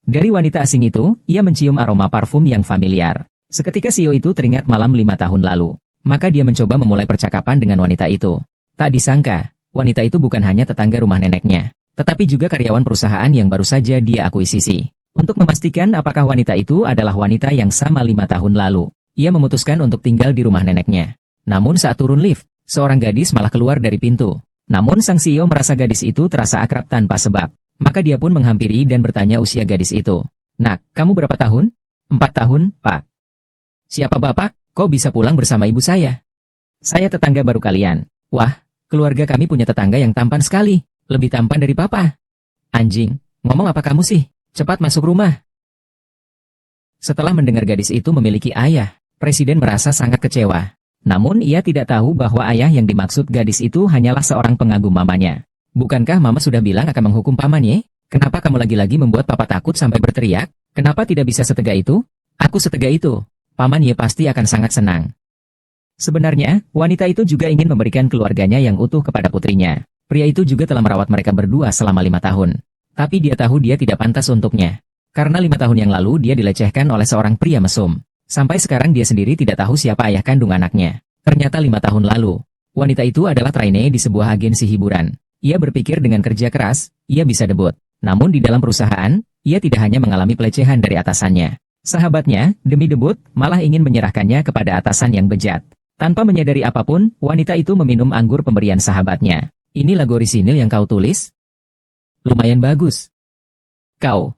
Dari wanita asing itu, ia mencium aroma parfum yang familiar. Seketika Sio itu teringat malam 5 tahun lalu. Maka dia mencoba memulai percakapan dengan wanita itu. Tak disangka, wanita itu bukan hanya tetangga rumah neneknya, tetapi juga karyawan perusahaan yang baru saja dia akuisisi. Untuk memastikan apakah wanita itu adalah wanita yang sama 5 tahun lalu, ia memutuskan untuk tinggal di rumah neneknya. Namun saat turun lift, seorang gadis malah keluar dari pintu. Namun sang CEO merasa gadis itu terasa akrab tanpa sebab. Maka dia pun menghampiri dan bertanya usia gadis itu. "Nak, kamu berapa tahun?" 4 tahun, Pak." "Siapa Bapak? Kok bisa pulang bersama ibu saya?" "Saya tetangga baru kalian." "Wah, keluarga kami punya tetangga yang tampan sekali. Lebih tampan dari Papa." "Anjing, ngomong apa kamu sih? Cepat masuk rumah." Setelah mendengar gadis itu memiliki ayah, Presiden merasa sangat kecewa. Namun ia tidak tahu bahwa ayah yang dimaksud gadis itu hanyalah seorang pengagum mamanya. "Bukankah Mama sudah bilang akan menghukum Paman, ye? Kenapa kamu lagi-lagi membuat Papa takut sampai berteriak? Kenapa tidak bisa setega itu?" "Aku setega itu. Paman Ye pasti akan sangat senang." Sebenarnya, wanita itu juga ingin memberikan keluarganya yang utuh kepada putrinya. Pria itu juga telah merawat mereka berdua selama 5 tahun. Tapi dia tahu dia tidak pantas untuknya. Karena 5 tahun yang lalu dia dilecehkan oleh seorang pria mesum. Sampai sekarang dia sendiri tidak tahu siapa ayah kandung anaknya. Ternyata 5 tahun lalu, wanita itu adalah trainee di sebuah agensi hiburan. Ia berpikir dengan kerja keras, ia bisa debut. Namun di dalam perusahaan, ia tidak hanya mengalami pelecehan dari atasannya. Sahabatnya, demi debut, malah ingin menyerahkannya kepada atasan yang bejat. Tanpa menyadari apapun, wanita itu meminum anggur pemberian sahabatnya. "Ini lagu orisinil yang kau tulis? Lumayan bagus." "Kau,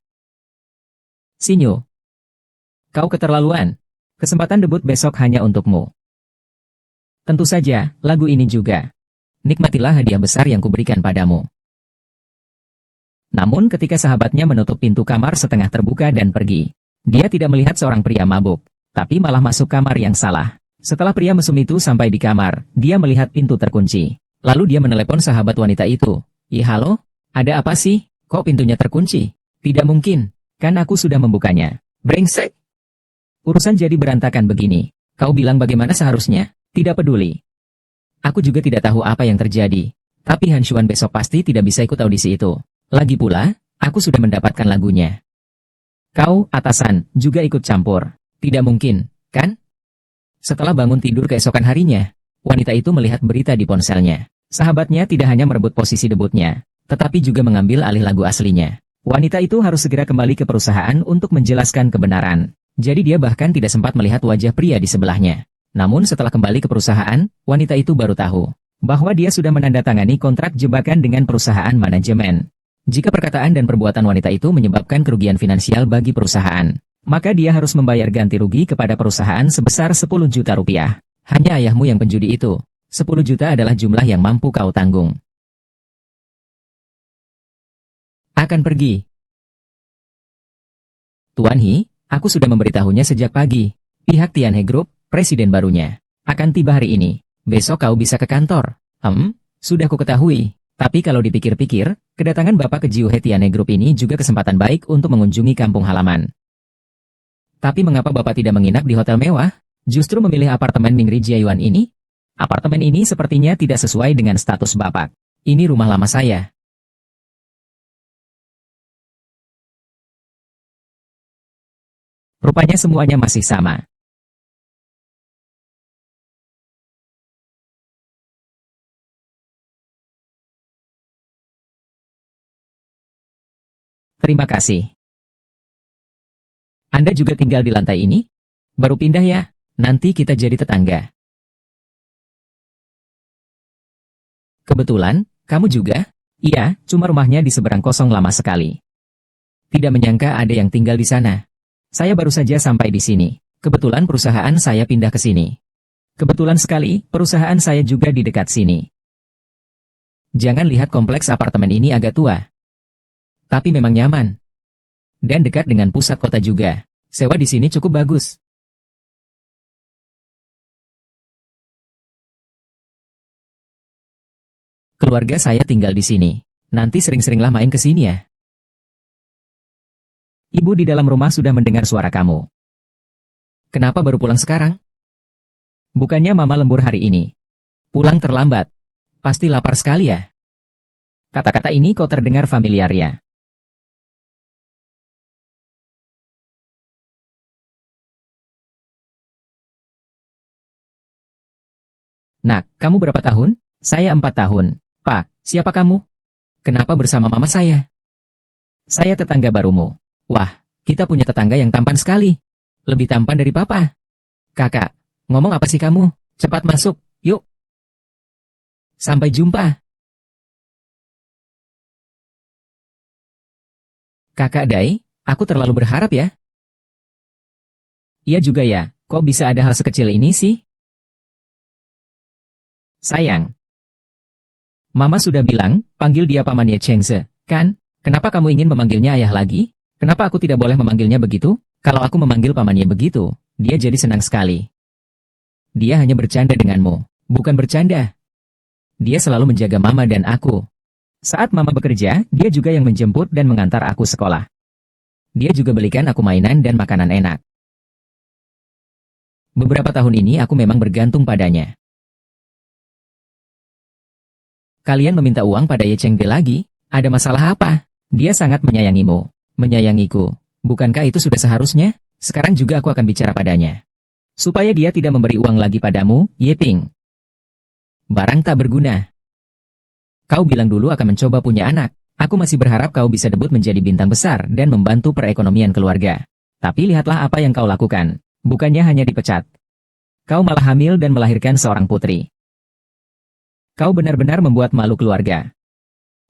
Sinyo, kau keterlaluan. Kesempatan debut besok hanya untukmu." "Tentu saja, lagu ini juga. Nikmatilah hadiah besar yang kuberikan padamu." Namun ketika sahabatnya menutup pintu kamar setengah terbuka dan pergi, dia tidak melihat seorang pria mabuk, tapi malah masuk kamar yang salah. Setelah pria mesum itu sampai di kamar, dia melihat pintu terkunci. Lalu dia menelepon sahabat wanita itu. Halo? Ada apa sih? Kok pintunya terkunci?" "Tidak mungkin. Kan aku sudah membukanya." "Brengsek. Urusan jadi berantakan begini. Kau bilang bagaimana seharusnya?" "Tidak peduli. Aku juga tidak tahu apa yang terjadi. Tapi Han Xuan besok pasti tidak bisa ikut audisi itu. Lagi pula, aku sudah mendapatkan lagunya." "Kau, atasan, juga ikut campur?" "Tidak mungkin, kan?" Setelah bangun tidur keesokan harinya, wanita itu melihat berita di ponselnya. Sahabatnya tidak hanya merebut posisi debutnya, tetapi juga mengambil alih lagu aslinya. Wanita itu harus segera kembali ke perusahaan untuk menjelaskan kebenaran. Jadi dia bahkan tidak sempat melihat wajah pria di sebelahnya. Namun setelah kembali ke perusahaan, wanita itu baru tahu bahwa dia sudah menandatangani kontrak jebakan dengan perusahaan manajemen. Jika perkataan dan perbuatan wanita itu menyebabkan kerugian finansial bagi perusahaan, maka dia harus membayar ganti rugi kepada perusahaan sebesar 10 juta rupiah. "Hanya ayahmu yang penjudi itu. 10 juta adalah jumlah yang mampu kau tanggung." "Akan pergi." "Tuan He, aku sudah memberitahunya sejak pagi. Pihak Tianhe Group, presiden barunya, akan tiba hari ini. Besok kau bisa ke kantor." Sudah ku ketahui. Tapi kalau dipikir-pikir, kedatangan Bapak ke Jiuhe Tianhe Group ini juga kesempatan baik untuk mengunjungi kampung halaman. Tapi mengapa Bapak tidak menginap di hotel mewah? Justru memilih apartemen Mingri Jiayuan ini? Apartemen ini sepertinya tidak sesuai dengan status Bapak. Ini rumah lama saya. Rupanya semuanya masih sama. Terima kasih. Anda juga tinggal di lantai ini? Baru pindah ya? Nanti kita jadi tetangga. Kebetulan, kamu juga? Iya, cuma rumahnya di seberang kosong lama sekali. Tidak menyangka ada yang tinggal di sana. Saya baru saja sampai di sini. Kebetulan perusahaan saya pindah ke sini. Kebetulan sekali, perusahaan saya juga di dekat sini. Jangan lihat kompleks apartemen ini agak tua. Tapi memang nyaman. Dan dekat dengan pusat kota juga. Sewa di sini cukup bagus. Keluarga saya tinggal di sini. Nanti sering-seringlah main ke sini ya. Ibu di dalam rumah sudah mendengar suara kamu. Kenapa baru pulang sekarang? Bukannya Mama lembur hari ini? Pulang terlambat. Pasti lapar sekali ya. Kata-kata ini kok terdengar familiar ya? Nak, kamu berapa tahun? Saya 4 tahun. Pak, siapa kamu? Kenapa bersama mama saya? Saya tetangga barumu. Wah, kita punya tetangga yang tampan sekali. Lebih tampan dari papa. Kakak, ngomong apa sih kamu? Cepat masuk, yuk. Sampai jumpa. Kakak Dai, aku terlalu berharap ya. Iya juga ya, kok bisa ada hal sekecil ini sih? Sayang. Mama sudah bilang, panggil dia pamannya Chengse, kan? Kenapa kamu ingin memanggilnya ayah lagi? Kenapa aku tidak boleh memanggilnya begitu? Kalau aku memanggil pamannya begitu, dia jadi senang sekali. Dia hanya bercanda denganmu, bukan bercanda. Dia selalu menjaga mama dan aku. Saat mama bekerja, dia juga yang menjemput dan mengantar aku sekolah. Dia juga belikan aku mainan dan makanan enak. Beberapa tahun ini aku memang bergantung padanya. Kalian meminta uang pada Ye Chengde lagi? Ada masalah apa? Dia sangat menyayangimu. Menyayangiku. Bukankah itu sudah seharusnya? Sekarang juga aku akan bicara padanya. Supaya dia tidak memberi uang lagi padamu, Ye Ping. Barang tak berguna. Kau bilang dulu akan mencoba punya anak. Aku masih berharap kau bisa debut menjadi bintang besar dan membantu perekonomian keluarga. Tapi lihatlah apa yang kau lakukan. Bukannya hanya dipecat. Kau malah hamil dan melahirkan seorang putri. Kau benar-benar membuat malu keluarga.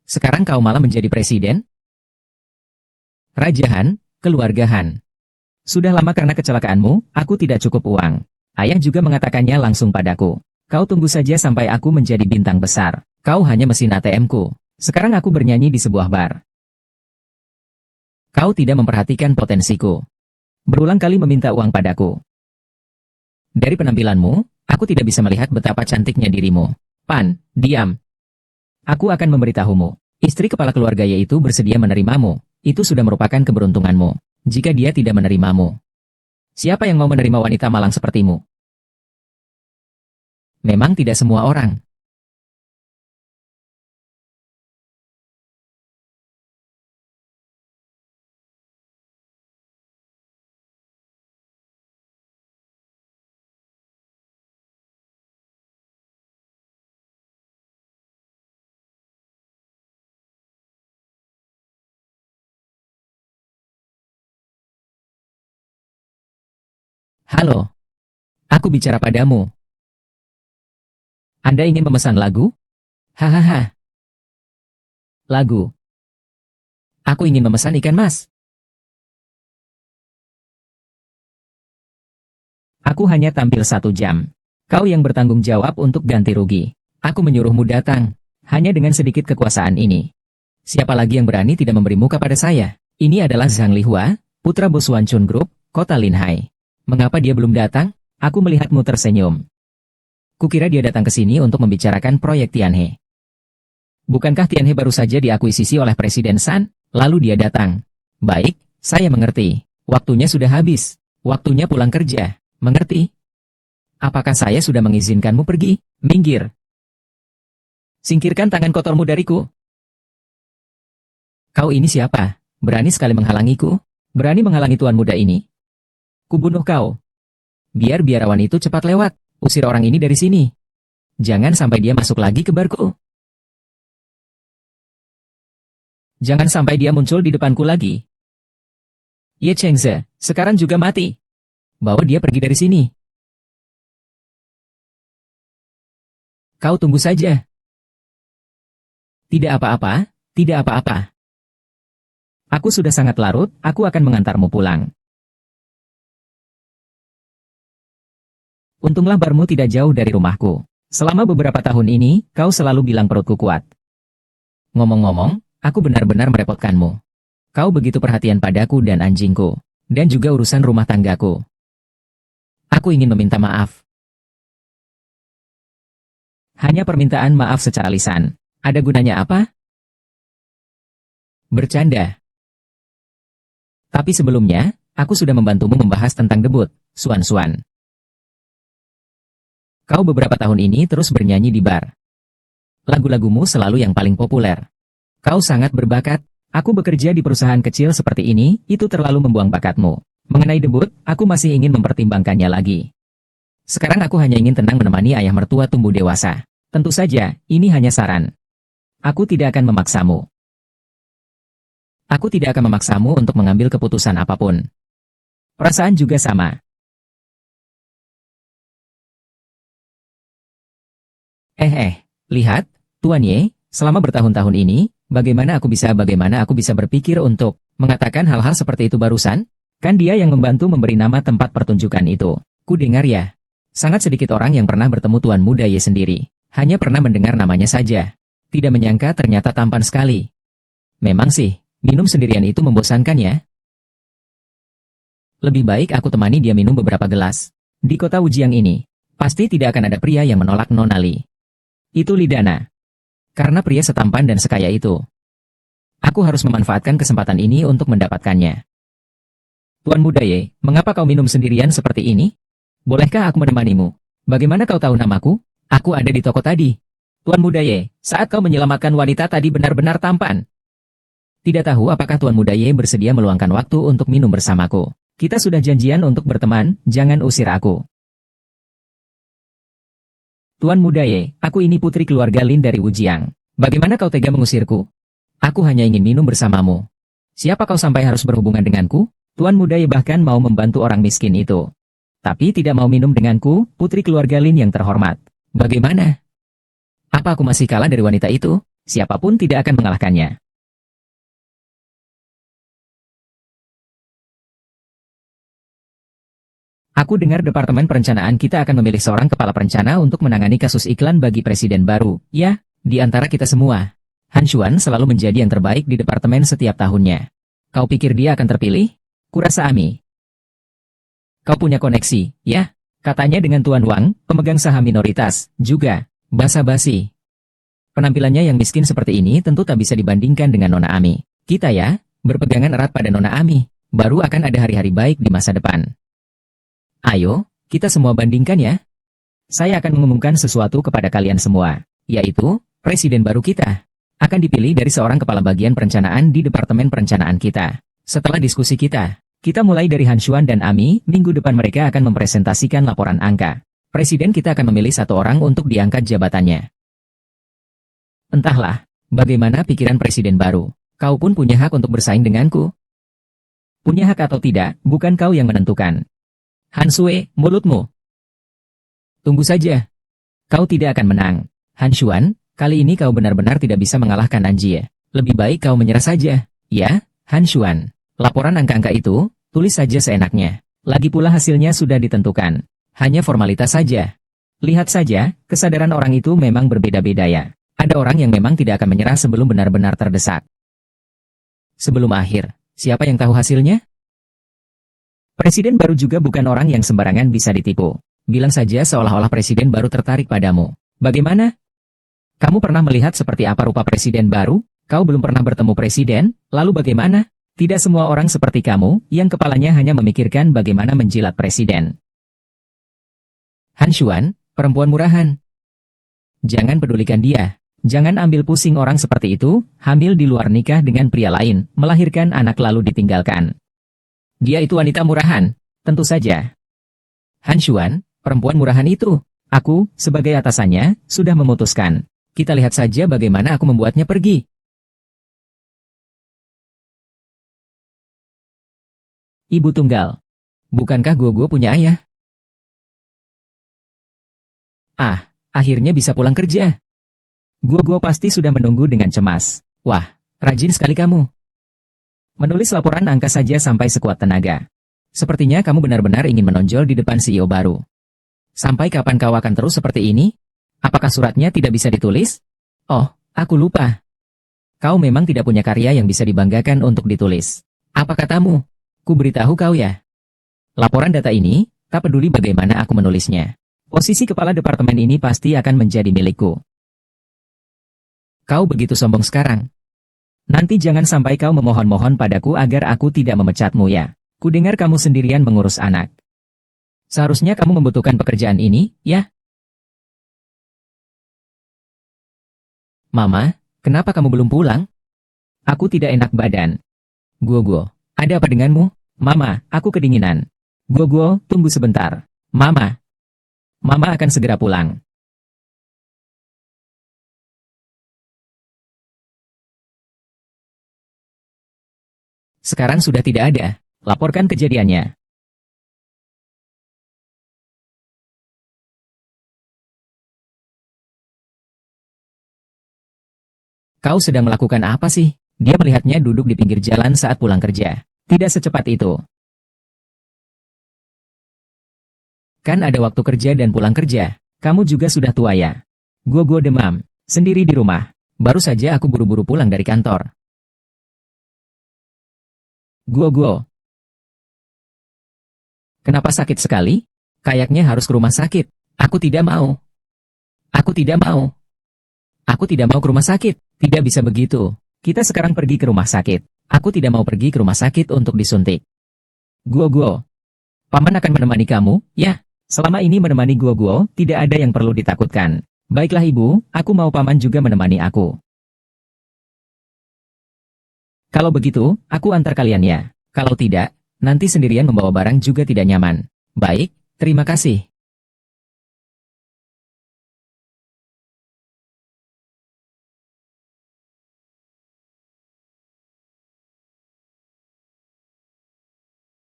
Sekarang kau malah menjadi presiden? Raja Han, keluarga Han. Sudah lama karena kecelakaanmu, aku tidak cukup uang. Ayah juga mengatakannya langsung padaku. Kau tunggu saja sampai aku menjadi bintang besar. Kau hanya mesin ATM-ku. Sekarang aku bernyanyi di sebuah bar. Kau tidak memperhatikan potensiku. Berulang kali meminta uang padaku. Dari penampilanmu, aku tidak bisa melihat betapa cantiknya dirimu. Pan, diam. Aku akan memberitahumu. Istri kepala keluarga yaitu bersedia menerimamu. Itu sudah merupakan keberuntunganmu. Jika dia tidak menerimamu. Siapa yang mau menerima wanita malang sepertimu? Memang tidak semua orang. Halo. Aku bicara padamu. Anda ingin memesan lagu? Hahaha. Lagu. Aku ingin memesan ikan mas. Aku hanya tampil 1 jam. Kau yang bertanggung jawab untuk ganti rugi. Aku menyuruhmu datang. Hanya dengan sedikit kekuasaan ini. Siapa lagi yang berani tidak memberi muka pada saya? Ini adalah Zhang Lihua, putra bos Wanchun Group, kota Linhai. Mengapa dia belum datang? Aku melihatmu tersenyum. Kukira dia datang ke sini untuk membicarakan proyek Tianhe. Bukankah Tianhe baru saja diakuisisi oleh Presiden San? Lalu dia datang. Baik, saya mengerti. Waktunya sudah habis. Waktunya pulang kerja. Mengerti? Apakah saya sudah mengizinkanmu pergi? Minggir. Singkirkan tangan kotormu dariku. Kau ini siapa? Berani sekali menghalangiku? Berani menghalangi tuan muda ini? Kubunuh kau. Biar biarawan itu cepat lewat. Usir orang ini dari sini. Jangan sampai dia masuk lagi ke barku. Jangan sampai dia muncul di depanku lagi. Ye Chengze, sekarang juga mati. Bawa dia pergi dari sini. Kau tunggu saja. Tidak apa-apa, tidak apa-apa. Aku sudah sangat larut, aku akan mengantarmu pulang. Untunglah barmu tidak jauh dari rumahku. Selama beberapa tahun ini, kau selalu bilang perutku kuat. Ngomong-ngomong, aku benar-benar merepotkanmu. Kau begitu perhatian padaku dan anjingku, dan juga urusan rumah tanggaku. Aku ingin meminta maaf. Hanya permintaan maaf secara lisan. Ada gunanya apa? Bercanda. Tapi sebelumnya, aku sudah membantumu membahas tentang debut, Suan-Suan. Kau beberapa tahun ini terus bernyanyi di bar. Lagu-lagumu selalu yang paling populer. Kau sangat berbakat. Aku bekerja di perusahaan kecil seperti ini, itu terlalu membuang bakatmu. Mengenai debut, aku masih ingin mempertimbangkannya lagi. Sekarang aku hanya ingin tenang menemani ayah mertua tumbuh dewasa. Tentu saja, ini hanya saran. Aku tidak akan memaksamu. Aku tidak akan memaksamu untuk mengambil keputusan apapun. Perasaan juga sama. Lihat, Tuan Ye, selama bertahun-tahun ini, bagaimana aku bisa berpikir untuk mengatakan hal-hal seperti itu barusan? Kan dia yang membantu memberi nama tempat pertunjukan itu. Ku dengar ya. Sangat sedikit orang yang pernah bertemu Tuan Muda Ye sendiri. Hanya pernah mendengar namanya saja. Tidak menyangka ternyata tampan sekali. Memang sih, minum sendirian itu membosankan ya. Lebih baik aku temani dia minum beberapa gelas. Di kota Wujiang ini, pasti tidak akan ada pria yang menolak Nona Li. Itu Lidana. Karena pria setampan dan sekaya itu. Aku harus memanfaatkan kesempatan ini untuk mendapatkannya. Tuan Muda Ye, mengapa kau minum sendirian seperti ini? Bolehkah aku menemanimu? Bagaimana kau tahu namaku? Aku ada di toko tadi. Tuan Muda Ye, saat kau menyelamatkan wanita tadi benar-benar tampan. Tidak tahu apakah Tuan Muda Ye bersedia meluangkan waktu untuk minum bersamaku. Kita sudah janjian untuk berteman, jangan usir aku. Tuan Muda Ye, aku ini putri keluarga Lin dari Wujiang. Bagaimana kau tega mengusirku? Aku hanya ingin minum bersamamu. Siapa kau sampai harus berhubungan denganku? Tuan Muda Ye bahkan mau membantu orang miskin itu. Tapi tidak mau minum denganku, putri keluarga Lin yang terhormat. Bagaimana? Apa aku masih kalah dari wanita itu? Siapapun tidak akan mengalahkannya. Aku dengar Departemen Perencanaan kita akan memilih seorang kepala perencana untuk menangani kasus iklan bagi presiden baru. Ya, di antara kita semua. Han Xuan selalu menjadi yang terbaik di departemen setiap tahunnya. Kau pikir dia akan terpilih? Kurasa Ami. Kau punya koneksi, ya? Katanya dengan Tuan Wang, pemegang saham minoritas, juga. Basa-basi. Penampilannya yang miskin seperti ini tentu tak bisa dibandingkan dengan Nona Ami. Kita ya, berpegangan erat pada Nona Ami. Baru akan ada hari-hari baik di masa depan. Ayo, kita semua bandingkan ya. Saya akan mengumumkan sesuatu kepada kalian semua, yaitu, presiden baru kita akan dipilih dari seorang kepala bagian perencanaan di Departemen Perencanaan kita. Setelah diskusi kita mulai dari Han Xuan dan Ami, minggu depan mereka akan mempresentasikan laporan angka. Presiden kita akan memilih satu orang untuk diangkat jabatannya. Entahlah, bagaimana pikiran presiden baru. Kau pun punya hak untuk bersaing denganku. Punya hak atau tidak, bukan kau yang menentukan. Han Sui, mulutmu. Tunggu saja. Kau tidak akan menang. Han Xuan, kali ini kau benar-benar tidak bisa mengalahkan Anjie. Lebih baik kau menyerah saja. Ya, Han Xuan. Laporan angka-angka itu, tulis saja seenaknya. Lagi pula hasilnya sudah ditentukan. Hanya formalitas saja. Lihat saja, kesadaran orang itu memang berbeda-beda ya. Ada orang yang memang tidak akan menyerah sebelum benar-benar terdesak. Sebelum akhir, siapa yang tahu hasilnya? Presiden baru juga bukan orang yang sembarangan bisa ditipu. Bilang saja seolah-olah presiden baru tertarik padamu. Bagaimana? Kamu pernah melihat seperti apa rupa presiden baru? Kau belum pernah bertemu presiden, lalu bagaimana? Tidak semua orang seperti kamu, yang kepalanya hanya memikirkan bagaimana menjilat presiden. Han Xuan, perempuan murahan. Jangan pedulikan dia. Jangan ambil pusing orang seperti itu, hamil di luar nikah dengan pria lain, melahirkan anak lalu ditinggalkan. Dia itu wanita murahan, tentu saja. Han Xuan, perempuan murahan itu. Aku, sebagai atasannya, sudah memutuskan. Kita lihat saja bagaimana aku membuatnya pergi. Ibu tunggal. Bukankah Guo punya ayah? Ah, akhirnya bisa pulang kerja. Guo pasti sudah menunggu dengan cemas. Wah, rajin sekali kamu. Menulis laporan angka saja sampai sekuat tenaga. Sepertinya kamu benar-benar ingin menonjol di depan CEO baru. Sampai kapan kau akan terus seperti ini? Apakah suratnya tidak bisa ditulis? Oh, aku lupa. Kau memang tidak punya karya yang bisa dibanggakan untuk ditulis. Apa katamu? Ku beritahu kau ya. Laporan data ini, tak peduli bagaimana aku menulisnya. Posisi kepala departemen ini pasti akan menjadi milikku. Kau begitu sombong sekarang. Nanti jangan sampai kau memohon-mohon padaku agar aku tidak memecatmu ya. Ku dengar kamu sendirian mengurus anak. Seharusnya kamu membutuhkan pekerjaan ini, ya? Mama, kenapa kamu belum pulang? Aku tidak enak badan. Guo, ada apa denganmu? Mama, aku kedinginan. Guo, tunggu sebentar. Mama. Mama akan segera pulang. Sekarang sudah tidak ada. Laporkan kejadiannya. Kau sedang melakukan apa sih? Dia melihatnya duduk di pinggir jalan saat pulang kerja. Tidak secepat itu. Kan ada waktu kerja dan pulang kerja. Kamu juga sudah tua ya. Gua demam. Sendiri di rumah. Baru saja aku buru-buru pulang dari kantor. Gua. Kenapa sakit sekali? Kayaknya harus ke rumah sakit. Aku tidak mau. Aku tidak mau. Aku tidak mau ke rumah sakit. Tidak bisa begitu. Kita sekarang pergi ke rumah sakit. Aku tidak mau pergi ke rumah sakit untuk disuntik. Gua. Paman akan menemani kamu, ya? Selama ini menemani gua, tidak ada yang perlu ditakutkan. Baiklah ibu, aku mau paman juga menemani aku. Kalau begitu, aku antar kalian ya. Kalau tidak, nanti sendirian membawa barang juga tidak nyaman. Baik, terima kasih.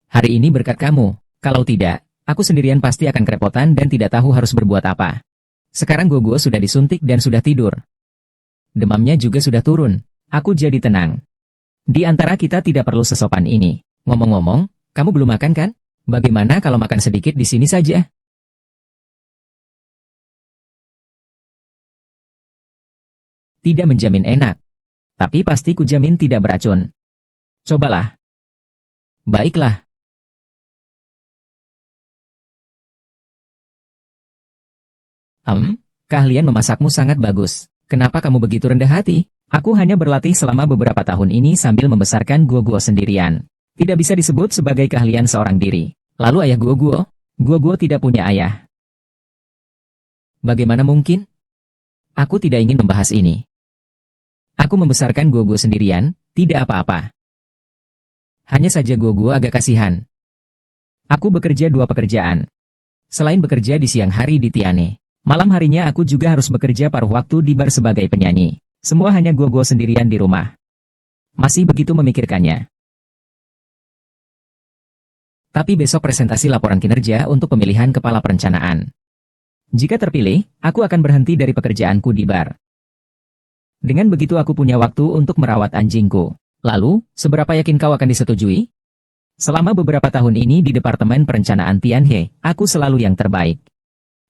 Hari ini berkat kamu. Kalau tidak, aku sendirian pasti akan kerepotan dan tidak tahu harus berbuat apa. Sekarang gua sudah disuntik dan sudah tidur. Demamnya juga sudah turun. Aku jadi tenang. Di antara kita tidak perlu sesopan ini. Ngomong-ngomong, kamu belum makan kan? Bagaimana kalau makan sedikit di sini saja? Tidak menjamin enak. Tapi pasti kujamin tidak beracun. Cobalah. Baiklah. Keahlian memasakmu sangat bagus. Kenapa kamu begitu rendah hati? Aku hanya berlatih selama beberapa tahun ini sambil membesarkan gua sendirian. Tidak bisa disebut sebagai keahlian seorang diri. Lalu ayah gua tidak punya ayah. Bagaimana mungkin? Aku tidak ingin membahas ini. Aku membesarkan gua sendirian, tidak apa-apa. Hanya saja gua agak kasihan. Aku bekerja 2 pekerjaan. Selain bekerja di siang hari di Tiane, malam harinya aku juga harus bekerja paruh waktu di bar sebagai penyanyi. Semua hanya gua sendirian di rumah. Masih begitu memikirkannya. Tapi besok presentasi laporan kinerja untuk pemilihan kepala perencanaan. Jika terpilih, aku akan berhenti dari pekerjaanku di bar. Dengan begitu aku punya waktu untuk merawat anjingku. Lalu, seberapa yakin kau akan disetujui? Selama beberapa tahun ini di Departemen Perencanaan Tianhe, aku selalu yang terbaik.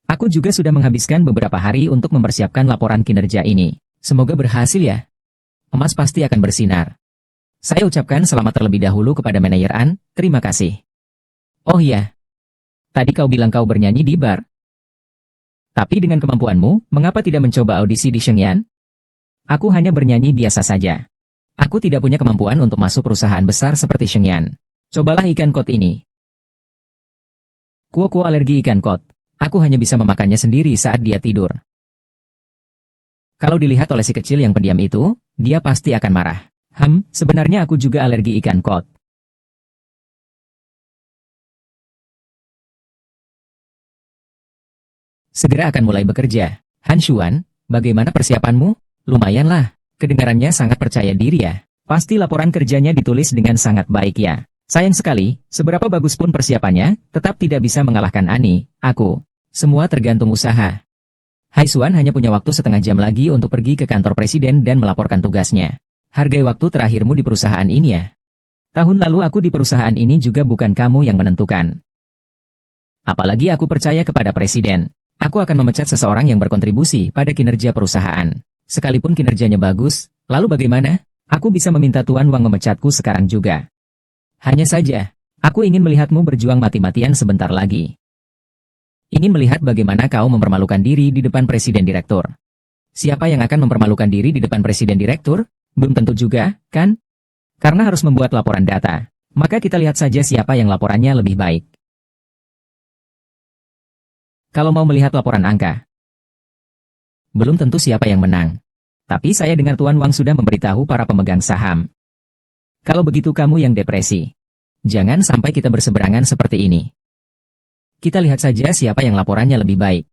Aku juga sudah menghabiskan beberapa hari untuk mempersiapkan laporan kinerja ini. Semoga berhasil ya. Emas pasti akan bersinar. Saya ucapkan selamat terlebih dahulu kepada manajer An, terima kasih. Oh iya. Tadi kau bilang kau bernyanyi di bar. Tapi dengan kemampuanmu, mengapa tidak mencoba audisi di Shenyang? Aku hanya bernyanyi biasa saja. Aku tidak punya kemampuan untuk masuk perusahaan besar seperti Shenyang. Cobalah ikan kod ini. Kuo alergi ikan kod. Aku hanya bisa memakannya sendiri saat dia tidur. Kalau dilihat oleh si kecil yang pendiam itu, dia pasti akan marah. Sebenarnya aku juga alergi ikan kod. Segera akan mulai bekerja. Han Xuan, bagaimana persiapanmu? Lumayanlah, kedengarannya sangat percaya diri ya. Pasti laporan kerjanya ditulis dengan sangat baik ya. Sayang sekali, seberapa bagus pun persiapannya, tetap tidak bisa mengalahkan Ani, aku. Semua tergantung usaha. Hai Xuan hanya punya waktu setengah jam lagi untuk pergi ke kantor presiden dan melaporkan tugasnya. Hargai waktu terakhirmu di perusahaan ini ya. Tahun lalu aku di perusahaan ini juga bukan kamu yang menentukan. Apalagi aku percaya kepada presiden. Aku akan memecat seseorang yang berkontribusi pada kinerja perusahaan. Sekalipun kinerjanya bagus, lalu bagaimana? Aku bisa meminta Tuan Wang memecatku sekarang juga. Hanya saja, aku ingin melihatmu berjuang mati-matian sebentar lagi. Ingin melihat bagaimana kau mempermalukan diri di depan presiden direktur. Siapa yang akan mempermalukan diri di depan presiden direktur? Belum tentu juga, kan? Karena harus membuat laporan data. Maka kita lihat saja siapa yang laporannya lebih baik. Kalau mau melihat laporan angka, belum tentu siapa yang menang. Tapi saya dengar Tuan Wang sudah memberitahu para pemegang saham. Kalau begitu kamu yang depresi. Jangan sampai kita berseberangan seperti ini. Kita lihat saja siapa yang laporannya lebih baik.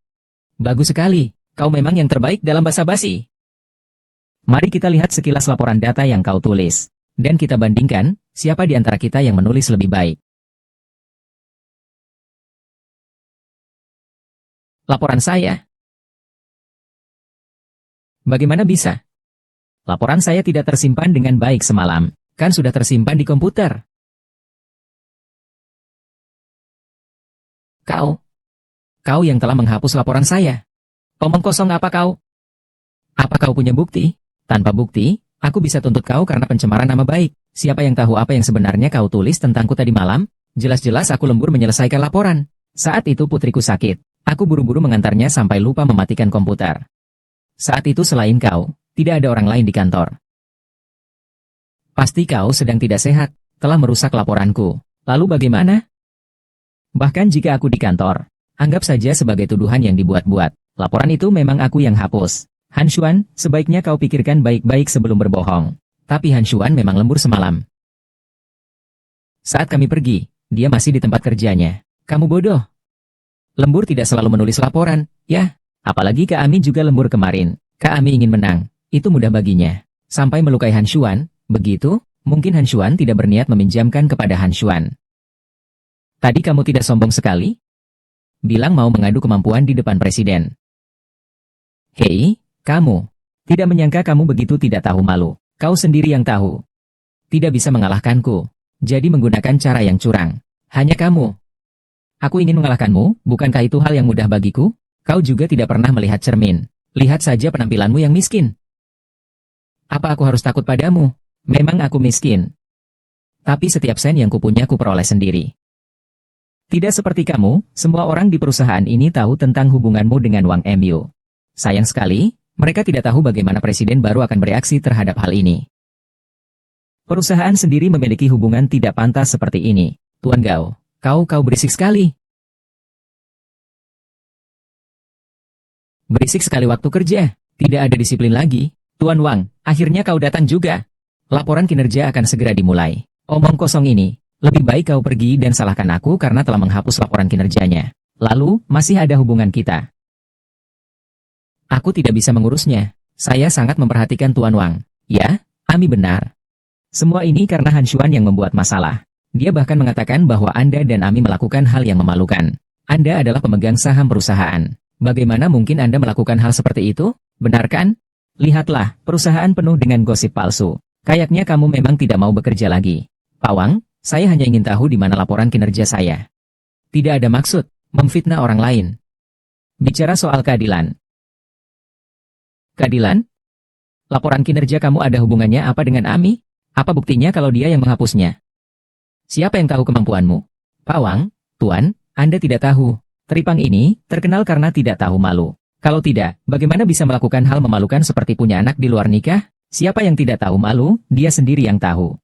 Bagus sekali, kau memang yang terbaik dalam basa-basi. Mari kita lihat sekilas laporan data yang kau tulis. Dan kita bandingkan, siapa di antara kita yang menulis lebih baik. Laporan saya. Bagaimana bisa? Laporan saya tidak tersimpan dengan baik semalam. Kan sudah tersimpan di komputer. Kau yang telah menghapus laporan saya. Omong kosong apa kau? Apa kau punya bukti? Tanpa bukti, aku bisa tuntut kau karena pencemaran nama baik. Siapa yang tahu apa yang sebenarnya kau tulis tentangku tadi malam? Jelas-jelas aku lembur menyelesaikan laporan. Saat itu putriku sakit. Aku buru-buru mengantarnya sampai lupa mematikan komputer. Saat itu selain kau, tidak ada orang lain di kantor. Pasti kau sedang tidak sehat, telah merusak laporanku. Lalu bagaimana? Bahkan jika aku di kantor, anggap saja sebagai tuduhan yang dibuat-buat. Laporan itu memang aku yang hapus. Han Xuan, sebaiknya kau pikirkan baik-baik sebelum berbohong. Tapi Han Xuan memang lembur semalam. Saat kami pergi, dia masih di tempat kerjanya. Kamu bodoh. Lembur tidak selalu menulis laporan, ya. Apalagi Kak Ami juga lembur kemarin. Kak Ami ingin menang. Itu mudah baginya. Sampai melukai Han Xuan, begitu, mungkin Han Xuan tidak berniat meminjamkan kepada Han Xuan. Tadi kamu tidak sombong sekali? Bilang mau mengadu kemampuan di depan presiden. Hei, kamu. Tidak menyangka kamu begitu tidak tahu malu. Kau sendiri yang tahu. Tidak bisa mengalahkanku. Jadi menggunakan cara yang curang. Hanya kamu. Aku ingin mengalahkanmu, bukankah itu hal yang mudah bagiku? Kau juga tidak pernah melihat cermin. Lihat saja penampilanmu yang miskin. Apa aku harus takut padamu? Memang aku miskin. Tapi setiap sen yang kupunya kuperoleh sendiri. Tidak seperti kamu, semua orang di perusahaan ini tahu tentang hubunganmu dengan Wang Mu. Sayang sekali, mereka tidak tahu bagaimana presiden baru akan bereaksi terhadap hal ini. Perusahaan sendiri memiliki hubungan tidak pantas seperti ini. Tuan Gao, kau berisik sekali. Berisik sekali waktu kerja, tidak ada disiplin lagi. Tuan Wang, akhirnya kau datang juga. Laporan kinerja akan segera dimulai. Omong kosong ini, lebih baik kau pergi dan salahkan aku karena telah menghapus laporan kinerjanya. Lalu, masih ada hubungan kita. Aku tidak bisa mengurusnya. Saya sangat memperhatikan Tuan Wang. Ya, Ami benar. Semua ini karena Han Xuan yang membuat masalah. Dia bahkan mengatakan bahwa Anda dan Ami melakukan hal yang memalukan. Anda adalah pemegang saham perusahaan. Bagaimana mungkin Anda melakukan hal seperti itu? Benar kan? Lihatlah, perusahaan penuh dengan gosip palsu. Kayaknya kamu memang tidak mau bekerja lagi. Pak Wang, saya hanya ingin tahu di mana laporan kinerja saya. Tidak ada maksud memfitnah orang lain. Bicara soal keadilan. Keadilan? Laporan kinerja kamu ada hubungannya apa dengan Ami? Apa buktinya kalau dia yang menghapusnya? Siapa yang tahu kemampuanmu? Pak Wang, Tuan, Anda tidak tahu. Teripang ini terkenal karena tidak tahu malu. Kalau tidak, bagaimana bisa melakukan hal memalukan seperti punya anak di luar nikah? Siapa yang tidak tahu malu, dia sendiri yang tahu.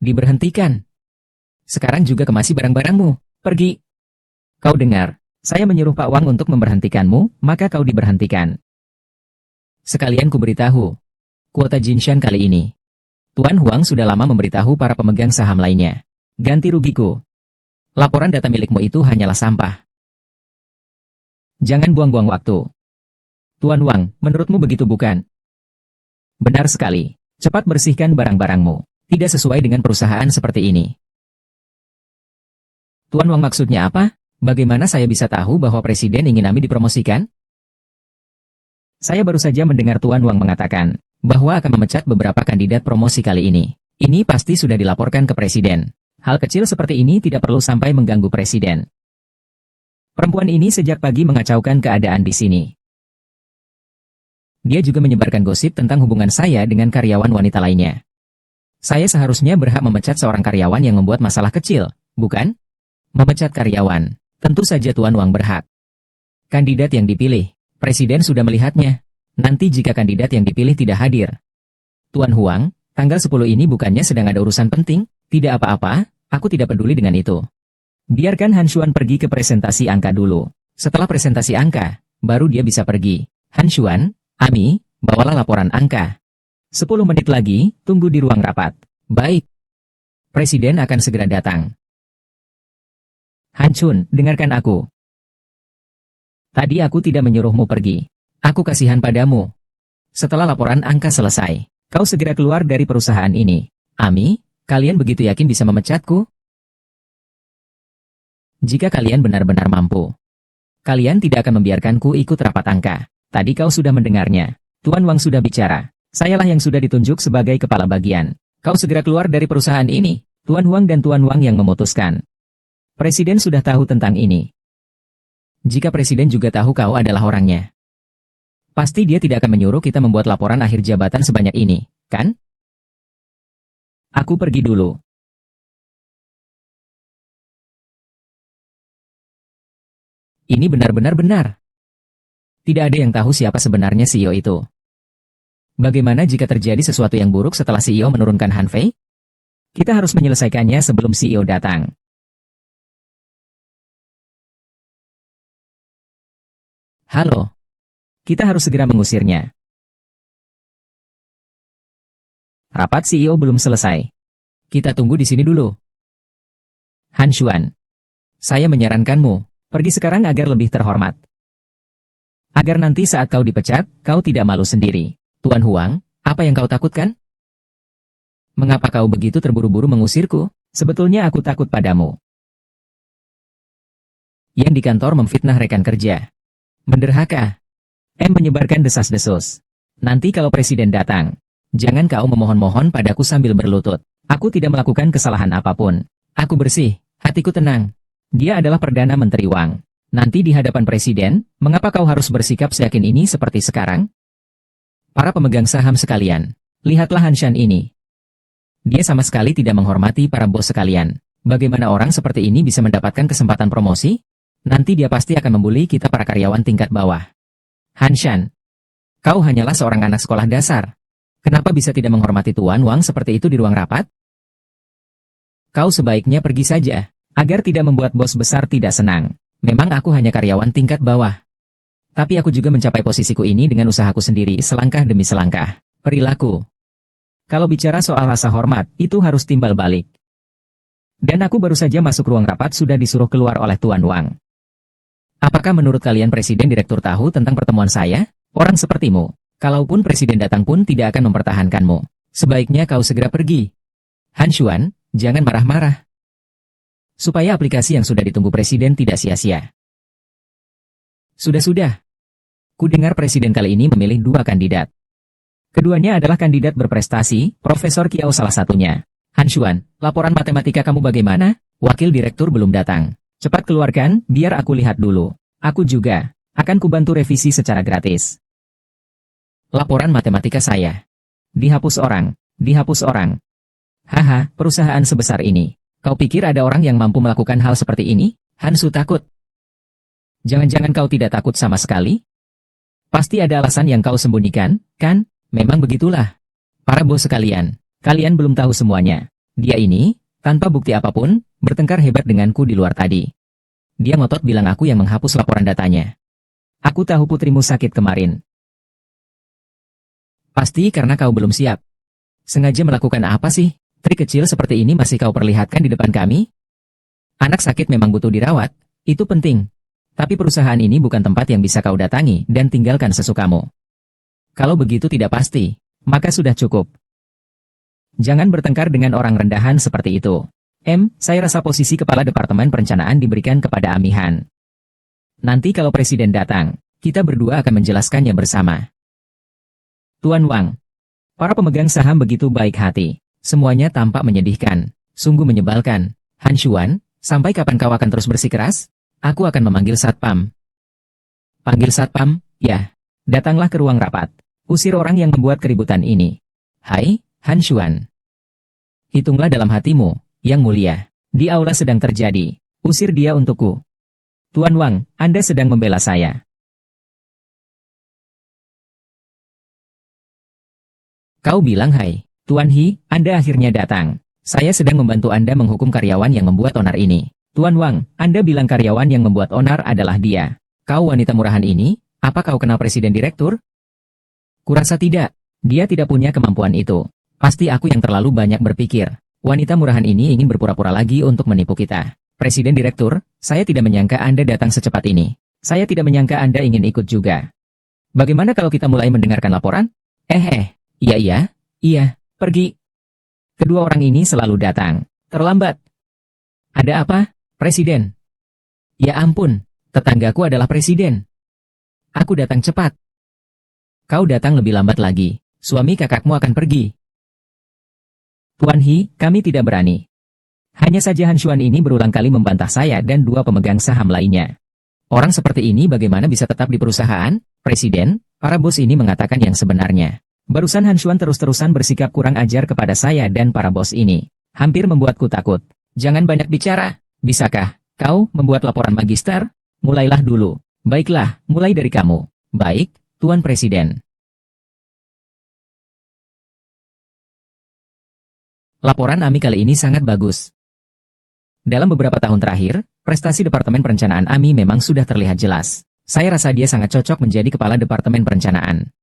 Diberhentikan. Sekarang juga kemasi barang-barangmu. Pergi. Kau dengar, saya menyuruh Pak Wang untuk memberhentikanmu, maka kau diberhentikan. Sekalian kuberitahu. Kuota Jinshan kali ini. Tuan Huang sudah lama memberitahu para pemegang saham lainnya. Ganti rugiku. Laporan data milikmu itu hanyalah sampah. Jangan buang-buang waktu. Tuan Wang, menurutmu begitu bukan? Benar sekali. Cepat bersihkan barang-barangmu. Tidak sesuai dengan perusahaan seperti ini. Tuan Wang maksudnya apa? Bagaimana saya bisa tahu bahwa presiden ingin Ami dipromosikan? Saya baru saja mendengar Tuan Wang mengatakan bahwa akan memecat beberapa kandidat promosi kali ini. Ini pasti sudah dilaporkan ke presiden. Hal kecil seperti ini tidak perlu sampai mengganggu presiden. Perempuan ini sejak pagi mengacaukan keadaan di sini. Dia juga menyebarkan gosip tentang hubungan saya dengan karyawan wanita lainnya. Saya seharusnya berhak memecat seorang karyawan yang membuat masalah kecil, bukan? Memecat karyawan. Tentu saja Tuan Wang berhak. Kandidat yang dipilih, presiden sudah melihatnya. Nanti jika kandidat yang dipilih tidak hadir. Tuan Huang, tanggal 10 ini bukannya sedang ada urusan penting? Tidak apa-apa, aku tidak peduli dengan itu. Biarkan Han Xuan pergi ke presentasi angka dulu. Setelah presentasi angka, baru dia bisa pergi. Han Xuan, Ami, bawalah laporan angka. 10 menit lagi, tunggu di ruang rapat. Baik. Presiden akan segera datang. Han Chun, dengarkan aku. Tadi aku tidak menyuruhmu pergi. Aku kasihan padamu. Setelah laporan angka selesai, kau segera keluar dari perusahaan ini. Ami, kalian begitu yakin bisa memecatku? Jika kalian benar-benar mampu, kalian tidak akan membiarkanku ikut rapat angka. Tadi kau sudah mendengarnya. Tuan Wang sudah bicara. Sayalah yang sudah ditunjuk sebagai kepala bagian. Kau segera keluar dari perusahaan ini. Tuan Huang dan Tuan Wang yang memutuskan. Presiden sudah tahu tentang ini. Jika Presiden juga tahu kau adalah orangnya, pasti dia tidak akan menyuruh kita membuat laporan akhir jabatan sebanyak ini, kan? Aku pergi dulu. Ini benar-benar benar. Tidak ada yang tahu siapa sebenarnya CEO itu. Bagaimana jika terjadi sesuatu yang buruk setelah CEO menurunkan Han Fei? Kita harus menyelesaikannya sebelum CEO datang. Halo. Kita harus segera mengusirnya. Rapat CEO belum selesai. Kita tunggu di sini dulu. Han Xuan. Saya menyarankanmu, pergi sekarang agar lebih terhormat. Agar nanti saat kau dipecat, kau tidak malu sendiri. Tuan Huang, apa yang kau takutkan? Mengapa kau begitu terburu-buru mengusirku? Sebetulnya aku takut padamu. Yang di kantor memfitnah rekan kerja. Menderhaka. Menyebarkan desas-desus. Nanti kalau presiden datang, jangan kau memohon-mohon padaku sambil berlutut. Aku tidak melakukan kesalahan apapun. Aku bersih, hatiku tenang. Dia adalah Perdana Menteri Wang. Nanti di hadapan presiden, mengapa kau harus bersikap seyakin ini seperti sekarang? Para pemegang saham sekalian, lihatlah Han Shan ini. Dia sama sekali tidak menghormati para bos sekalian. Bagaimana orang seperti ini bisa mendapatkan kesempatan promosi? Nanti dia pasti akan membuli kita para karyawan tingkat bawah. Han Shan, kau hanyalah seorang anak sekolah dasar. Kenapa bisa tidak menghormati Tuan Wang seperti itu di ruang rapat? Kau sebaiknya pergi saja, agar tidak membuat bos besar tidak senang. Memang aku hanya karyawan tingkat bawah. Tapi aku juga mencapai posisiku ini dengan usahaku sendiri selangkah demi selangkah. Perilaku. Kalau bicara soal rasa hormat, itu harus timbal balik. Dan aku baru saja masuk ruang rapat sudah disuruh keluar oleh Tuan Wang. Apakah menurut kalian Presiden Direktur tahu tentang pertemuan saya? Orang sepertimu, kalaupun Presiden datang pun tidak akan mempertahankanmu. Sebaiknya kau segera pergi. Han Xuan, jangan marah-marah. Supaya aplikasi yang sudah ditunggu Presiden tidak sia-sia. Sudah-sudah. Ku dengar Presiden kali ini memilih dua kandidat. Keduanya adalah kandidat berprestasi, Profesor Kiao salah satunya. Han Xuan, laporan matematika kamu bagaimana? Wakil Direktur belum datang. Cepat keluarkan, biar aku lihat dulu. Aku juga akan kubantu revisi secara gratis. Laporan matematika saya. Dihapus orang, dihapus orang. Haha, perusahaan sebesar ini. Kau pikir ada orang yang mampu melakukan hal seperti ini? Hansu takut. Jangan-jangan kau tidak takut sama sekali? Pasti ada alasan yang kau sembunyikan, kan? Memang begitulah. Para bos sekalian, kalian belum tahu semuanya. Dia ini, tanpa bukti apapun, bertengkar hebat denganku di luar tadi. Dia ngotot bilang aku yang menghapus laporan datanya. Aku tahu putrimu sakit kemarin. Pasti karena kau belum siap. Sengaja melakukan apa sih? Trik kecil seperti ini masih kau perlihatkan di depan kami? Anak sakit memang butuh dirawat, itu penting. Tapi perusahaan ini bukan tempat yang bisa kau datangi dan tinggalkan sesukamu. Kalau begitu tidak pasti, maka sudah cukup. Jangan bertengkar dengan orang rendahan seperti itu. Saya rasa posisi Kepala Departemen Perencanaan diberikan kepada Amihan. Nanti kalau Presiden datang, kita berdua akan menjelaskannya bersama. Tuan Wang, para pemegang saham begitu baik hati. Semuanya tampak menyedihkan, sungguh menyebalkan. Han Xuan, sampai kapan kau akan terus bersikeras? Aku akan memanggil Satpam. Panggil Satpam, ya. Datanglah ke ruang rapat. Usir orang yang membuat keributan ini. Hai, Han Xuan. Hitunglah dalam hatimu, Yang Mulia. Di aula sedang terjadi. Usir dia untukku. Tuan Wang, Anda sedang membela saya. Kau bilang hai. Tuan He, Anda akhirnya datang. Saya sedang membantu Anda menghukum karyawan yang membuat onar ini. Tuan Wang, Anda bilang karyawan yang membuat onar adalah dia. Kau wanita murahan ini, apa kau kenal Presiden Direktur? Kurasa tidak. Dia tidak punya kemampuan itu. Pasti aku yang terlalu banyak berpikir. Wanita murahan ini ingin berpura-pura lagi untuk menipu kita. Presiden Direktur, Saya tidak menyangka Anda datang secepat ini. Saya tidak menyangka Anda ingin ikut juga. Bagaimana kalau kita mulai mendengarkan laporan? Iya, pergi. Kedua orang ini selalu datang. Terlambat. Ada apa, Presiden? Ya ampun, tetanggaku adalah Presiden. Aku datang cepat. Kau datang lebih lambat lagi. Suami kakakmu akan pergi. Tuan He, kami tidak berani. Hanya saja Han Xuan ini berulang kali membantah saya dan dua pemegang saham lainnya. Orang seperti ini bagaimana bisa tetap di perusahaan? Presiden, para bos ini mengatakan yang sebenarnya. Barusan Han Xuan terus-terusan bersikap kurang ajar kepada saya dan para bos ini. Hampir membuatku takut. Jangan banyak bicara. Bisakah kau membuat laporan magister? Mulailah dulu. Baiklah, mulai dari kamu. Baik, Tuan Presiden. Laporan AMI kali ini sangat bagus. Dalam beberapa tahun terakhir, prestasi Departemen Perencanaan AMI memang sudah terlihat jelas. Saya rasa dia sangat cocok menjadi kepala Departemen Perencanaan.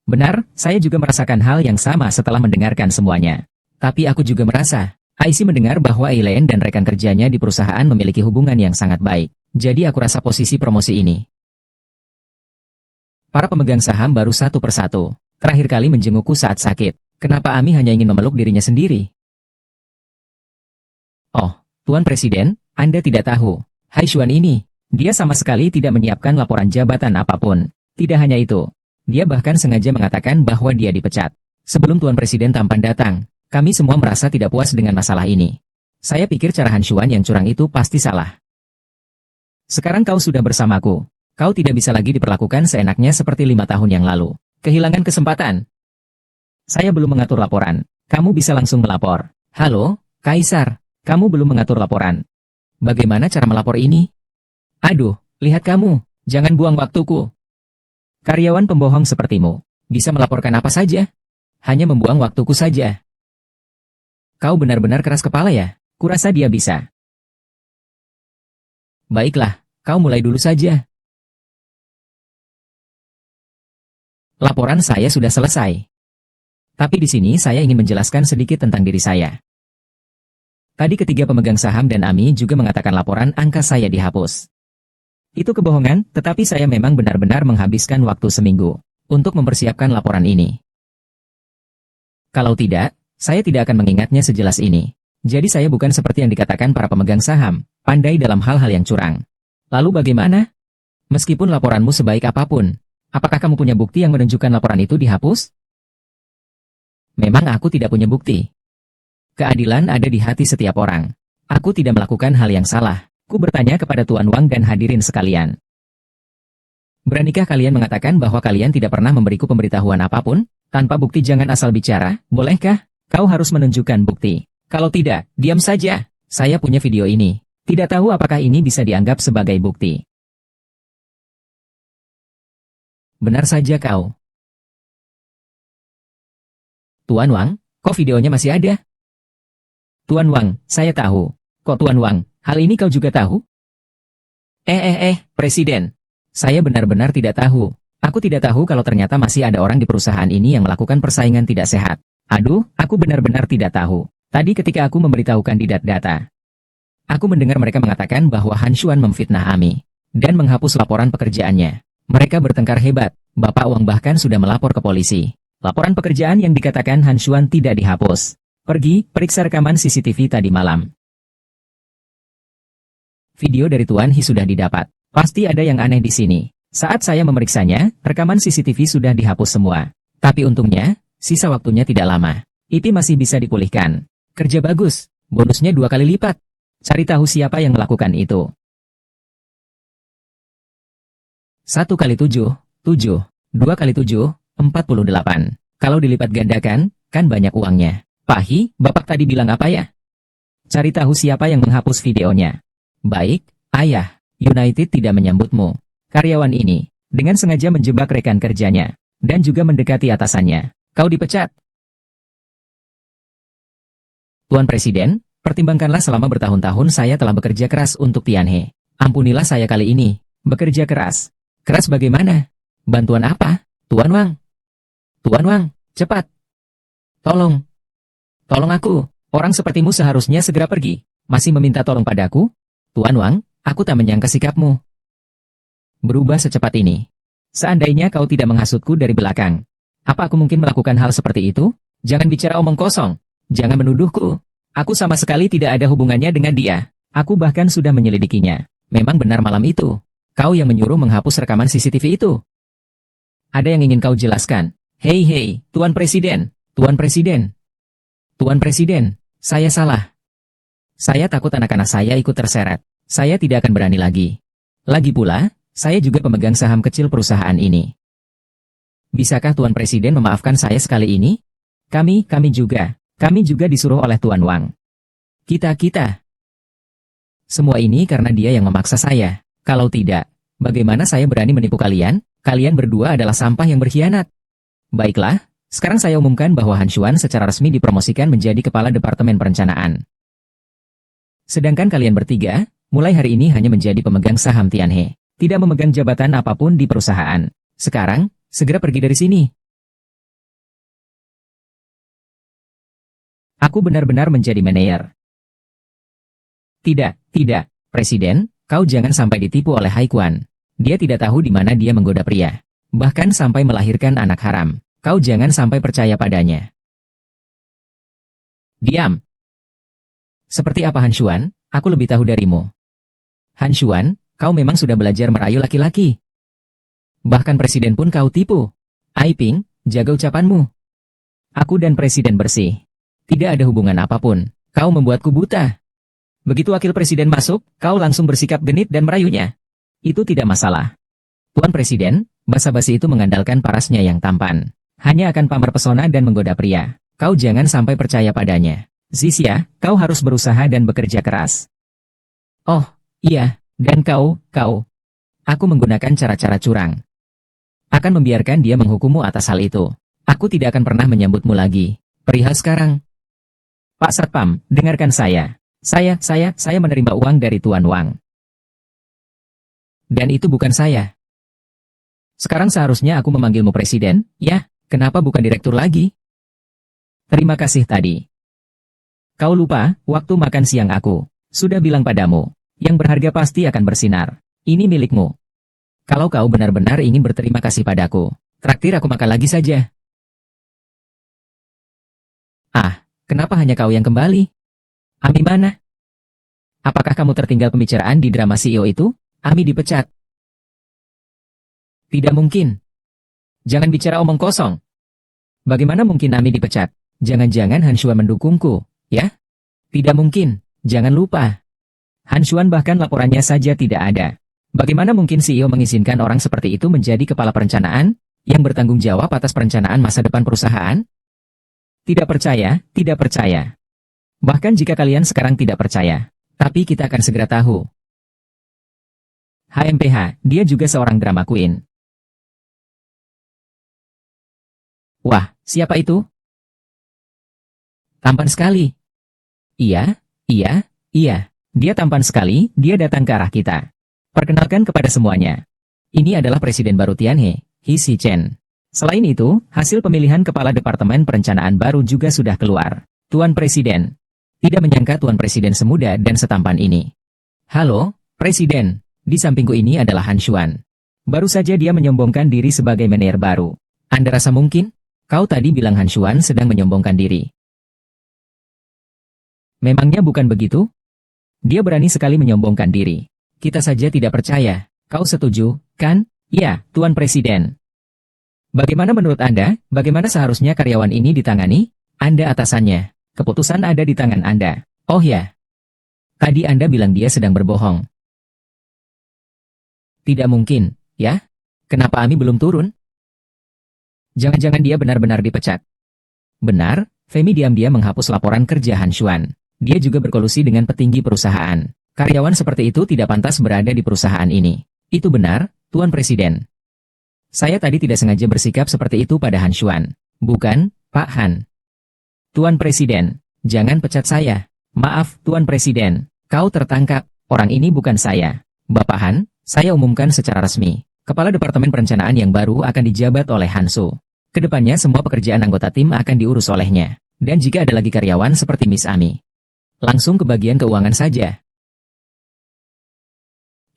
Benar, saya juga merasakan hal yang sama setelah mendengarkan semuanya. Tapi aku juga merasa, IC mendengar bahwa Eileen dan rekan kerjanya di perusahaan memiliki hubungan yang sangat baik. Jadi aku rasa posisi promosi ini. Para pemegang saham baru satu persatu. Terakhir kali menjengukku saat sakit. Kenapa Ami hanya ingin memeluk dirinya sendiri? Oh, Tuan Presiden, Anda tidak tahu. Hai Xuan ini, dia sama sekali tidak menyiapkan laporan jabatan apapun. Tidak hanya itu, dia bahkan sengaja mengatakan bahwa dia dipecat. Sebelum Tuan Presiden tampan datang, kami semua merasa tidak puas dengan masalah ini. Saya pikir cara Han Xuan yang curang itu pasti salah. Sekarang kau sudah bersamaku. Kau tidak bisa lagi diperlakukan seenaknya seperti 5 tahun yang lalu. Kehilangan kesempatan. Saya belum mengatur laporan. Kamu bisa langsung melapor. Halo, Kaisar. Kamu belum mengatur laporan. Bagaimana cara melapor ini? Aduh, lihat kamu. Jangan buang waktuku. Karyawan pembohong sepertimu. Bisa melaporkan apa saja. Hanya membuang waktuku saja. Kau benar-benar keras kepala ya? Kurasa dia bisa. Baiklah, kau mulai dulu saja. Laporan saya sudah selesai. Tapi di sini saya ingin menjelaskan sedikit tentang diri saya. Tadi ketiga pemegang saham dan Ami juga mengatakan laporan angka saya dihapus. Itu kebohongan, tetapi saya memang benar-benar menghabiskan waktu seminggu untuk mempersiapkan laporan ini. Kalau tidak, saya tidak akan mengingatnya sejelas ini. Jadi saya bukan seperti yang dikatakan para pemegang saham, pandai dalam hal-hal yang curang. Lalu bagaimana? Meskipun laporanmu sebaik apapun, apakah kamu punya bukti yang menunjukkan laporan itu dihapus? Memang aku tidak punya bukti. Keadilan ada di hati setiap orang. Aku tidak melakukan hal yang salah. Ku bertanya kepada Tuan Wang dan hadirin sekalian. Beranikah kalian mengatakan bahwa kalian tidak pernah memberiku pemberitahuan apapun? Tanpa bukti jangan asal bicara, bolehkah? Kau harus menunjukkan bukti. Kalau tidak, diam saja. Saya punya video ini. Tidak tahu apakah ini bisa dianggap sebagai bukti. Benar saja kau. Tuan Wang, kok videonya masih ada? Tuan Wang, saya tahu. Kok Tuan Wang, hal ini kau juga tahu? Presiden. Saya benar-benar tidak tahu. Aku tidak tahu kalau ternyata masih ada orang di perusahaan ini yang melakukan persaingan tidak sehat. Aduh, aku benar-benar tidak tahu. Tadi ketika aku memberitahu kandidat data, aku mendengar mereka mengatakan bahwa Han Xuan memfitnah Ami dan menghapus laporan pekerjaannya. Mereka bertengkar hebat. Bapak Wang bahkan sudah melapor ke polisi. Laporan pekerjaan yang dikatakan Han Xuan tidak dihapus. Pergi, periksa rekaman CCTV tadi malam. Video dari Tuan He sudah didapat. Pasti ada yang aneh di sini. Saat saya memeriksanya, rekaman CCTV sudah dihapus semua. Tapi untungnya, sisa waktunya tidak lama. IP masih bisa dipulihkan. Kerja bagus. Bonusnya 2 kali lipat. Cari tahu siapa yang melakukan itu. 1 kali 7, 7. 2 kali 7, 48. Kalau dilipat gandakan, kan banyak uangnya. Pak He, Bapak tadi bilang apa ya? Cari tahu siapa yang menghapus videonya. Baik, Ayah. United tidak menyambutmu. Karyawan ini, dengan sengaja menjebak rekan kerjanya, dan juga mendekati atasannya. Kau dipecat. Tuan Presiden, pertimbangkanlah selama bertahun-tahun saya telah bekerja keras untuk Tianhe. Ampunilah saya kali ini. Bekerja keras. Keras bagaimana? Bantuan apa? Tuan Wang. Tuan Wang, cepat. Tolong. Tolong aku. Orang sepertimu seharusnya segera pergi. Masih meminta tolong padaku? Tuan Wang, Aku tak menyangka sikapmu berubah secepat ini. Seandainya kau tidak menghasutku dari belakang, apa aku mungkin melakukan hal seperti itu? Jangan bicara omong kosong. Jangan menuduhku. Aku sama sekali tidak ada hubungannya dengan dia. Aku bahkan sudah menyelidikinya. Memang benar malam itu. Kau yang menyuruh menghapus rekaman CCTV itu. Ada yang ingin kau jelaskan? Hei, Tuan Presiden. Tuan Presiden. Tuan Presiden, saya salah. Saya takut anak-anak saya ikut terseret. Saya tidak akan berani lagi. Lagi pula, saya juga pemegang saham kecil perusahaan ini. Bisakah Tuan Presiden memaafkan saya sekali ini? Kami juga disuruh oleh Tuan Wang. Kita. Semua ini karena dia yang memaksa saya. Kalau tidak, bagaimana saya berani menipu kalian? Kalian berdua adalah sampah yang berkhianat. Baiklah, sekarang saya umumkan bahwa Han Xuan secara resmi dipromosikan menjadi Kepala Departemen Perencanaan. Sedangkan kalian bertiga, mulai hari ini hanya menjadi pemegang saham Tianhe. Tidak memegang jabatan apapun di perusahaan. Sekarang, segera pergi dari sini. Aku benar-benar menjadi manajer. Tidak, Presiden, kau jangan sampai ditipu oleh Haikuan. Dia tidak tahu di mana dia menggoda pria. Bahkan sampai melahirkan anak haram. Kau jangan sampai percaya padanya. Diam. Seperti apa Han Xuan, aku lebih tahu darimu. Han Xuan, kau memang sudah belajar merayu laki-laki. Bahkan presiden pun kau tipu. Aiping, jaga ucapanmu. Aku dan presiden bersih. Tidak ada hubungan apapun. Kau membuatku buta. Begitu wakil presiden masuk, kau langsung bersikap genit dan merayunya. Itu tidak masalah. Tuan Presiden, basa-basi itu mengandalkan parasnya yang tampan. Hanya akan pamer pesona dan menggoda pria. Kau jangan sampai percaya padanya. Zixia, kau harus berusaha dan bekerja keras. Oh, iya, dan kau. Aku menggunakan cara-cara curang. Akan membiarkan dia menghukummu atas hal itu. Aku tidak akan pernah menyambutmu lagi. Perihal sekarang. Pak Satpam, dengarkan saya. Saya menerima uang dari Tuan Wang. Dan itu bukan saya. Sekarang seharusnya aku memanggilmu presiden, ya? Kenapa bukan direktur lagi? Terima kasih tadi. Kau lupa, waktu makan siang aku sudah bilang padamu, yang berharga pasti akan bersinar. Ini milikmu. Kalau kau benar-benar ingin berterima kasih padaku, traktir aku makan lagi saja. Ah, kenapa hanya kau yang kembali? Ami mana? Apakah kamu tertinggal pembicaraan di drama CEO itu? Ami dipecat. Tidak mungkin. Jangan bicara omong kosong. Bagaimana mungkin Ami dipecat? Jangan-jangan Han Xuan mendukungku, ya? Tidak mungkin. Jangan lupa. Han Xuan bahkan laporannya saja tidak ada. Bagaimana mungkin CEO mengizinkan orang seperti itu menjadi kepala perencanaan, yang bertanggung jawab atas perencanaan masa depan perusahaan? Tidak percaya. Bahkan jika kalian sekarang tidak percaya, tapi kita akan segera tahu. HMPH, dia juga seorang drama queen. Wah, siapa itu? Tampan sekali. Iya. Dia tampan sekali, dia datang ke arah kita. Perkenalkan kepada semuanya. Ini adalah Presiden baru Tianhe, He Xichen. Selain itu, hasil pemilihan Kepala Departemen Perencanaan baru juga sudah keluar. Tuan Presiden. Tidak menyangka Tuan Presiden semuda dan setampan ini. Halo, Presiden. Di sampingku ini adalah Han Xuan. Baru saja dia menyombongkan diri sebagai manajer baru. Anda rasa mungkin? Kau tadi bilang Han Xuan sedang menyombongkan diri. Memangnya bukan begitu? Dia berani sekali menyombongkan diri. Kita saja tidak percaya. Kau setuju, kan? Ya, Tuan Presiden. Bagaimana menurut Anda, bagaimana seharusnya karyawan ini ditangani? Anda atasannya. Keputusan ada di tangan Anda. Oh ya. Tadi Anda bilang dia sedang berbohong. Tidak mungkin, ya? Kenapa Ami belum turun? Jangan-jangan dia benar-benar dipecat. Benar, Femi diam-diam menghapus laporan kerja Han Xuan. Dia juga berkolusi dengan petinggi perusahaan. Karyawan seperti itu tidak pantas berada di perusahaan ini. Itu benar, Tuan Presiden. Saya tadi tidak sengaja bersikap seperti itu pada Han Xuan. Bukan, Pak Han. Tuan Presiden, jangan pecat saya. Maaf, Tuan Presiden. Kau tertangkap. Orang ini bukan saya. Bapak Han, saya umumkan secara resmi. Kepala Departemen Perencanaan yang baru akan dijabat oleh Han Su. Kedepannya semua pekerjaan anggota tim akan diurus olehnya. Dan jika ada lagi karyawan seperti Miss Ami, langsung ke bagian keuangan saja.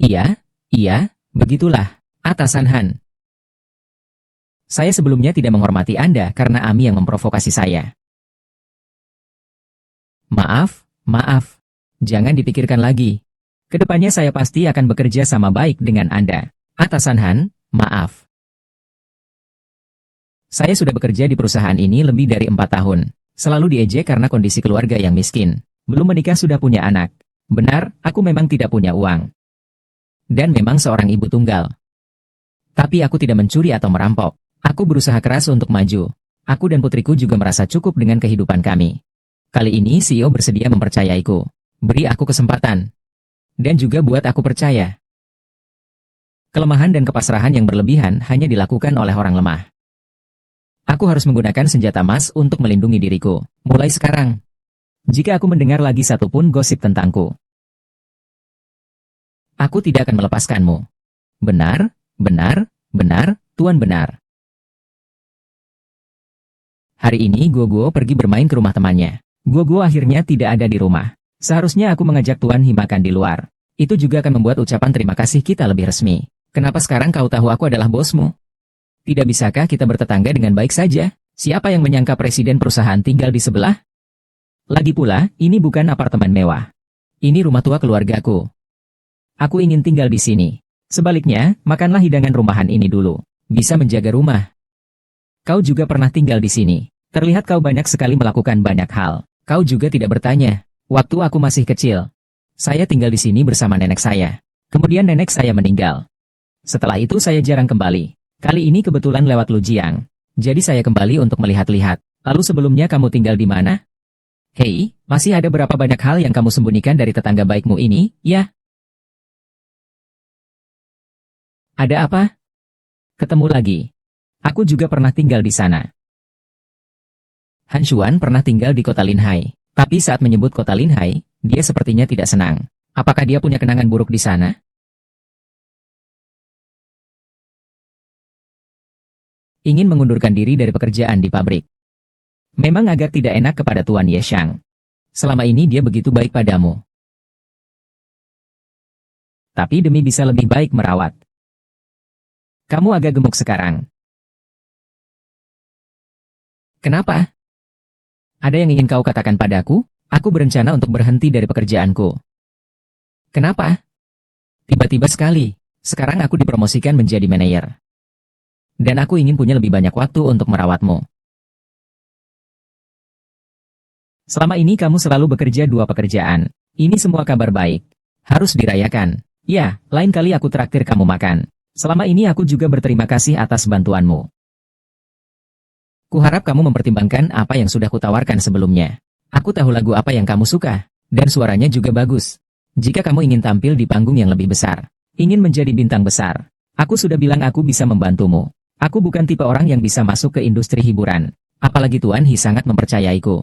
Iya, iya, begitulah, atasan Han. Saya sebelumnya tidak menghormati Anda karena Ami yang memprovokasi saya. Maaf, maaf. Jangan dipikirkan lagi. Kedepannya saya pasti akan bekerja sama baik dengan Anda. Atasan Han, maaf. Saya sudah bekerja di perusahaan ini lebih dari 4 tahun. Selalu diejek karena kondisi keluarga yang miskin. Belum menikah sudah punya anak. Benar, aku memang tidak punya uang. Dan memang seorang ibu tunggal. Tapi aku tidak mencuri atau merampok. Aku berusaha keras untuk maju. Aku dan putriku juga merasa cukup dengan kehidupan kami. Kali ini CEO bersedia mempercayaiku. Beri aku kesempatan. Dan juga buat aku percaya. Kelemahan dan kepasrahan yang berlebihan hanya dilakukan oleh orang lemah. Aku harus menggunakan senjata emas untuk melindungi diriku. Mulai sekarang. Jika aku mendengar lagi satu pun gosip tentangku, aku tidak akan melepaskanmu. Benar, benar, benar, Tuan benar. Hari ini Guo pergi bermain ke rumah temannya. Guo akhirnya tidak ada di rumah. Seharusnya aku mengajak Tuan He makan di luar. Itu juga akan membuat ucapan terima kasih kita lebih resmi. Kenapa sekarang kau tahu aku adalah bosmu? Tidak bisakah kita bertetangga dengan baik saja? Siapa yang menyangka presiden perusahaan tinggal di sebelah? Lagi pula, ini bukan apartemen mewah. Ini rumah tua keluargaku. Aku ingin tinggal di sini. Sebaliknya, makanlah hidangan rumahan ini dulu. Bisa menjaga rumah. Kau juga pernah tinggal di sini. Terlihat kau banyak sekali melakukan banyak hal. Kau juga tidak bertanya. Waktu aku masih kecil, saya tinggal di sini bersama nenek saya. Kemudian nenek saya meninggal. Setelah itu saya jarang kembali. Kali ini kebetulan lewat Lujiang. Jadi saya kembali untuk melihat-lihat. Lalu sebelumnya kamu tinggal di mana? Hei, masih ada berapa banyak hal yang kamu sembunyikan dari tetangga baikmu ini, ya? Ada apa? Ketemu lagi. Aku juga pernah tinggal di sana. Han Xuan pernah tinggal di kota Linhai. Tapi saat menyebut kota Linhai, dia sepertinya tidak senang. Apakah dia punya kenangan buruk di sana? Ingin mengundurkan diri dari pekerjaan di pabrik. Memang agak tidak enak kepada Tuan Ye Shang. Selama ini dia begitu baik padamu. Tapi demi bisa lebih baik merawat. Kamu agak gemuk sekarang. Kenapa? Ada yang ingin kau katakan padaku? Aku berencana untuk berhenti dari pekerjaanku. Kenapa? Tiba-tiba sekali, sekarang aku dipromosikan menjadi manajer. Dan aku ingin punya lebih banyak waktu untuk merawatmu. Selama ini kamu selalu bekerja 2 pekerjaan. Ini semua kabar baik. Harus dirayakan. Ya, lain kali aku traktir kamu makan. Selama ini aku juga berterima kasih atas bantuanmu. Kuharap kamu mempertimbangkan apa yang sudah kutawarkan sebelumnya. Aku tahu lagu apa yang kamu suka, dan suaranya juga bagus. Jika kamu ingin tampil di panggung yang lebih besar, ingin menjadi bintang besar, aku sudah bilang aku bisa membantumu. Aku bukan tipe orang yang bisa masuk ke industri hiburan, apalagi Tuan He sangat mempercayaiku.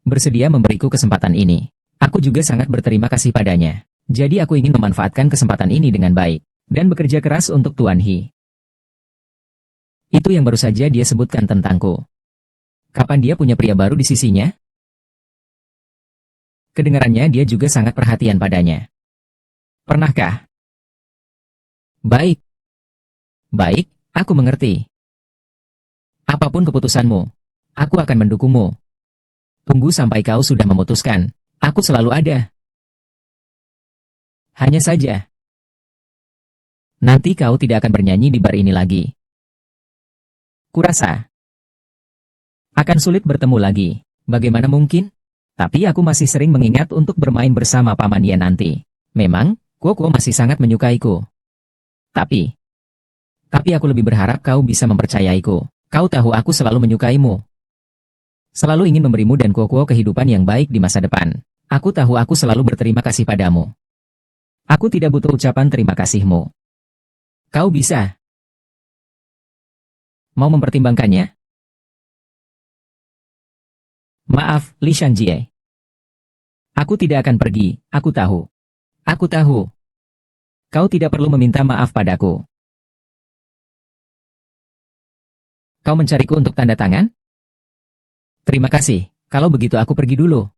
Bersedia memberiku kesempatan ini. Aku juga sangat berterima kasih padanya. Jadi aku ingin memanfaatkan kesempatan ini dengan baik, dan bekerja keras untuk Tuan He. Itu yang baru saja dia sebutkan tentangku. Kapan dia punya pria baru di sisinya? Kedengarannya dia juga sangat perhatian padanya. Pernahkah? Baik. Baik, aku mengerti. Apapun keputusanmu, aku akan mendukungmu. Tunggu sampai kau sudah memutuskan. Aku selalu ada. Hanya saja, nanti kau tidak akan bernyanyi di bar ini lagi. Kurasa akan sulit bertemu lagi. Bagaimana mungkin? Tapi aku masih sering mengingat untuk bermain bersama Paman Ye nanti. Memang, Kuo masih sangat menyukaiku. Tapi aku lebih berharap kau bisa mempercayaiku. Kau tahu aku selalu menyukaimu. Selalu ingin memberimu dan Kuo kehidupan yang baik di masa depan. Aku tahu aku selalu berterima kasih padamu. Aku tidak butuh ucapan terima kasihmu. Kau bisa. Mau mempertimbangkannya? Maaf, Li Shanjie. Aku tidak akan pergi, aku tahu. Aku tahu. Kau tidak perlu meminta maaf padaku. Kau mencariku untuk tanda tangan? Terima kasih, kalau begitu aku pergi dulu.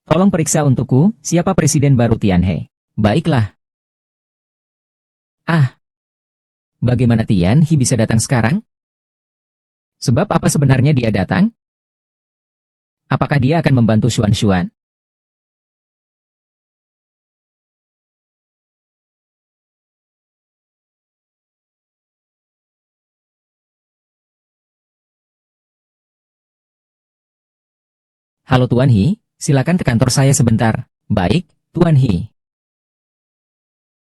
Tolong periksa untukku, siapa presiden baru Tianhe. Baiklah. Ah, bagaimana Tianhe bisa datang sekarang? Sebab apa sebenarnya dia datang? Apakah dia akan membantu Xuan? Halo Tuan He, silakan ke kantor saya sebentar. Baik, Tuan He.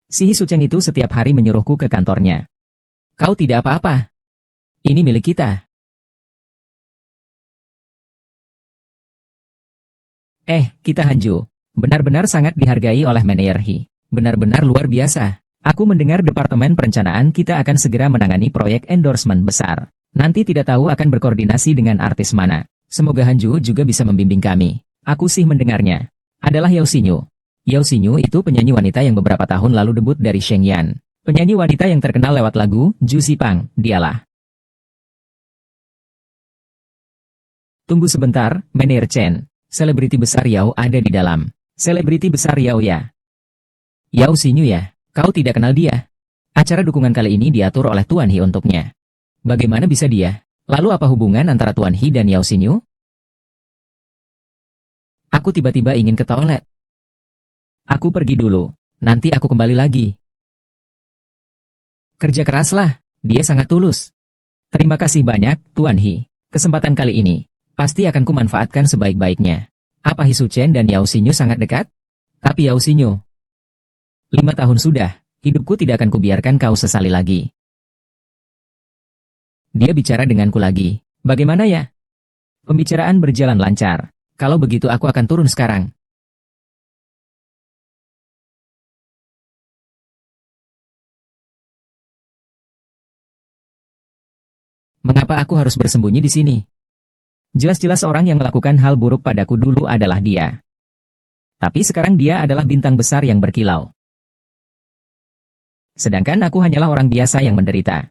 Si Hisuchen itu setiap hari menyuruhku ke kantornya. Kau tidak apa-apa. Ini milik kita. Kita Hanju. Benar-benar sangat dihargai oleh Manager He. Benar-benar luar biasa. Aku mendengar Departemen Perencanaan kita akan segera menangani proyek endorsement besar. Nanti tidak tahu akan berkoordinasi dengan artis mana. Semoga Hanju juga bisa membimbing kami. Aku sih mendengarnya. Adalah Yao Xinyu. Yao Xinyu itu penyanyi wanita yang beberapa tahun lalu debut dari Shengyan. Penyanyi wanita yang terkenal lewat lagu Ju Xipang, dialah. Tunggu sebentar, Manager Chen. Selebriti besar Yao ada di dalam. Selebriti besar Yao ya. Yao Xinyu ya, kau tidak kenal dia. Acara dukungan kali ini diatur oleh Tuan He untuknya. Bagaimana bisa dia? Lalu apa hubungan antara Tuan He dan Yao Xinyu? Aku tiba-tiba ingin ke toilet. Aku pergi dulu, nanti aku kembali lagi. Kerja keraslah, dia sangat tulus. Terima kasih banyak, Tuan He. Kesempatan kali ini, pasti akan kumanfaatkan sebaik-baiknya. Apa Hisuchen dan Yao Xinyu sangat dekat? Tapi Yao Xinyu, 5 tahun sudah, hidupku tidak akan kubiarkan kau sesali lagi. Dia bicara denganku lagi. Bagaimana ya? Pembicaraan berjalan lancar. Kalau begitu aku akan turun sekarang. Mengapa aku harus bersembunyi di sini? Jelas-jelas orang yang melakukan hal buruk padaku dulu adalah dia. Tapi sekarang dia adalah bintang besar yang berkilau. Sedangkan aku hanyalah orang biasa yang menderita.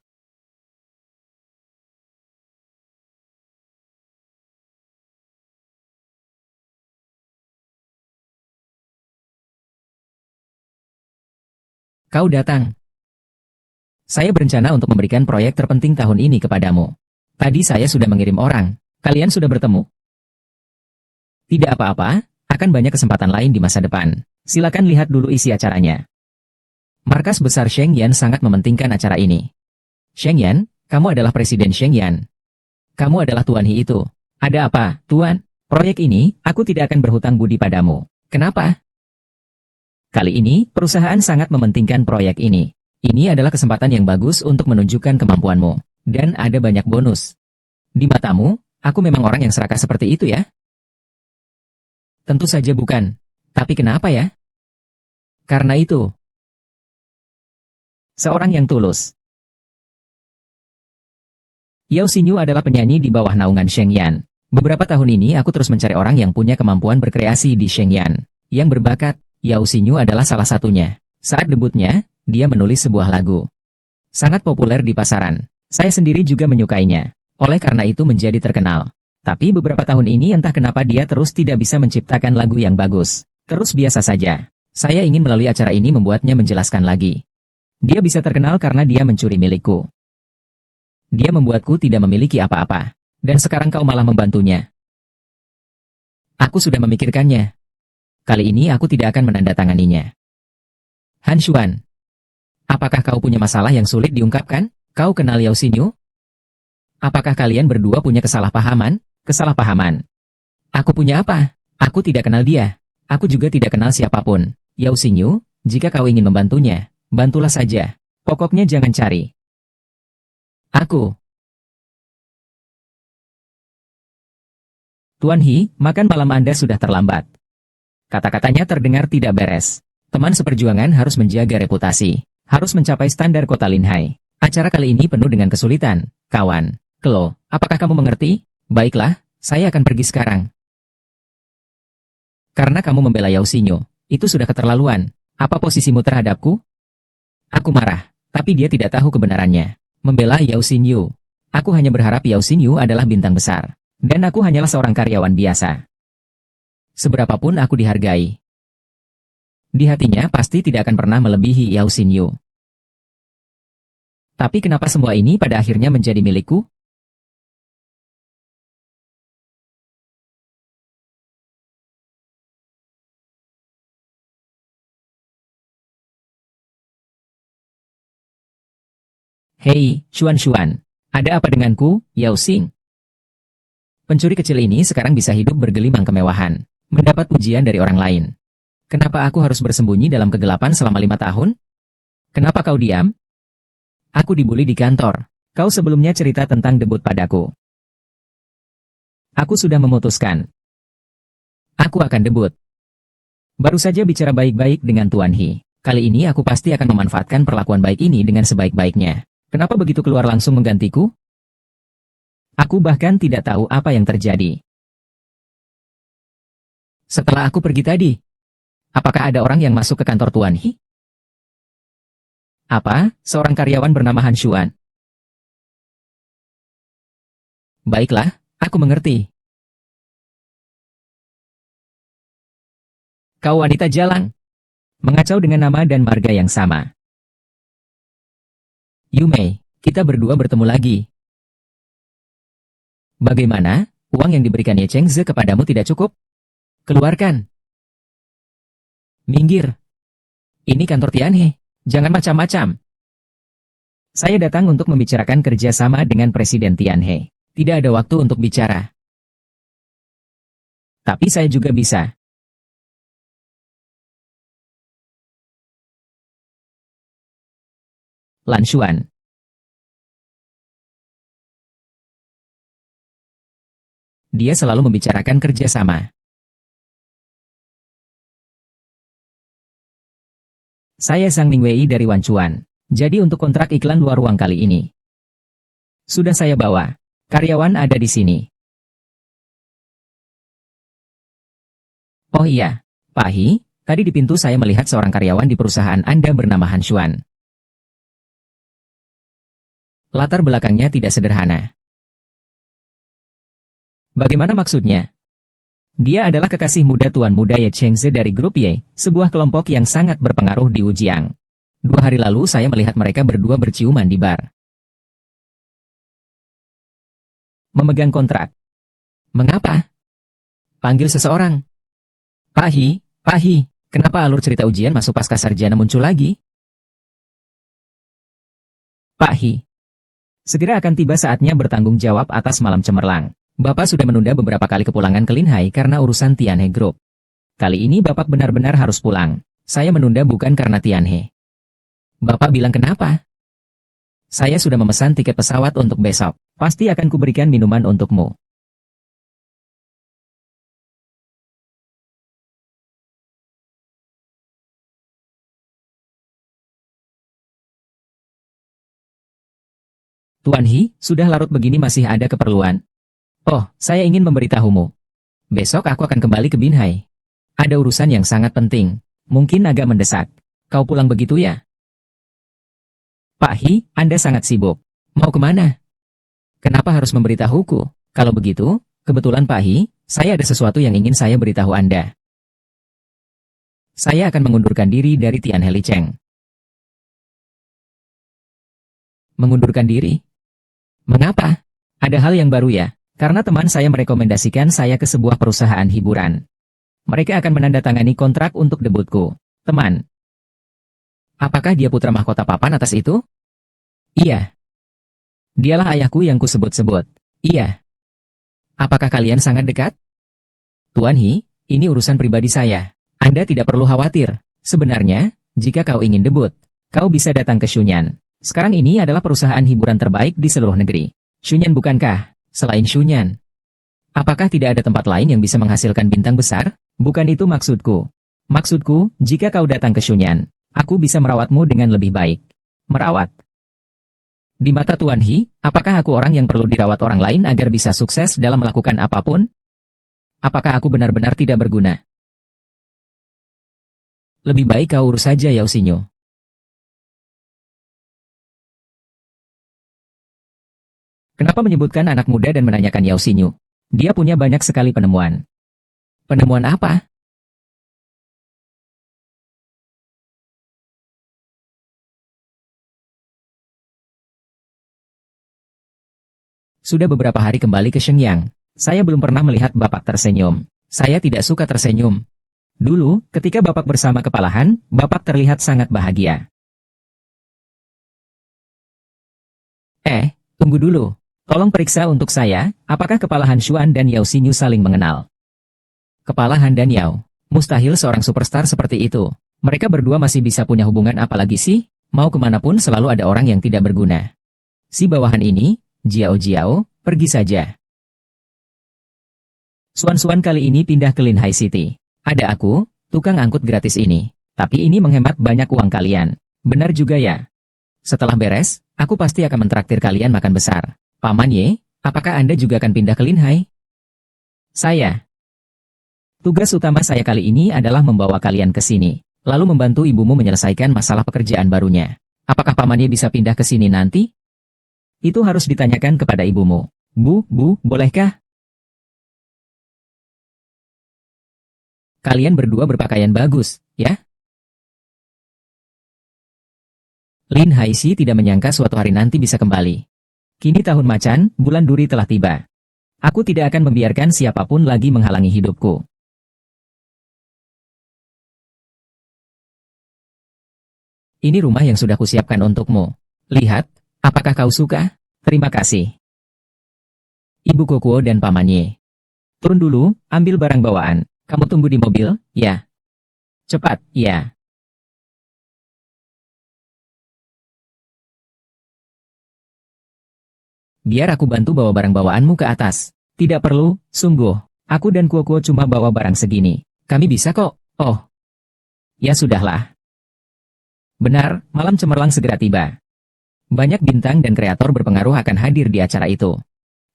Kau datang. Saya berencana untuk memberikan proyek terpenting tahun ini kepadamu. Tadi saya sudah mengirim orang. Kalian sudah bertemu. Tidak apa-apa, akan banyak kesempatan lain di masa depan. Silakan lihat dulu isi acaranya. Markas besar Shengyan sangat mementingkan acara ini. Shengyan, kamu adalah Presiden Shengyan. Kamu adalah Tuan He itu. Ada apa, Tuan? Proyek ini, aku tidak akan berhutang budi padamu. Kenapa? Kali ini, perusahaan sangat mementingkan proyek ini. Ini adalah kesempatan yang bagus untuk menunjukkan kemampuanmu. Dan ada banyak bonus. Di matamu, aku memang orang yang serakah seperti itu ya? Tentu saja bukan. Tapi kenapa ya? Karena itu. Seorang yang tulus. Yao Xinyu adalah penyanyi di bawah naungan Shengyan. Beberapa tahun ini aku terus mencari orang yang punya kemampuan berkreasi di Shengyan. Yang berbakat, Yao Xinyu adalah salah satunya. Saat debutnya, dia menulis sebuah lagu. Sangat populer di pasaran. Saya sendiri juga menyukainya. Oleh karena itu menjadi terkenal. Tapi beberapa tahun ini entah kenapa dia terus tidak bisa menciptakan lagu yang bagus. Terus biasa saja. Saya ingin melalui acara ini membuatnya menjelaskan lagi. Dia bisa terkenal karena dia mencuri milikku. Dia membuatku tidak memiliki apa-apa. Dan sekarang kau malah membantunya. Aku sudah memikirkannya. Kali ini aku tidak akan menandatanganinya. Han Xuan, apakah kau punya masalah yang sulit diungkapkan? Kau kenal Yao Xinyu? Apakah kalian berdua punya kesalahpahaman? Kesalahpahaman. Aku punya apa? Aku tidak kenal dia. Aku juga tidak kenal siapapun. Yao Xinyu, jika kau ingin membantunya, bantulah saja. Pokoknya jangan cari. Aku. Tuan He, makan malam Anda sudah terlambat. Kata-katanya terdengar tidak beres. Teman seperjuangan harus menjaga reputasi. Harus mencapai standar kota Linhai. Acara kali ini penuh dengan kesulitan. Kawan, Klo, apakah kamu mengerti? Baiklah, saya akan pergi sekarang. Karena kamu membela Yao Xinyu, itu sudah keterlaluan. Apa posisimu terhadapku? Aku marah, tapi dia tidak tahu kebenarannya. Membela Yao Xinyu. Aku hanya berharap Yao Xinyu adalah bintang besar. Dan aku hanyalah seorang karyawan biasa. Seberapapun aku dihargai, di hatinya pasti tidak akan pernah melebihi Yao Xinyu. Tapi kenapa semua ini pada akhirnya menjadi milikku? Hei, Xuan. Ada apa denganku, Yao Xing? Pencuri kecil ini sekarang bisa hidup bergelimang kemewahan, mendapat pujian dari orang lain. Kenapa aku harus bersembunyi dalam kegelapan selama 5 tahun? Kenapa kau diam? Aku dibully di kantor. Kau sebelumnya cerita tentang debut padaku. Aku sudah memutuskan. Aku akan debut. Baru saja bicara baik-baik dengan Tuan He. Kali ini aku pasti akan memanfaatkan perlakuan baik ini dengan sebaik-baiknya. Kenapa begitu keluar langsung menggantiku? Aku bahkan tidak tahu apa yang terjadi. Setelah aku pergi tadi, apakah ada orang yang masuk ke kantor Tuan He? Apa? Seorang karyawan bernama Han Xuan. Baiklah, aku mengerti. Kau wanita jalang. Mengacau dengan nama dan marga yang sama. Yu Mei, kita berdua bertemu lagi. Bagaimana? Uang yang diberikan Ye Chengze kepadamu tidak cukup? Keluarkan. Minggir. Ini kantor Tianhe. Jangan macam-macam. Saya datang untuk membicarakan kerjasama dengan Presiden Tianhe. Tidak ada waktu untuk bicara. Tapi saya juga bisa. Lan Xuan. Dia selalu membicarakan kerjasama. Saya Sang Mingwei dari Wan Chuan. Jadi untuk kontrak iklan luar ruang kali ini, sudah saya bawa. Karyawan ada di sini. Oh iya, Pak He, tadi di pintu saya melihat seorang karyawan di perusahaan Anda bernama Han Xuan. Latar belakangnya tidak sederhana. Bagaimana maksudnya? Dia adalah kekasih muda Tuan Muda Ye Chengze dari Grup Ye, sebuah kelompok yang sangat berpengaruh di Wujiang. 2 hari lalu saya melihat mereka berdua berciuman di bar. Memegang kontrak. Mengapa? Panggil seseorang. Pak He, kenapa alur cerita ujian masuk pasca sarjana muncul lagi? Pak He, segera akan tiba saatnya bertanggung jawab atas malam cemerlang. Bapak sudah menunda beberapa kali kepulangan ke Linhai karena urusan Tianhe Group. Kali ini Bapak benar-benar harus pulang. Saya menunda bukan karena Tianhe. Bapak bilang kenapa? Saya sudah memesan tiket pesawat untuk besok. Pasti akan kuberikan minuman untukmu. Tuan He, sudah larut begini masih ada keperluan. Oh, saya ingin memberitahumu. Besok aku akan kembali ke Binhai. Ada urusan yang sangat penting. Mungkin agak mendesak. Kau pulang begitu ya? Pak He, Anda sangat sibuk. Mau kemana? Kenapa harus memberitahuku? Kalau begitu, kebetulan Pak He, saya ada sesuatu yang ingin saya beritahu Anda. Saya akan mengundurkan diri dari Tianhe Licheng. Mengundurkan diri? Mengapa? Ada hal yang baru ya? Karena teman saya merekomendasikan saya ke sebuah perusahaan hiburan. Mereka akan menandatangani kontrak untuk debutku. Teman. Apakah dia putra mahkota papan atas itu? Iya. Dialah ayahku yang kusebut-sebut. Iya. Apakah kalian sangat dekat? Tuan He, ini urusan pribadi saya. Anda tidak perlu khawatir. Sebenarnya, jika kau ingin debut, kau bisa datang ke Shunyan. Sekarang ini adalah perusahaan hiburan terbaik di seluruh negeri. Shunyan bukankah? Selain Shunyan, apakah tidak ada tempat lain yang bisa menghasilkan bintang besar? Bukan itu maksudku. Maksudku, jika kau datang ke Shunyan, aku bisa merawatmu dengan lebih baik. Merawat. Di mata Tuan He, apakah aku orang yang perlu dirawat orang lain agar bisa sukses dalam melakukan apapun? Apakah aku benar-benar tidak berguna? Lebih baik kau urus saja Yao Xinyu. Kenapa menyebutkan anak muda dan menanyakan Yao Xinyu? Dia punya banyak sekali penemuan. Penemuan apa? Sudah beberapa hari kembali ke Shenyang. Saya belum pernah melihat Bapak tersenyum. Saya tidak suka tersenyum. Dulu, ketika Bapak bersama Kepala Han, Bapak terlihat sangat bahagia. Tunggu dulu. Tolong periksa untuk saya, apakah Kepala Han Xuan dan Yao Xingyu saling mengenal. Kepala Han dan Yao. Mustahil seorang superstar seperti itu. Mereka berdua masih bisa punya hubungan apa lagi sih? Mau kemanapun selalu ada orang yang tidak berguna. Si bawahan ini, Jiao, pergi saja. Xuan kali ini pindah ke Linhai City. Ada aku, tukang angkut gratis ini. Tapi ini menghemat banyak uang kalian. Benar juga ya. Setelah beres, aku pasti akan mentraktir kalian makan besar. Paman Ye, apakah Anda juga akan pindah ke Linhai? Saya. Tugas utama saya kali ini adalah membawa kalian ke sini, lalu membantu ibumu menyelesaikan masalah pekerjaan barunya. Apakah Paman Ye bisa pindah ke sini nanti? Itu harus ditanyakan kepada ibumu. Bu, bolehkah? Kalian berdua berpakaian bagus, ya? Lin Haixi tidak menyangka suatu hari nanti bisa kembali. Kini tahun macan, bulan duri telah tiba. Aku tidak akan membiarkan siapapun lagi menghalangi hidupku. Ini rumah yang sudah kusiapkan untukmu. Lihat, apakah kau suka? Terima kasih. Ibu Kokuo dan Paman Ye. Turun dulu, ambil barang bawaan. Kamu tunggu di mobil, ya? Cepat, ya. Biar aku bantu bawa barang bawaanmu ke atas. Tidak perlu, sungguh. Aku dan Kokuo cuma bawa barang segini. Kami bisa kok. Oh. Ya sudahlah. Benar, malam cemerlang segera tiba. Banyak bintang dan kreator berpengaruh akan hadir di acara itu.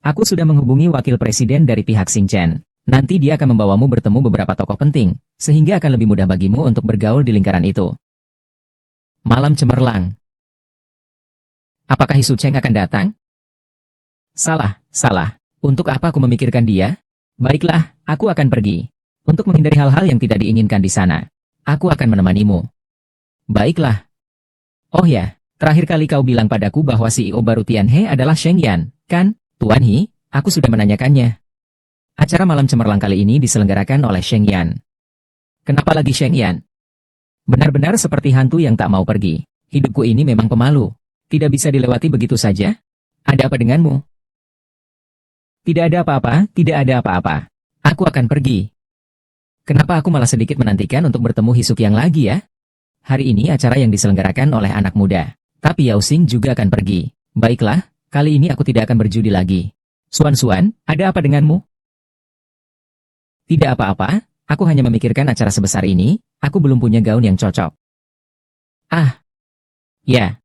Aku sudah menghubungi wakil presiden dari pihak Xingchen. Nanti dia akan membawamu bertemu beberapa tokoh penting, sehingga akan lebih mudah bagimu untuk bergaul di lingkaran itu. Malam cemerlang. Apakah Hisu Cheng akan datang? Salah. Untuk apa aku memikirkan dia? Baiklah, aku akan pergi. Untuk menghindari hal-hal yang tidak diinginkan di sana. Aku akan menemanimu. Baiklah. Oh ya. Terakhir kali kau bilang padaku bahwa CEO baru Tianhe adalah Sheng Yan, kan? Tuan He, aku sudah menanyakannya. Acara malam cemerlang kali ini diselenggarakan oleh Sheng Yan. Kenapa lagi Sheng Yan? Benar-benar seperti hantu yang tak mau pergi. Hidupku ini memang pemalu. Tidak bisa dilewati begitu saja. Ada apa denganmu? Tidak ada apa-apa. Aku akan pergi. Kenapa aku malah sedikit menantikan untuk bertemu Hisuk yang lagi ya? Hari ini acara yang diselenggarakan oleh anak muda. Tapi Yao Xing juga akan pergi. Baiklah, kali ini aku tidak akan berjudi lagi. Xuan, ada apa denganmu? Tidak apa-apa, aku hanya memikirkan acara sebesar ini, aku belum punya gaun yang cocok. Ah. Ya.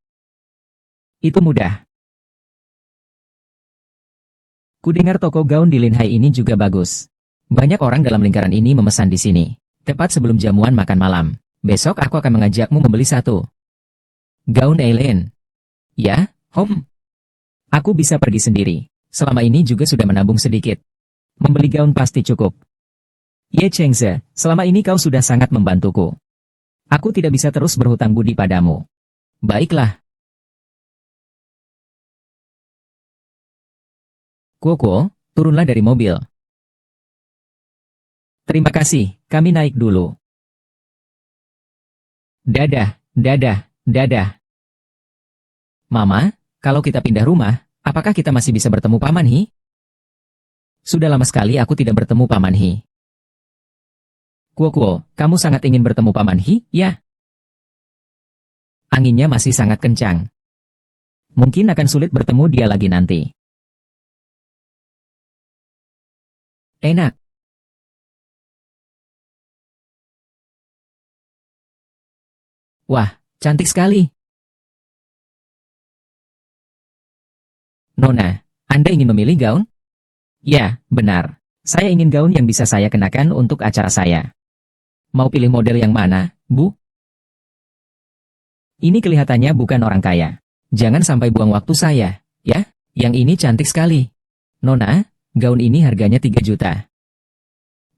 Itu mudah. Kudengar toko gaun di Linhai ini juga bagus. Banyak orang dalam lingkaran ini memesan di sini. Tepat sebelum jamuan makan malam. Besok aku akan mengajakmu membeli satu. Gaun Eileen. Ya, Aku bisa pergi sendiri. Selama ini juga sudah menabung sedikit. Membeli gaun pasti cukup. Ye Chengze, selama ini kau sudah sangat membantuku. Aku tidak bisa terus berhutang budi padamu. Baiklah. Kuo, turunlah dari mobil. Terima kasih, kami naik dulu. Dadah. Mama, kalau kita pindah rumah, apakah kita masih bisa bertemu Paman He? Sudah lama sekali aku tidak bertemu Paman He. Kuo, kamu sangat ingin bertemu Paman He, ya? Anginnya masih sangat kencang. Mungkin akan sulit bertemu dia lagi nanti. Enak. Wah, cantik sekali. Nona, Anda ingin memilih gaun? Ya, benar. Saya ingin gaun yang bisa saya kenakan untuk acara saya. Mau pilih model yang mana, Bu? Ini kelihatannya bukan orang kaya. Jangan sampai buang waktu saya, ya? Yang ini cantik sekali. Nona, gaun ini harganya 3 juta.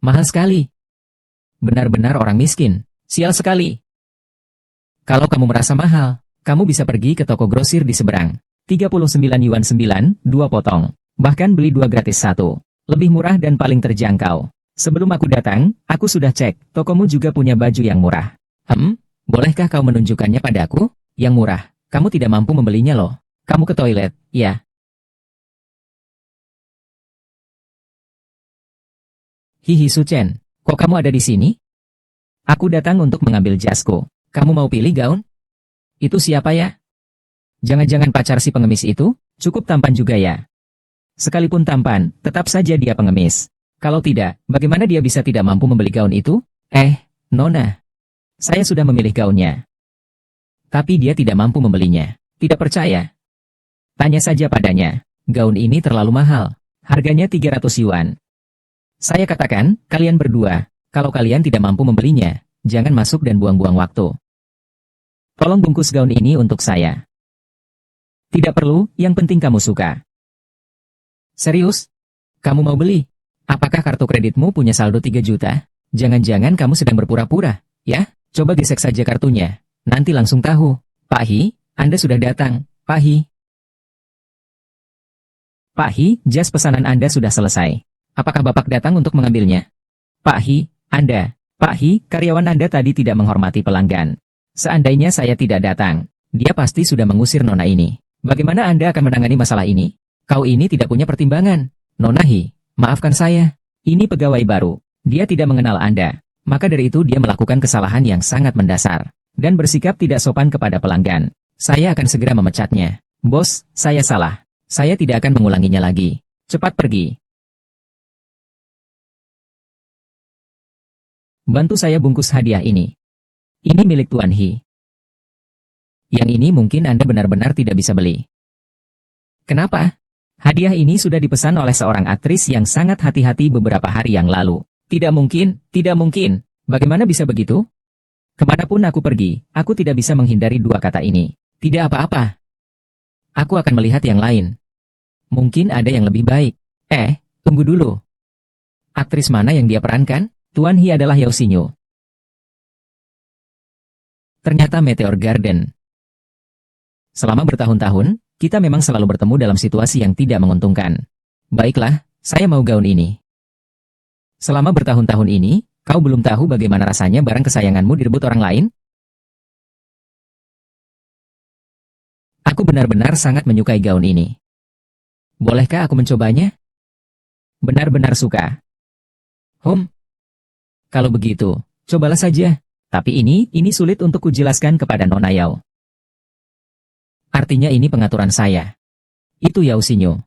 Mahal sekali. Benar-benar orang miskin. Sial sekali. Kalau kamu merasa mahal, kamu bisa pergi ke toko grosir di seberang. 39 yuan 9, 2 potong. Bahkan beli 2 gratis 1. Lebih murah dan paling terjangkau. Sebelum aku datang, aku sudah cek, tokomu juga punya baju yang murah. Bolehkah kau menunjukkannya padaku? Yang murah, kamu tidak mampu membelinya loh. Kamu ke toilet, ya? Hihi Suchen, kok kamu ada di sini? Aku datang untuk mengambil jasku. Kamu mau pilih gaun? Itu siapa ya? Jangan-jangan pacar si pengemis itu? Cukup tampan juga ya. Sekalipun tampan, tetap saja dia pengemis. Kalau tidak, bagaimana dia bisa tidak mampu membeli gaun itu? Nona. Saya sudah memilih gaunnya. Tapi dia tidak mampu membelinya. Tidak percaya? Tanya saja padanya. Gaun ini terlalu mahal. Harganya 300 yuan. Saya katakan, kalian berdua, kalau kalian tidak mampu membelinya, jangan masuk dan buang-buang waktu. Tolong bungkus gaun ini untuk saya. Tidak perlu, yang penting kamu suka. Serius? Kamu mau beli? Apakah kartu kreditmu punya saldo 3 juta? Jangan-jangan kamu sedang berpura-pura, ya? Coba gesek saja kartunya. Nanti langsung tahu. Pak Hi, Anda sudah datang. Pak Hi. Pak Hi, jas pesanan Anda sudah selesai. Apakah Bapak datang untuk mengambilnya? Pak Hi, Anda. Pak Hi, karyawan Anda tadi tidak menghormati pelanggan. Seandainya saya tidak datang, dia pasti sudah mengusir Nona ini. Bagaimana Anda akan menangani masalah ini? Kau ini tidak punya pertimbangan. Nona Hi, maafkan saya. Ini pegawai baru. Dia tidak mengenal Anda. Maka dari itu dia melakukan kesalahan yang sangat mendasar. Dan bersikap tidak sopan kepada pelanggan. Saya akan segera memecatnya. Bos, saya salah. Saya tidak akan mengulanginya lagi. Cepat pergi. Bantu saya bungkus hadiah ini. Ini milik Tuan Hi. Yang ini mungkin Anda benar-benar tidak bisa beli. Kenapa? Hadiah ini sudah dipesan oleh seorang aktris yang sangat hati-hati beberapa hari yang lalu. Tidak mungkin, tidak mungkin. Bagaimana bisa begitu? Kemanapun aku pergi, aku tidak bisa menghindari dua kata ini. Tidak apa-apa. Aku akan melihat yang lain. Mungkin ada yang lebih baik. Tunggu dulu. Aktris mana yang dia perankan? Tuan Hi adalah Yao Xinyu. Ternyata Meteor Garden. Selama bertahun-tahun, kita memang selalu bertemu dalam situasi yang tidak menguntungkan. Baiklah, saya mau gaun ini. Selama bertahun-tahun ini, kau belum tahu bagaimana rasanya barang kesayanganmu direbut orang lain? Aku benar-benar sangat menyukai gaun ini. Bolehkah aku mencobanya? Benar-benar suka. Kalau begitu, cobalah saja. Tapi ini sulit untuk kujelaskan kepada Nona Yao. Artinya ini pengaturan saya. Itu Yao Xinyu.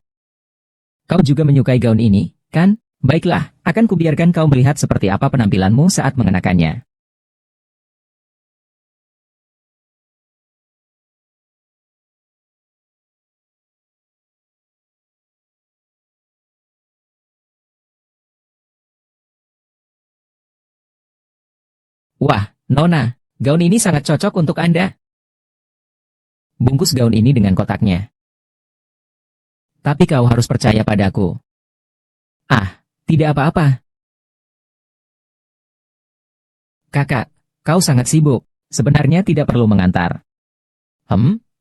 Kau juga menyukai gaun ini, kan? Baiklah, akan kubiarkan kau melihat seperti apa penampilanmu saat mengenakannya. Wah, Nona, gaun ini sangat cocok untuk Anda. Bungkus gaun ini dengan kotaknya. Tapi kau harus percaya padaku. Tidak apa-apa. Kakak, kau sangat sibuk. Sebenarnya tidak perlu mengantar.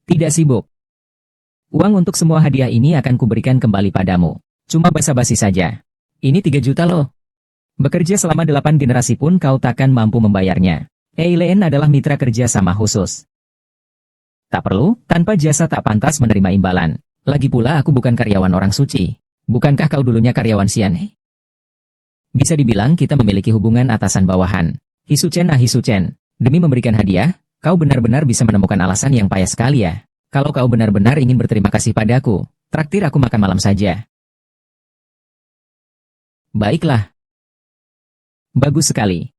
Tidak sibuk. Uang untuk semua hadiah ini akan kuberikan kembali padamu. Cuma basa-basi saja. Ini 3 juta loh. Bekerja selama 8 generasi pun kau takkan mampu membayarnya. Eileen adalah mitra kerja sama khusus. Tak perlu, tanpa jasa tak pantas menerima imbalan. Lagi pula aku bukan karyawan orang suci. Bukankah kau dulunya karyawan Xian? Bisa dibilang kita memiliki hubungan atasan bawahan. Hisuchen Hisuchen, demi memberikan hadiah, kau benar-benar bisa menemukan alasan yang payah sekali ya. Kalau kau benar-benar ingin berterima kasih padaku, traktir aku makan malam saja. Baiklah. Bagus sekali.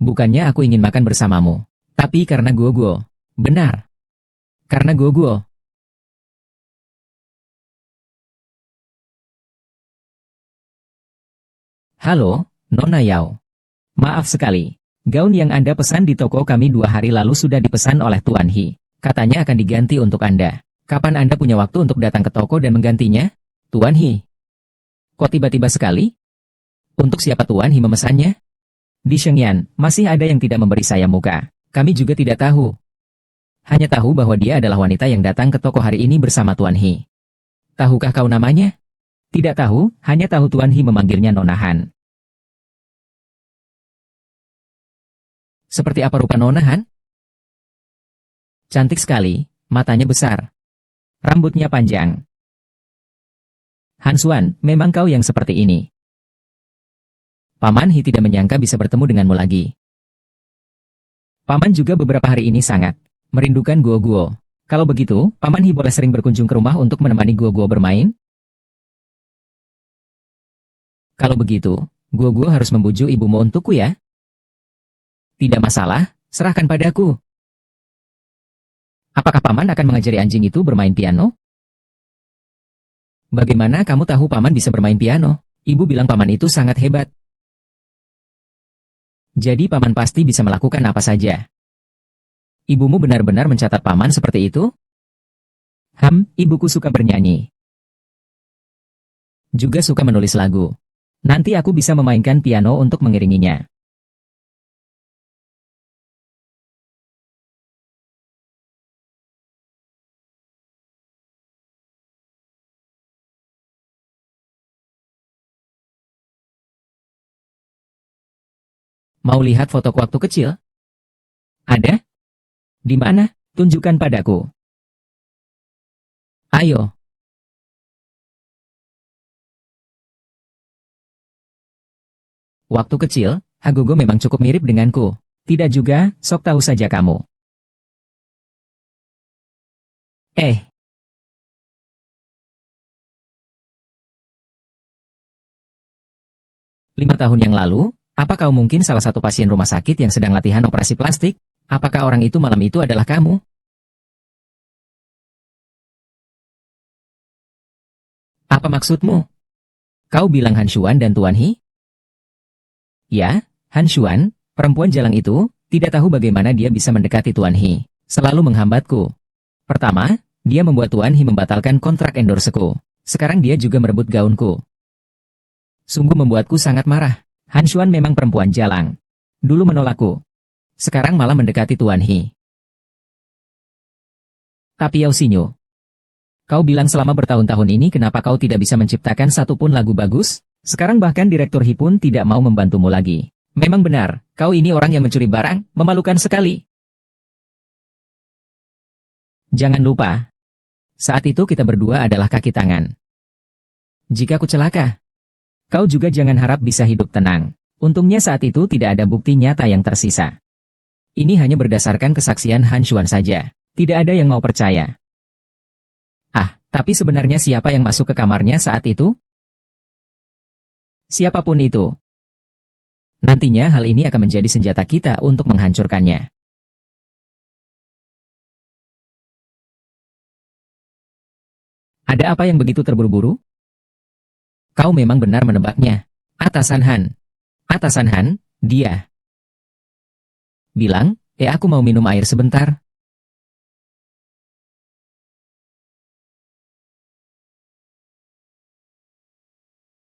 Bukannya aku ingin makan bersamamu, tapi karena Guo. Benar. Karena Guo. Halo, Nona Yao. Maaf sekali. Gaun yang Anda pesan di toko kami 2 hari lalu sudah dipesan oleh Tuan Hi. Katanya akan diganti untuk Anda. Kapan Anda punya waktu untuk datang ke toko dan menggantinya? Tuan Hi. Kok tiba-tiba sekali? Untuk siapa Tuan Hi memesannya? Di Shengyan, masih ada yang tidak memberi saya muka. Kami juga tidak tahu. Hanya tahu bahwa dia adalah wanita yang datang ke toko hari ini bersama Tuan Hi. Tahukah kau namanya? Tidak tahu, hanya tahu Tuan Hi memanggilnya Nona Han. Seperti apa rupa Nona Han? Cantik sekali, matanya besar. Rambutnya panjang. Han Xuan, memang kau yang seperti ini. Paman Hi tidak menyangka bisa bertemu denganmu lagi. Paman juga beberapa hari ini sangat merindukan Guo-Guo. Kalau begitu, Paman Hi boleh sering berkunjung ke rumah untuk menemani Guo-Guo bermain? Kalau begitu, Guo-Guo harus membujuk ibumu untukku ya? Tidak masalah, serahkan padaku. Apakah Paman akan mengajari anjing itu bermain piano? Bagaimana kamu tahu Paman bisa bermain piano? Ibu bilang Paman itu sangat hebat. Jadi Paman pasti bisa melakukan apa saja. Ibumu benar-benar mencatat Paman seperti itu? Ibuku suka bernyanyi. Juga suka menulis lagu. Nanti aku bisa memainkan piano untuk mengiringinya. Mau lihat fotoku waktu kecil? Ada? Di mana? Tunjukkan padaku. Ayo. Waktu kecil, Hagogo memang cukup mirip denganku. Tidak juga, sok tahu saja kamu. 5 tahun yang lalu, apa kau mungkin salah satu pasien rumah sakit yang sedang latihan operasi plastik? Apakah orang itu malam itu adalah kamu? Apa maksudmu? Kau bilang Han Xuan dan Tuan Hi? Ya, Han Xuan, perempuan jalang itu, tidak tahu bagaimana dia bisa mendekati Tuan Hi. Selalu menghambatku. Pertama, dia membuat Tuan Hi membatalkan kontrak endorseku. Sekarang dia juga merebut gaunku. Sungguh membuatku sangat marah. Han Xuan memang perempuan jalang. Dulu menolakku. Sekarang malah mendekati Tuan Hi. Tapi Yao Xinyu, kau bilang selama bertahun-tahun ini kenapa kau tidak bisa menciptakan satupun lagu bagus? Sekarang bahkan Direktur Hi pun tidak mau membantumu lagi. Memang benar, kau ini orang yang mencuri barang, memalukan sekali. Jangan lupa, saat itu kita berdua adalah kaki tangan. Jika aku celaka, kau juga jangan harap bisa hidup tenang. Untungnya saat itu tidak ada bukti nyata yang tersisa. Ini hanya berdasarkan kesaksian Han Xuan saja. Tidak ada yang mau percaya. Tapi sebenarnya siapa yang masuk ke kamarnya saat itu? Siapapun itu. Nantinya hal ini akan menjadi senjata kita untuk menghancurkannya. Ada apa yang begitu terburu-buru? Kau memang benar menebaknya. Atasan Han. Atasan Han, dia. Bilang, aku mau minum air sebentar.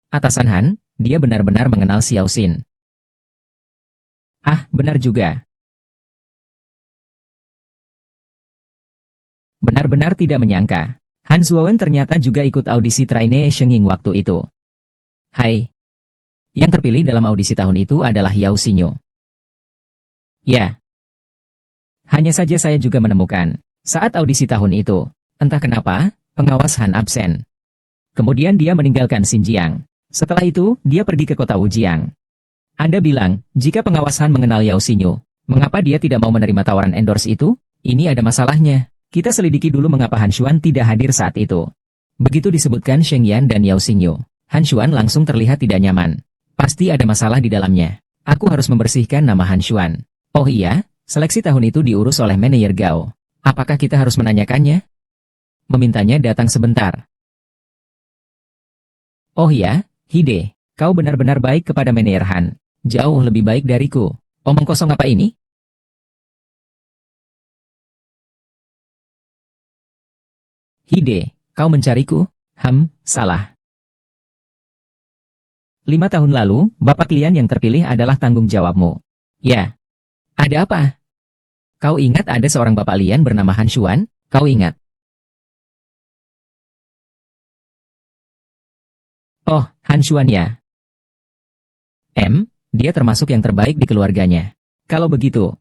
Atasan Han, dia benar-benar mengenal Xiao Xin. Benar juga. Benar-benar tidak menyangka. Han Xuan ternyata juga ikut audisi Trainee Shenging waktu itu. Hai. Yang terpilih dalam audisi tahun itu adalah Yao Xinyu. Ya. Hanya saja saya juga menemukan, saat audisi tahun itu, entah kenapa, pengawas Han absen. Kemudian dia meninggalkan Xinjiang. Setelah itu, dia pergi ke kota Wujiang. Anda bilang, jika pengawas Han mengenal Yao Xinyu, mengapa dia tidak mau menerima tawaran endorse itu? Ini ada masalahnya. Kita selidiki dulu mengapa Han Xuan tidak hadir saat itu. Begitu disebutkan Sheng Yan dan Yao Xinyu, Han Xuan langsung terlihat tidak nyaman. Pasti ada masalah di dalamnya. Aku harus membersihkan nama Han Xuan. Oh iya, seleksi tahun itu diurus oleh manajer Gao. Apakah kita harus menanyakannya? Memintanya datang sebentar. Oh iya, Hide, kau benar-benar baik kepada manajer Han. Jauh lebih baik dariku. Omong kosong apa ini? Hide, kau mencariku? Salah. 5 tahun lalu, bapak klien yang terpilih adalah tanggung jawabmu. Ya. Ada apa? Kau ingat ada seorang bapak Lian bernama Han Xuan? Kau ingat? Oh, Han Xuan ya. Dia termasuk yang terbaik di keluarganya. Kalau begitu,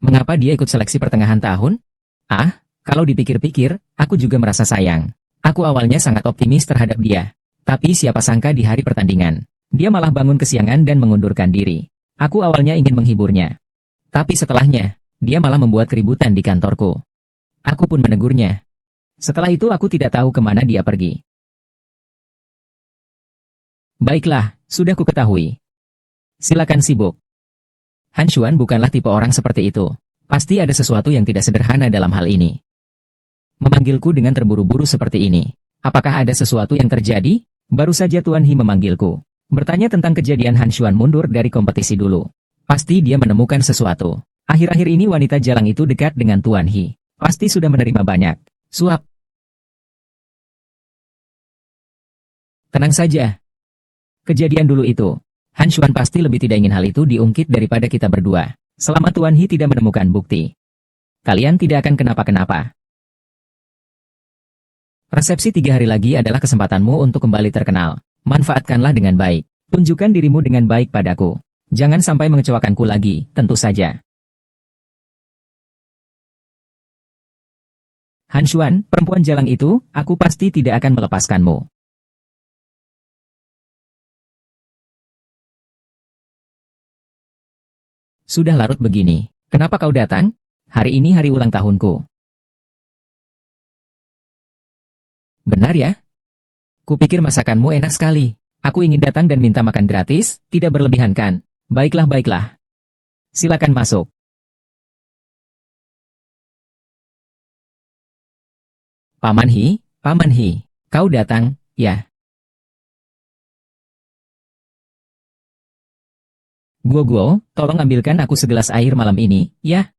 mengapa dia ikut seleksi pertengahan tahun? Ah, kalau dipikir-pikir, aku juga merasa sayang. Aku awalnya sangat optimis terhadap dia. Tapi siapa sangka di hari pertandingan, dia malah bangun kesiangan dan mengundurkan diri. Aku awalnya ingin menghiburnya. Tapi setelahnya, dia malah membuat keributan di kantorku. Aku pun menegurnya. Setelah itu aku tidak tahu kemana dia pergi. Baiklah, sudah ku ketahui. Silakan sibuk. Han Xuan bukanlah tipe orang seperti itu. Pasti ada sesuatu yang tidak sederhana dalam hal ini. Memanggilku dengan terburu-buru seperti ini. Apakah ada sesuatu yang terjadi? Baru saja Tuan He memanggilku. Bertanya tentang kejadian Han Xuan mundur dari kompetisi dulu. Pasti dia menemukan sesuatu. Akhir-akhir ini wanita jalang itu dekat dengan Tuan He. Pasti sudah menerima banyak suap. Tenang saja. Kejadian dulu itu. Han Xuan pasti lebih tidak ingin hal itu diungkit daripada kita berdua. Selama Tuan He tidak menemukan bukti, kalian tidak akan kenapa-kenapa. Resepsi 3 hari lagi adalah kesempatanmu untuk kembali terkenal. Manfaatkanlah dengan baik. Tunjukkan dirimu dengan baik padaku. Jangan sampai mengecewakanku lagi, tentu saja. Han Xuan, perempuan jalang itu, aku pasti tidak akan melepaskanmu. Sudah larut begini. Kenapa kau datang? Hari ini hari ulang tahunku. Benar ya? Kupikir masakanmu enak sekali. Aku ingin datang dan minta makan gratis, tidak berlebihan kan? Baiklah, baiklah. Silakan masuk. Paman He, kau datang, ya. Guo, tolong ambilkan aku segelas air malam ini, ya.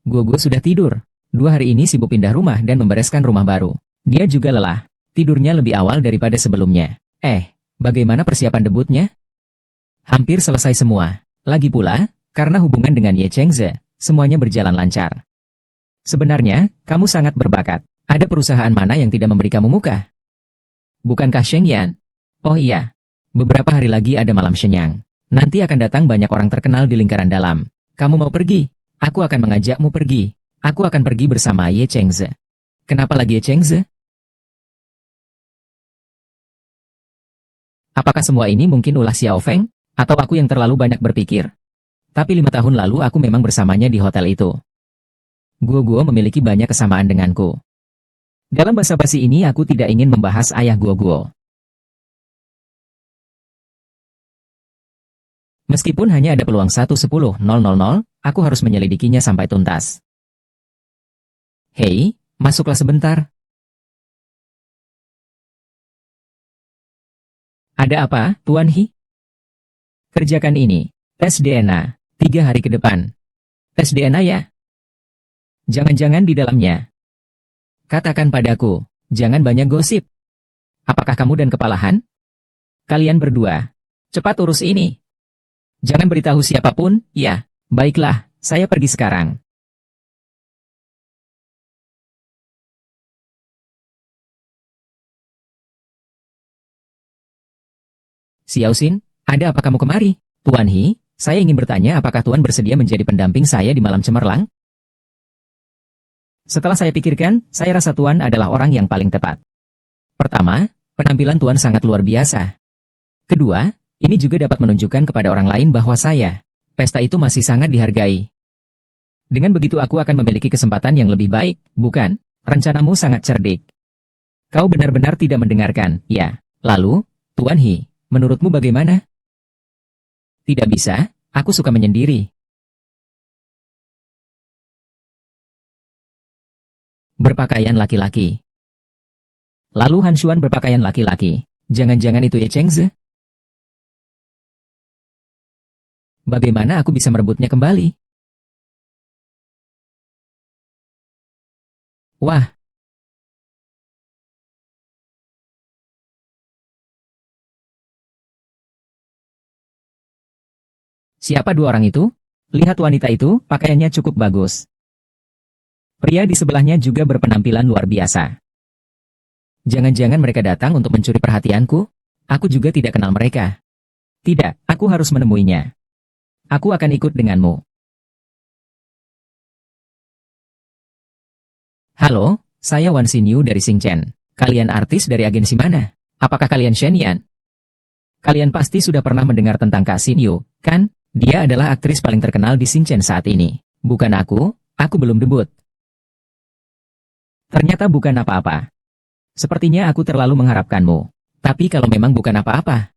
Guo sudah tidur. 2 hari ini sibuk pindah rumah dan membereskan rumah baru. Dia juga lelah. Tidurnya lebih awal daripada sebelumnya. Bagaimana persiapan debutnya? Hampir selesai semua. Lagi pula, karena hubungan dengan Ye Chengze, semuanya berjalan lancar. Sebenarnya, kamu sangat berbakat. Ada perusahaan mana yang tidak memberi kamu muka? Bukankah Sheng Yan? Oh iya. Beberapa hari lagi ada malam Shenyang. Nanti akan datang banyak orang terkenal di lingkaran dalam. Kamu mau pergi? Aku akan mengajakmu pergi. Aku akan pergi bersama Ye Chengze. Kenapa lagi Ye Chengze? Apakah semua ini mungkin ulah Xiao Feng? Atau aku yang terlalu banyak berpikir? Tapi 5 tahun lalu aku memang bersamanya di hotel itu. Guo memiliki banyak kesamaan denganku. Dalam basa-basi ini aku tidak ingin membahas ayah Guo. Meskipun hanya ada peluang 1-10-000, aku harus menyelidikinya sampai tuntas. Hei, masuklah sebentar. Ada apa, Tuan He? Kerjakan ini. Tes DNA. 3 hari ke depan. Tes DNA ya? Jangan-jangan di dalamnya. Katakan padaku, jangan banyak gosip. Apakah kamu dan kepalahan? Kalian berdua. Cepat urus ini. Jangan beritahu siapapun, ya. Baiklah, saya pergi sekarang. Xiao Xin, ada apa kamu kemari? Tuan He, saya ingin bertanya apakah Tuan bersedia menjadi pendamping saya di malam cemerlang? Setelah saya pikirkan, saya rasa Tuan adalah orang yang paling tepat. Pertama, penampilan Tuan sangat luar biasa. Kedua, ini juga dapat menunjukkan kepada orang lain bahwa pesta itu masih sangat dihargai. Dengan begitu aku akan memiliki kesempatan yang lebih baik, bukan? Rencanamu sangat cerdik. Kau benar-benar tidak mendengarkan, ya. Lalu, Tuan He, menurutmu bagaimana? Tidak bisa, aku suka menyendiri. Berpakaian laki-laki. Lalu Han Xuan berpakaian laki-laki. Jangan-jangan itu Ye Chengze? Bagaimana aku bisa merebutnya kembali? Wah, siapa dua orang itu? Lihat wanita itu, pakaiannya cukup bagus. Pria di sebelahnya juga berpenampilan luar biasa. Jangan-jangan mereka datang untuk mencuri perhatianku? Aku juga tidak kenal mereka. Tidak, aku harus menemuinya. Aku akan ikut denganmu. Halo, saya Wan Xinyu dari Xingchen. Kalian artis dari agensi mana? Apakah kalian Shen Yan? Kalian pasti sudah pernah mendengar tentang Kak Xinyu, kan? Dia adalah aktris paling terkenal di Xingchen saat ini. Bukan aku belum debut. Ternyata bukan apa-apa. Sepertinya aku terlalu mengharapkanmu. Tapi kalau memang bukan apa-apa,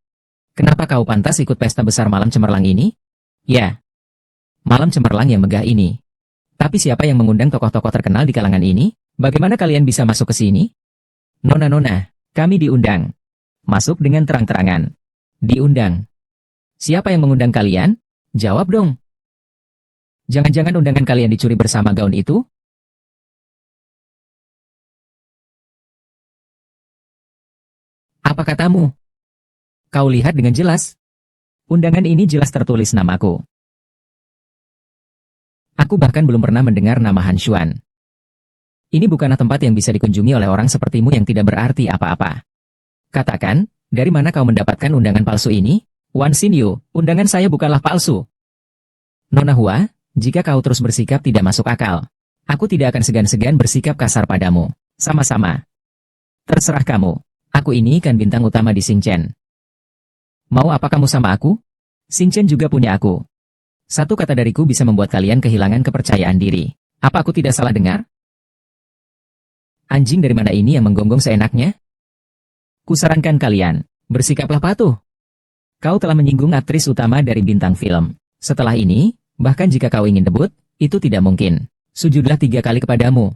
kenapa kau pantas ikut pesta besar malam cemerlang ini? Ya, malam cemerlang yang megah ini. Tapi siapa yang mengundang tokoh-tokoh terkenal di kalangan ini? Bagaimana kalian bisa masuk ke sini? Nona-nona, kami diundang. Masuk dengan terang-terangan. Diundang. Siapa yang mengundang kalian? Jawab dong. Jangan-jangan undangan kalian dicuri bersama gaun itu? Apa katamu? Kau lihat dengan jelas. Undangan ini jelas tertulis namaku. Aku bahkan belum pernah mendengar nama Han Xuan. Ini bukanlah tempat yang bisa dikunjungi oleh orang sepertimu yang tidak berarti apa-apa. Katakan, dari mana kau mendapatkan undangan palsu ini? Wan Xinyu, undangan saya bukanlah palsu. Nona Hua, jika kau terus bersikap tidak masuk akal, aku tidak akan segan-segan bersikap kasar padamu. Sama-sama. Terserah kamu. Aku ini kan bintang utama di Xingchen. Mau apa kamu sama aku? Xingchen juga punya aku. Satu kata dariku bisa membuat kalian kehilangan kepercayaan diri. Apa aku tidak salah dengar? Anjing dari mana ini yang menggonggong seenaknya? Kusarankan kalian, bersikaplah patuh. Kau telah menyinggung aktris utama dari bintang film. Setelah ini, bahkan jika kau ingin debut, itu tidak mungkin. Sujudlah 3 kali kepadamu.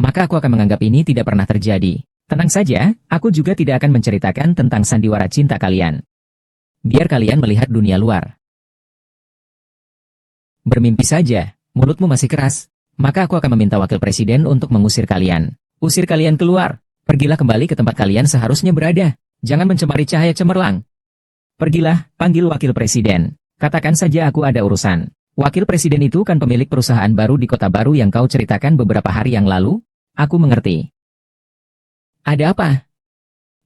Maka aku akan menganggap ini tidak pernah terjadi. Tenang saja, aku juga tidak akan menceritakan tentang sandiwara cinta kalian. Biar kalian melihat dunia luar. Bermimpi saja, mulutmu masih keras. Maka aku akan meminta wakil presiden untuk mengusir kalian. Usir kalian keluar. Pergilah kembali ke tempat kalian seharusnya berada. Jangan mencemari cahaya cemerlang. Pergilah, panggil wakil presiden. Katakan saja aku ada urusan. Wakil presiden itu kan pemilik perusahaan baru di kota baru yang kau ceritakan beberapa hari yang lalu? Aku mengerti. Ada apa?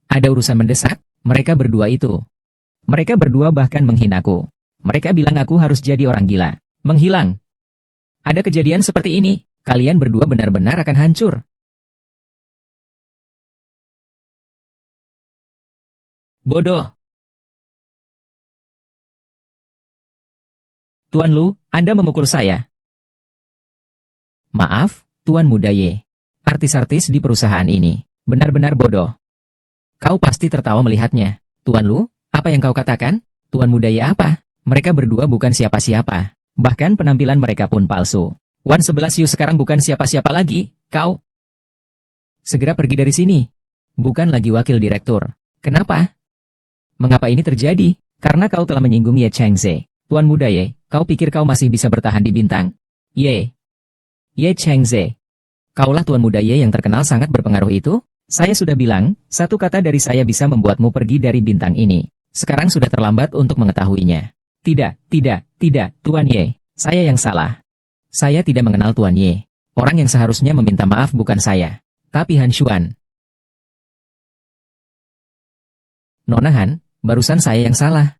Ada urusan mendesak? Mereka berdua itu. Mereka berdua bahkan menghinaku. Mereka bilang aku harus jadi orang gila. Menghilang. Ada kejadian seperti ini, kalian berdua benar-benar akan hancur. Bodoh. Tuan Lu, Anda memukul saya. Maaf, Tuan Muda Ye. Artis-artis di perusahaan ini benar-benar bodoh. Kau pasti tertawa melihatnya. Tuan Lu, apa yang kau katakan? Tuan Muda Ye apa? Mereka berdua bukan siapa-siapa. Bahkan penampilan mereka pun palsu. Wan 11 Yu sekarang bukan siapa-siapa lagi, kau. Segera pergi dari sini. Bukan lagi wakil direktur. Kenapa? Mengapa ini terjadi? Karena kau telah menyinggung Ye Chengze. Tuan Muda Ye, kau pikir kau masih bisa bertahan di bintang? Ye Chengze. Kaulah Tuan Muda Ye yang terkenal sangat berpengaruh itu? Saya sudah bilang, satu kata dari saya bisa membuatmu pergi dari bintang ini. Sekarang sudah terlambat untuk mengetahuinya. Tidak, Tuan Ye. Saya yang salah. Saya tidak mengenal Tuan Ye. Orang yang seharusnya meminta maaf bukan saya, tapi Han Xuan. Nona Han, barusan saya yang salah.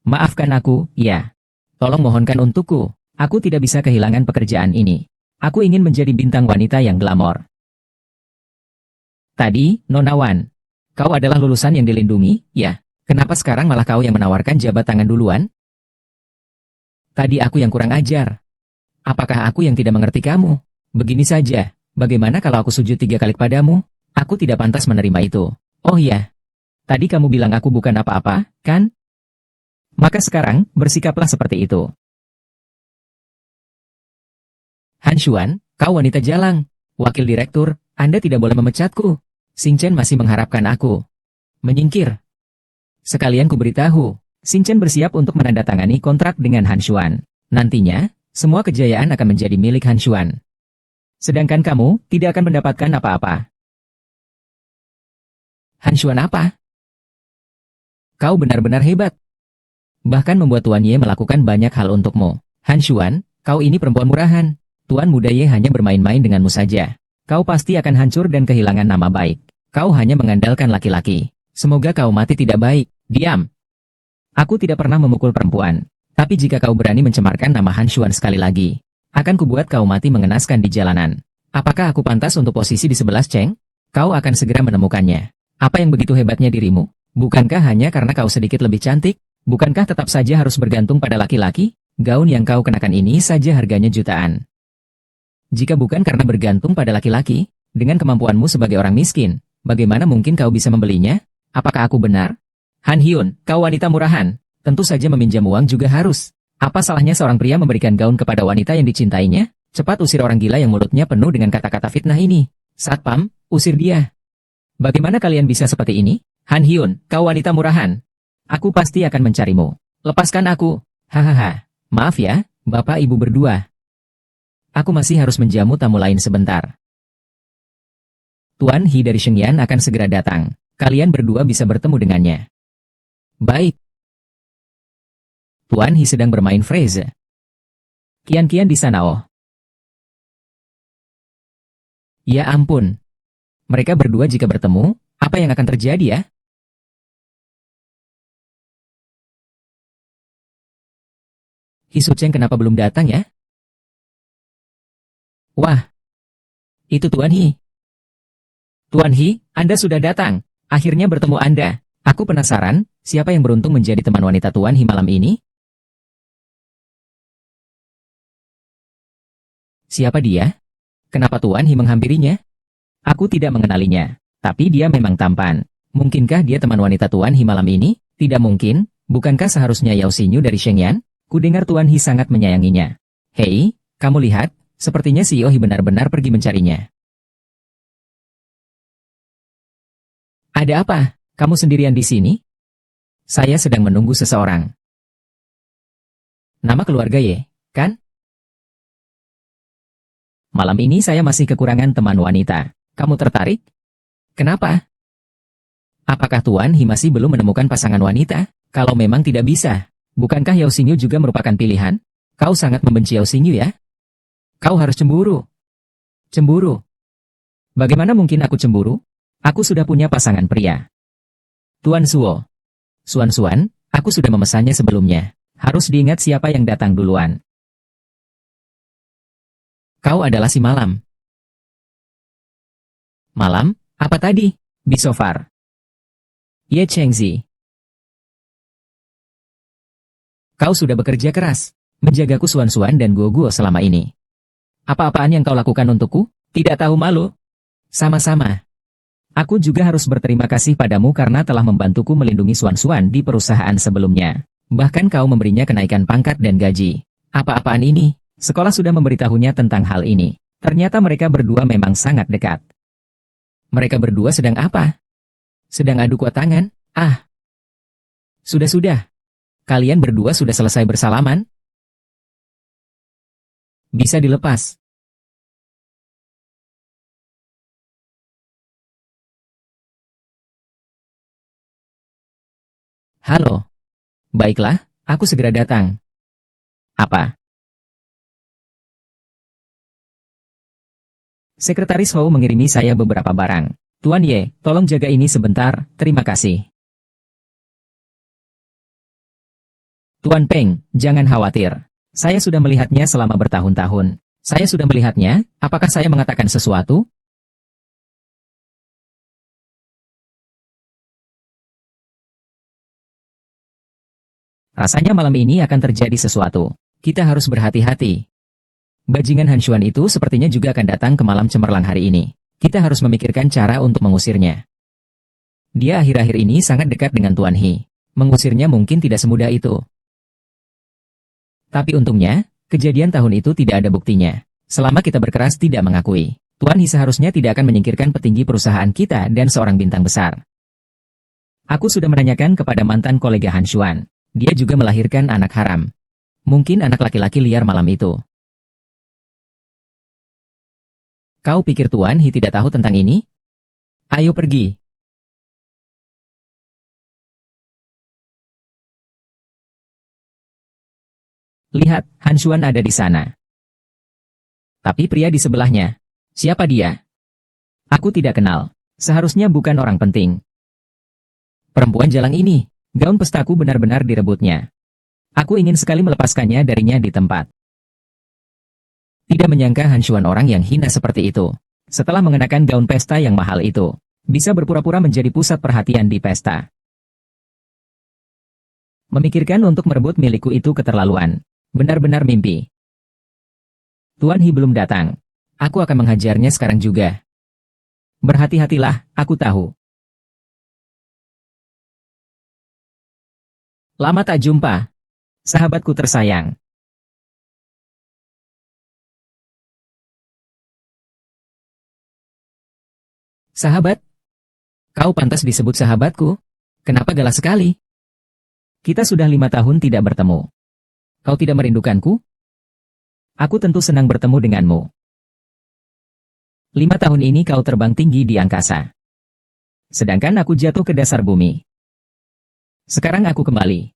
Maafkan aku, ya. Tolong mohonkan untukku. Aku tidak bisa kehilangan pekerjaan ini. Aku ingin menjadi bintang wanita yang glamor. Tadi, Nona Wan, kau adalah lulusan yang dilindungi, ya? Kenapa sekarang malah kau yang menawarkan jabat tangan duluan? Tadi aku yang kurang ajar. Apakah aku yang tidak mengerti kamu? Begini saja, bagaimana kalau aku sujud 3 kali kepadamu? Aku tidak pantas menerima itu. Oh iya, tadi kamu bilang aku bukan apa-apa, kan? Maka sekarang, bersikaplah seperti itu. Han Xuan, kau wanita jalang. Wakil direktur, Anda tidak boleh memecatku. Xing Chen masih mengharapkan aku. Menyingkir. Sekalian ku beritahu, Xing Chen bersiap untuk menandatangani kontrak dengan Han Xuan. Nantinya, semua kejayaan akan menjadi milik Han Xuan. Sedangkan kamu, tidak akan mendapatkan apa-apa. Han Xuan apa? Kau benar-benar hebat. Bahkan membuat Tuan Ye melakukan banyak hal untukmu. Han Xuan, kau ini perempuan murahan. Tuan muda Ye hanya bermain-main denganmu saja. Kau pasti akan hancur dan kehilangan nama baik. Kau hanya mengandalkan laki-laki. Semoga kau mati tidak baik. Diam. Aku tidak pernah memukul perempuan. Tapi jika kau berani mencemarkan nama Han Xuan sekali lagi, akan kubuat kau mati mengenaskan di jalanan. Apakah aku pantas untuk posisi di sebelah Cheng? Kau akan segera menemukannya. Apa yang begitu hebatnya dirimu? Bukankah hanya karena kau sedikit lebih cantik? Bukankah tetap saja harus bergantung pada laki-laki? Gaun yang kau kenakan ini saja harganya jutaan. Jika bukan karena bergantung pada laki-laki, dengan kemampuanmu sebagai orang miskin, bagaimana mungkin kau bisa membelinya? Apakah aku benar? Han Hyun, kau wanita murahan. Tentu saja meminjam uang juga harus. Apa salahnya seorang pria memberikan gaun kepada wanita yang dicintainya? Cepat usir orang gila yang mulutnya penuh dengan kata-kata fitnah ini. Satpam, usir dia. Bagaimana kalian bisa seperti ini? Han Hyun, kau wanita murahan. Aku pasti akan mencarimu. Lepaskan aku. Hahaha. Maaf ya, Bapak Ibu berdua. Aku masih harus menjamu tamu lain sebentar. Tuan He dari Shengyan akan segera datang. Kalian berdua bisa bertemu dengannya. Baik. Tuan He sedang bermain phrase. Kian-kian di sana oh. Ya ampun. Mereka berdua jika bertemu, apa yang akan terjadi ya? He Su Cheng kenapa belum datang ya? Wah, itu Tuan He. Tuan He, Anda sudah datang. Akhirnya bertemu Anda. Aku penasaran, siapa yang beruntung menjadi teman wanita Tuan He malam ini? Siapa dia? Kenapa Tuan He menghampirinya? Aku tidak mengenalinya, tapi dia memang tampan. Mungkinkah dia teman wanita Tuan He malam ini? Tidak mungkin, bukankah seharusnya Yao Xinyu dari Shengyan? Kudengar Tuan He sangat menyayanginya. Hei, kamu lihat, sepertinya si Yao He benar-benar pergi mencarinya. Ada apa? Kamu sendirian di sini? Saya sedang menunggu seseorang. Nama keluarga Ye, kan? Malam ini saya masih kekurangan teman wanita. Kamu tertarik? Kenapa? Apakah Tuan He masih belum menemukan pasangan wanita? Kalau memang tidak bisa, bukankah Yao Xinyu juga merupakan pilihan? Kau sangat membenci Yao Xinyu ya? Kau harus cemburu. Cemburu? Bagaimana mungkin aku cemburu? Aku sudah punya pasangan pria. Tuan Suo. Suan, aku sudah memesannya sebelumnya. Harus diingat siapa yang datang duluan. Kau adalah si Malam. Malam? Apa tadi? Bisofar. Ye Chengzi. Kau sudah bekerja keras, menjagaku Suan dan Guo selama ini. Apa-apaan yang kau lakukan untukku? Tidak tahu malu? Sama-sama. Aku juga harus berterima kasih padamu karena telah membantuku melindungi Suan di perusahaan sebelumnya. Bahkan kau memberinya kenaikan pangkat dan gaji. Apa-apaan ini? Sekolah sudah memberitahunya tentang hal ini. Ternyata mereka berdua memang sangat dekat. Mereka berdua sedang apa? Sedang adu kuat tangan? Ah. Sudah. Kalian berdua sudah selesai bersalaman? Bisa dilepas. Halo. Baiklah, aku segera datang. Apa? Sekretaris Hou mengirimi saya beberapa barang. Tuan Ye, tolong jaga ini sebentar, terima kasih. Tuan Peng, jangan khawatir. Saya sudah melihatnya selama bertahun-tahun. Saya sudah melihatnya, apakah saya mengatakan sesuatu? Rasanya malam ini akan terjadi sesuatu. Kita harus berhati-hati. Bajingan Han Xuan itu sepertinya juga akan datang ke malam cemerlang hari ini. Kita harus memikirkan cara untuk mengusirnya. Dia akhir-akhir ini sangat dekat dengan Tuan He. Mengusirnya mungkin tidak semudah itu. Tapi untungnya, kejadian tahun itu tidak ada buktinya. Selama kita berkeras tidak mengakui, Tuan He seharusnya tidak akan menyingkirkan petinggi perusahaan kita dan seorang bintang besar. Aku sudah menanyakan kepada mantan kolega Han Xuan. Dia juga melahirkan anak haram. Mungkin anak laki-laki liar malam itu. Kau pikir Tuan He tidak tahu tentang ini? Ayo pergi. Lihat, Han Xuan ada di sana. Tapi pria di sebelahnya. Siapa dia? Aku tidak kenal. Seharusnya bukan orang penting. Perempuan jalang ini, gaun pestaku benar-benar direbutnya. Aku ingin sekali melepaskannya darinya di tempat. Tidak menyangka Han Xuan orang yang hina seperti itu. Setelah mengenakan gaun pesta yang mahal itu, bisa berpura-pura menjadi pusat perhatian di pesta. Memikirkan untuk merebut milikku itu keterlaluan. Benar-benar mimpi. Tuan He belum datang. Aku akan menghajarnya sekarang juga. Berhati-hatilah, aku tahu. Lama tak jumpa. Sahabatku tersayang. Sahabat? Kau pantas disebut sahabatku. Kenapa galak sekali? Kita sudah 5 tahun tidak bertemu. Kau tidak merindukanku? Aku tentu senang bertemu denganmu. 5 tahun ini kau terbang tinggi di angkasa. Sedangkan aku jatuh ke dasar bumi. Sekarang aku kembali.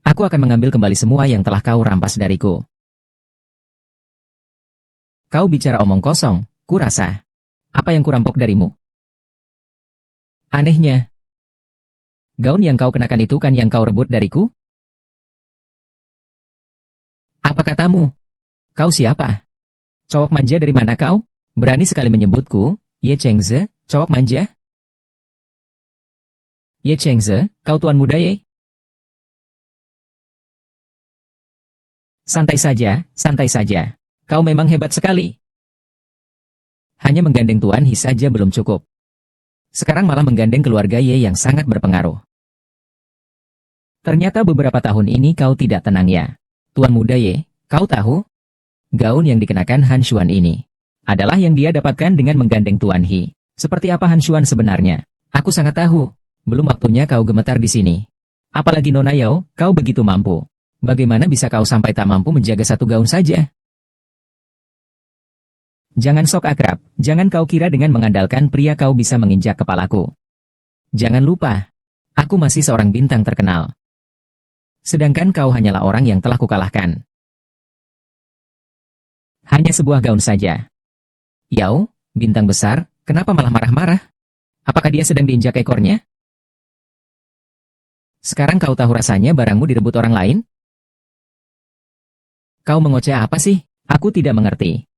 Aku akan mengambil kembali semua yang telah kau rampas dariku. Kau bicara omong kosong, kurasa. Apa yang kurampok darimu? Anehnya. Gaun yang kau kenakan itu kan yang kau rebut dariku? Apa katamu? Kau siapa? Cowok manja dari mana kau? Berani sekali menyebutku, Ye Chengze, cowok manja? Ye Chengze, kau tuan muda Ye? Santai saja. Kau memang hebat sekali. Hanya menggandeng Tuan He saja belum cukup. Sekarang malah menggandeng keluarga Ye yang sangat berpengaruh. Ternyata beberapa tahun ini kau tidak tenang ya. Tuan muda Ye, kau tahu? Gaun yang dikenakan Han Xuan ini adalah yang dia dapatkan dengan menggandeng Tuan He. Seperti apa Han Xuan sebenarnya? Aku sangat tahu. Belum waktunya kau gemetar di sini. Apalagi Nona Yao, kau begitu mampu. Bagaimana bisa kau sampai tak mampu menjaga satu gaun saja? Jangan sok akrab, jangan kau kira dengan mengandalkan pria kau bisa menginjak kepalaku. Jangan lupa, aku masih seorang bintang terkenal. Sedangkan kau hanyalah orang yang telah kukalahkan. Hanya sebuah gaun saja. Yao, bintang besar, kenapa malah marah-marah? Apakah dia sedang diinjak ekornya? Sekarang kau tahu rasanya barangmu direbut orang lain? Kau mengoceh apa sih? Aku tidak mengerti.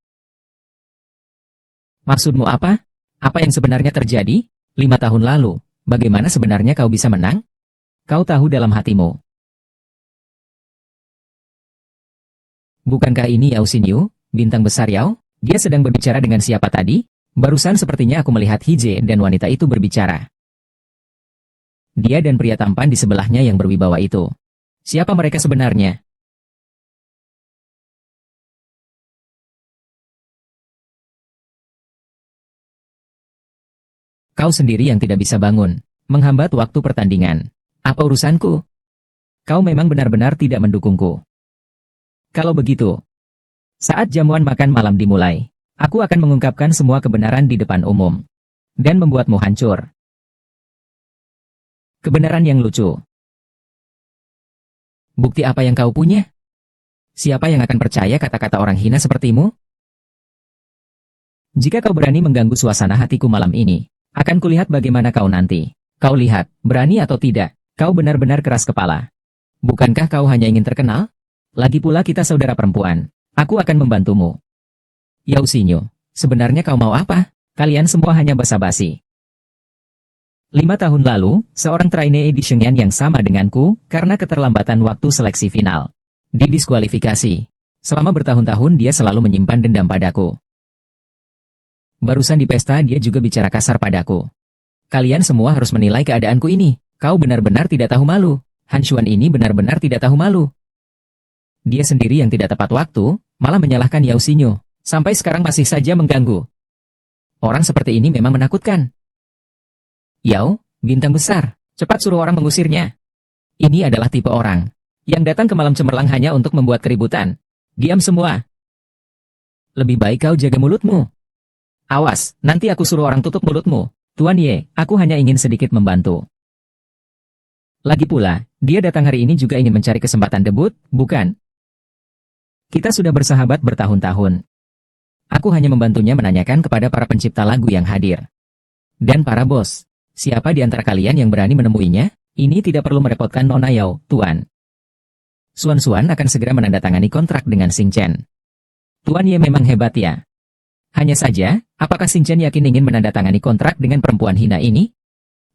Maksudmu apa? Apa yang sebenarnya terjadi? 5 tahun lalu, bagaimana sebenarnya kau bisa menang? Kau tahu dalam hatimu. Bukankah ini Yao Xinyu, bintang besar Yao? Dia sedang berbicara dengan siapa tadi? Barusan sepertinya aku melihat Hije dan wanita itu berbicara. Dia dan pria tampan di sebelahnya yang berwibawa itu. Siapa mereka sebenarnya? Kau sendiri yang tidak bisa bangun, menghambat waktu pertandingan. Apa urusanku? Kau memang benar-benar tidak mendukungku. Kalau begitu, saat jamuan makan malam dimulai, aku akan mengungkapkan semua kebenaran di depan umum. Dan membuatmu hancur. Kebenaran yang lucu. Bukti apa yang kau punya? Siapa yang akan percaya kata-kata orang hina sepertimu? Jika kau berani mengganggu suasana hatiku malam ini, akan kulihat bagaimana kau nanti. Kau lihat, berani atau tidak, kau benar-benar keras kepala. Bukankah kau hanya ingin terkenal? Lagi pula kita saudara perempuan. Aku akan membantumu. Yao Xinyu, sebenarnya kau mau apa? Kalian semua hanya basa-basi. 5 tahun lalu, seorang trainee di Shengyan yang sama denganku, karena keterlambatan waktu seleksi final, didiskualifikasi. Selama bertahun-tahun dia selalu menyimpan dendam padaku. Barusan di pesta dia juga bicara kasar padaku. Kalian semua harus menilai keadaanku ini. Kau benar-benar tidak tahu malu. Han Xuan ini benar-benar tidak tahu malu. Dia sendiri yang tidak tepat waktu, malah menyalahkan Yao Xinyu. Sampai sekarang masih saja mengganggu. Orang seperti ini memang menakutkan. Yao, bintang besar, cepat suruh orang mengusirnya. Ini adalah tipe orang yang datang ke malam cemerlang hanya untuk membuat keributan. Diam semua. Lebih baik kau jaga mulutmu. Awas, nanti aku suruh orang tutup mulutmu. Tuan Ye, aku hanya ingin sedikit membantu. Lagi pula, dia datang hari ini juga ingin mencari kesempatan debut, bukan? Kita sudah bersahabat bertahun-tahun. Aku hanya membantunya menanyakan kepada para pencipta lagu yang hadir. Dan para bos, siapa di antara kalian yang berani menemuinya? Ini tidak perlu merepotkan Nona Yao, Tuan. Suan-Suan akan segera menandatangani kontrak dengan Xing Chen. Tuan Ye memang hebat ya. Hanya saja, apakah Xing Chen yakin ingin menandatangani kontrak dengan perempuan hina ini?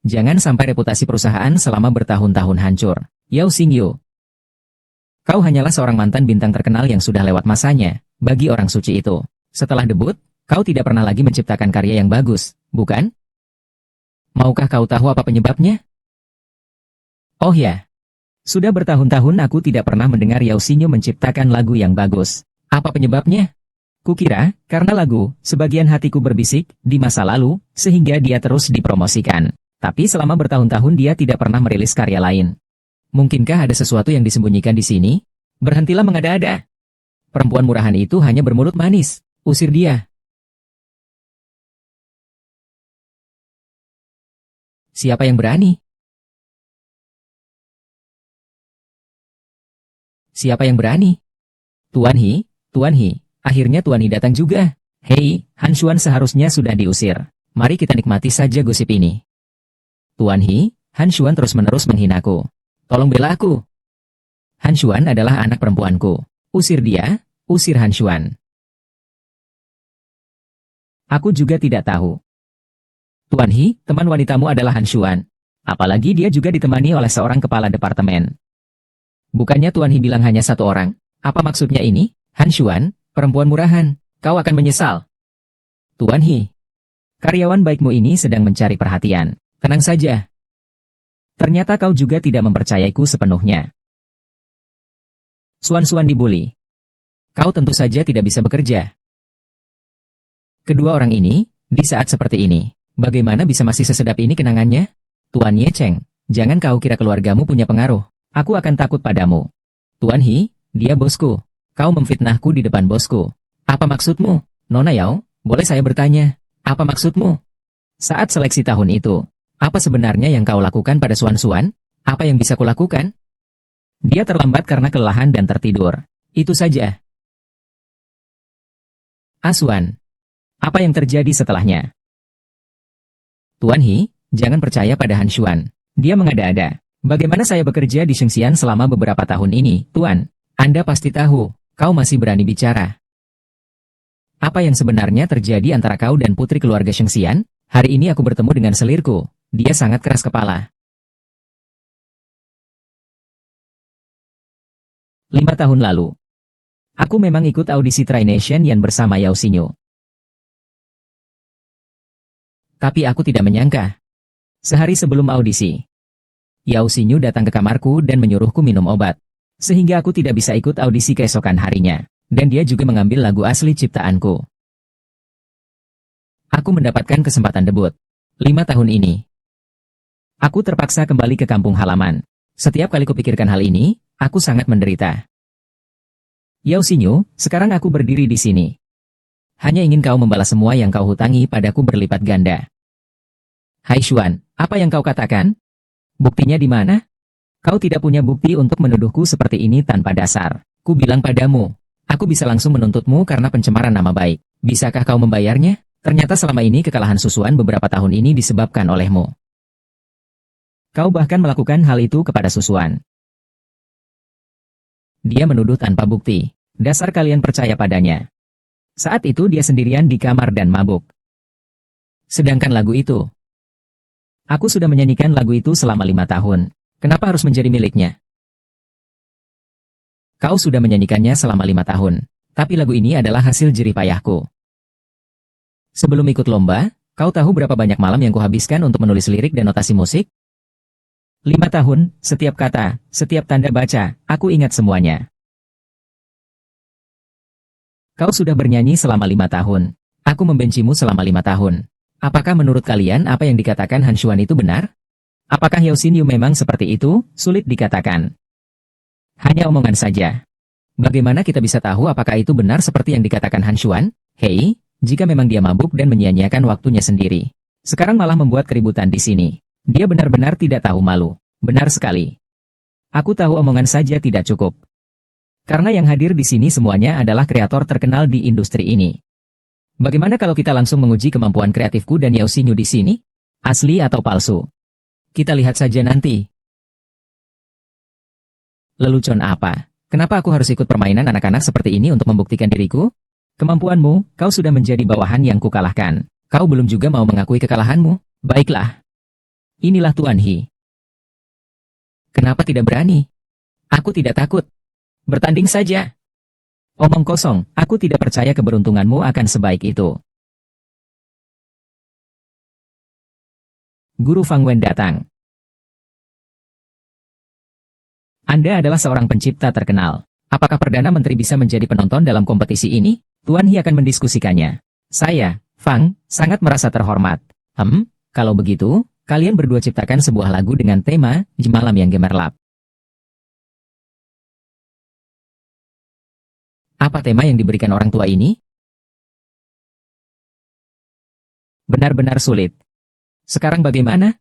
Jangan sampai reputasi perusahaan selama bertahun-tahun hancur. Yao Xingyu, kau hanyalah seorang mantan bintang terkenal yang sudah lewat masanya, bagi orang suci itu. Setelah debut, kau tidak pernah lagi menciptakan karya yang bagus, bukan? Maukah kau tahu apa penyebabnya? Oh ya, sudah bertahun-tahun aku tidak pernah mendengar Yao Xingyu menciptakan lagu yang bagus. Apa penyebabnya? Kukira, karena lagu, sebagian hatiku berbisik, di masa lalu, sehingga dia terus dipromosikan. Tapi selama bertahun-tahun dia tidak pernah merilis karya lain. Mungkinkah ada sesuatu yang disembunyikan di sini? Berhentilah mengada-ada. Perempuan murahan itu hanya bermulut manis. Usir dia. Siapa yang berani? Siapa yang berani? Tuan He, akhirnya Tuan He datang juga. Hei, Han Xuan seharusnya sudah diusir. Mari kita nikmati saja gosip ini. Tuan He, Han Xuan terus-menerus menghinaku. Tolong bela aku. Han Xuan adalah anak perempuanku. Usir dia, usir Han Xuan. Aku juga tidak tahu. Tuan He, teman wanitamu adalah Han Xuan. Apalagi dia juga ditemani oleh seorang kepala departemen. Bukannya Tuan He bilang hanya satu orang. Apa maksudnya ini? Han Xuan, perempuan murahan. Kau akan menyesal. Tuan He, karyawan baikmu ini sedang mencari perhatian. Tenang saja. Ternyata kau juga tidak mempercayaiku sepenuhnya. Suan-Suan dibuli. Kau tentu saja tidak bisa bekerja. Kedua orang ini, di saat seperti ini, bagaimana bisa masih sesedap ini kenangannya? Tuan Ye Cheng, jangan kau kira keluargamu punya pengaruh. Aku akan takut padamu. Tuan He, dia bosku. Kau memfitnahku di depan bosku. Apa maksudmu? Nona Yao, boleh saya bertanya? Apa maksudmu? Saat seleksi tahun itu, apa sebenarnya yang kau lakukan pada Suan-Suan? Apa yang bisa kulakukan? Dia terlambat karena kelelahan dan tertidur. Itu saja. Asuan. Apa yang terjadi setelahnya? Tuan He, jangan percaya pada Han Xuan. Dia mengada-ada. Bagaimana saya bekerja di Shengxian selama beberapa tahun ini, Tuan? Anda pasti tahu, kau masih berani bicara. Apa yang sebenarnya terjadi antara kau dan putri keluarga Shengxian? Hari ini aku bertemu dengan selirku. Dia sangat keras kepala. 5 tahun lalu. Aku memang ikut audisi Trination Yan bersama Yao Xingyu. Tapi aku tidak menyangka. Sehari sebelum audisi, Yao Xingyu datang ke kamarku dan menyuruhku minum obat. Sehingga aku tidak bisa ikut audisi keesokan harinya. Dan dia juga mengambil lagu asli ciptaanku. Aku mendapatkan kesempatan debut. 5 tahun ini. Aku terpaksa kembali ke kampung halaman. Setiap kali kupikirkan hal ini, aku sangat menderita. Yao Xingyu, sekarang aku berdiri di sini. Hanya ingin kau membalas semua yang kau hutangi padaku berlipat ganda. Hai Xuan, apa yang kau katakan? Buktinya di mana? Kau tidak punya bukti untuk menuduhku seperti ini tanpa dasar. Ku bilang padamu, aku bisa langsung menuntutmu karena pencemaran nama baik. Bisakah kau membayarnya? Ternyata selama ini kekalahan Susuan beberapa tahun ini disebabkan olehmu. Kau bahkan melakukan hal itu kepada Susuan. Dia menuduh tanpa bukti. Dasar kalian percaya padanya. Saat itu dia sendirian di kamar dan mabuk. Sedangkan lagu itu, aku sudah menyanyikan lagu itu selama 5 tahun. Kenapa harus menjadi miliknya? Kau sudah menyanyikannya selama 5 tahun. Tapi lagu ini adalah hasil jerih payahku. Sebelum ikut lomba, kau tahu berapa banyak malam yang kuhabiskan untuk menulis lirik dan notasi musik? 5 tahun, setiap kata, setiap tanda baca, aku ingat semuanya. Kau sudah bernyanyi selama 5 tahun. Aku membencimu selama 5 tahun. Apakah menurut kalian apa yang dikatakan Han Xuan itu benar? Apakah Yao Xinyu memang seperti itu? Sulit dikatakan. Hanya omongan saja. Bagaimana kita bisa tahu apakah itu benar seperti yang dikatakan Han Xuan? Hei, jika memang dia mabuk dan menyia-nyiakan waktunya sendiri. Sekarang malah membuat keributan di sini. Dia benar-benar tidak tahu malu. Benar sekali. Aku tahu omongan saja tidak cukup. Karena yang hadir di sini semuanya adalah kreator terkenal di industri ini. Bagaimana kalau kita langsung menguji kemampuan kreatifku dan Yao Xinyu di sini? Asli atau palsu? Kita lihat saja nanti. Lelucon apa? Kenapa aku harus ikut permainan anak-anak seperti ini untuk membuktikan diriku? Kemampuanmu, kau sudah menjadi bawahan yang kukalahkan. Kau belum juga mau mengakui kekalahanmu? Baiklah. Inilah Tuan He. Kenapa tidak berani? Aku tidak takut. Bertanding saja. Omong kosong, aku tidak percaya keberuntunganmu akan sebaik itu. Guru Fang Wen datang. Anda adalah seorang pencipta terkenal. Apakah Perdana Menteri bisa menjadi penonton dalam kompetisi ini? Tuan He akan mendiskusikannya. Saya, Fang, sangat merasa terhormat. Kalau begitu, kalian berdua ciptakan sebuah lagu dengan tema Malam yang Gemerlap. Apa tema yang diberikan orang tua ini? Benar-benar sulit. Sekarang bagaimana?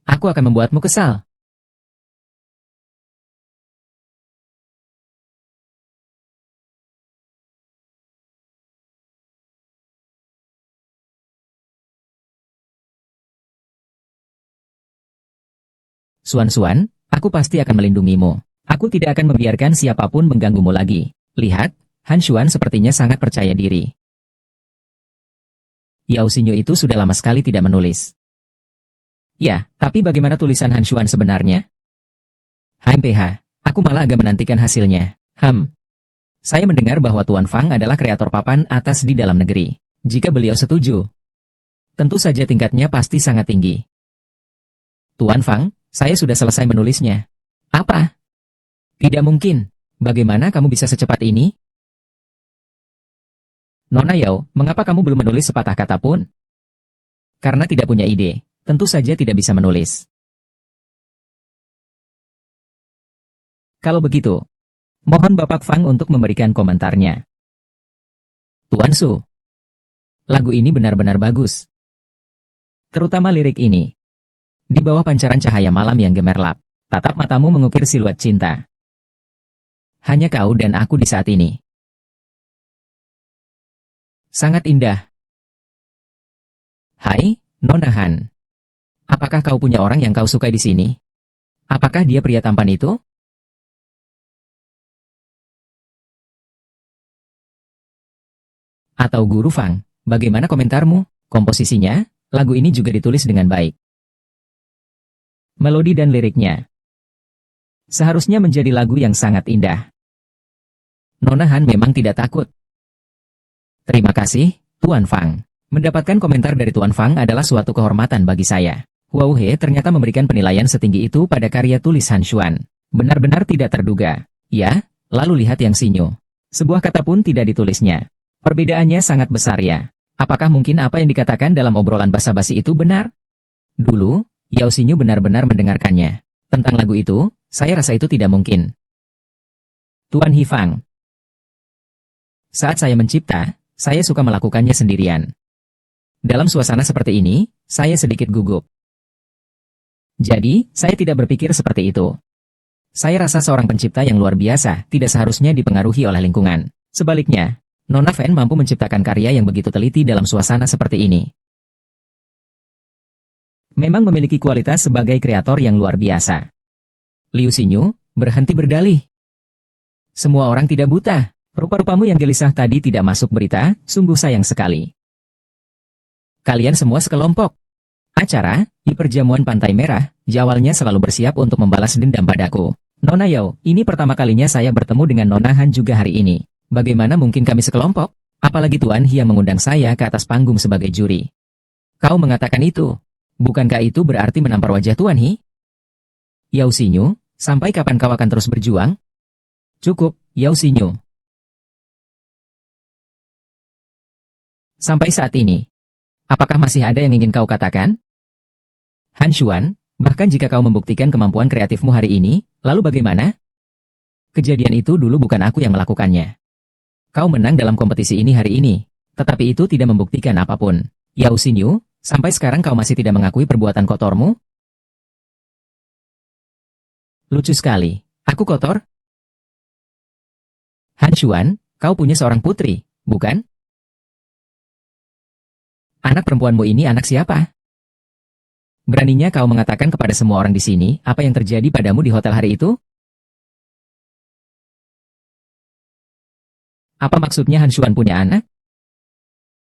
Aku akan membuatmu kesal. Suan-Suan, aku pasti akan melindungimu. Aku tidak akan membiarkan siapapun mengganggumu lagi. Lihat, Han Xuan sepertinya sangat percaya diri. Yao Xinyu itu sudah lama sekali tidak menulis. Ya, tapi bagaimana tulisan Han Xuan sebenarnya? HMPH, aku malah agak menantikan hasilnya. Saya mendengar bahwa Tuan Fang adalah kreator papan atas di dalam negeri. Jika beliau setuju, tentu saja tingkatnya pasti sangat tinggi. Tuan Fang, saya sudah selesai menulisnya. Apa? Tidak mungkin. Bagaimana kamu bisa secepat ini? Nona Yao, mengapa kamu belum menulis sepatah kata pun? Karena tidak punya ide, tentu saja tidak bisa menulis. Kalau begitu, mohon Bapak Fang untuk memberikan komentarnya. Tuan Su, lagu ini benar-benar bagus. Terutama lirik ini. Di bawah pancaran cahaya malam yang gemerlap, tatap matamu mengukir siluet cinta. Hanya kau dan aku di saat ini. Sangat indah. Hai, Nona Han. Apakah kau punya orang yang kau sukai di sini? Apakah dia pria tampan itu? Atau Guru Fang, bagaimana komentarmu? Komposisinya, lagu ini juga ditulis dengan baik. Melodi dan liriknya seharusnya menjadi lagu yang sangat indah. Nona Han memang tidak takut. Terima kasih, Tuan Fang. Mendapatkan komentar dari Tuan Fang adalah suatu kehormatan bagi saya. Huao He ternyata memberikan penilaian setinggi itu pada karya tulis Han Xuan. Benar-benar tidak terduga. Ya, lalu lihat yang Xinyu. Sebuah kata pun tidak ditulisnya. Perbedaannya sangat besar ya. Apakah mungkin apa yang dikatakan dalam obrolan basa-basi itu benar? Dulu, Yao Xinyu benar-benar mendengarkannya. Tentang lagu itu, saya rasa itu tidak mungkin. Tuan He Fang. Saat saya mencipta, saya suka melakukannya sendirian. Dalam suasana seperti ini, saya sedikit gugup. Jadi, saya tidak berpikir seperti itu. Saya rasa seorang pencipta yang luar biasa tidak seharusnya dipengaruhi oleh lingkungan. Sebaliknya, Nona Fen mampu menciptakan karya yang begitu teliti dalam suasana seperti ini. Memang memiliki kualitas sebagai kreator yang luar biasa. Liu Xinyu, berhenti berdalih. Semua orang tidak buta. Rupa-rupamu yang gelisah tadi tidak masuk berita, sungguh sayang sekali. Kalian semua sekelompok. Acara, di perjamuan Pantai Merah, jawalnya selalu bersiap untuk membalas dendam padaku. Nona Yao, ini pertama kalinya saya bertemu dengan Nona Han juga hari ini. Bagaimana mungkin kami sekelompok? Apalagi Tuan He yang mengundang saya ke atas panggung sebagai juri. Kau mengatakan itu. Bukankah itu berarti menampar wajah Tuan He? Yao Xinyu, sampai kapan kau akan terus berjuang? Cukup, Yao Xinyu. Sampai saat ini, apakah masih ada yang ingin kau katakan? Han Xuan, bahkan jika kau membuktikan kemampuan kreatifmu hari ini, lalu bagaimana? Kejadian itu dulu bukan aku yang melakukannya. Kau menang dalam kompetisi ini hari ini, tetapi itu tidak membuktikan apapun. Yao Xinyu, sampai sekarang kau masih tidak mengakui perbuatan kotormu? Lucu sekali, aku kotor? Han Xuan, kau punya seorang putri, bukan? Anak perempuanmu ini anak siapa? Beraninya kau mengatakan kepada semua orang di sini apa yang terjadi padamu di hotel hari itu? Apa maksudnya Han Xuan punya anak?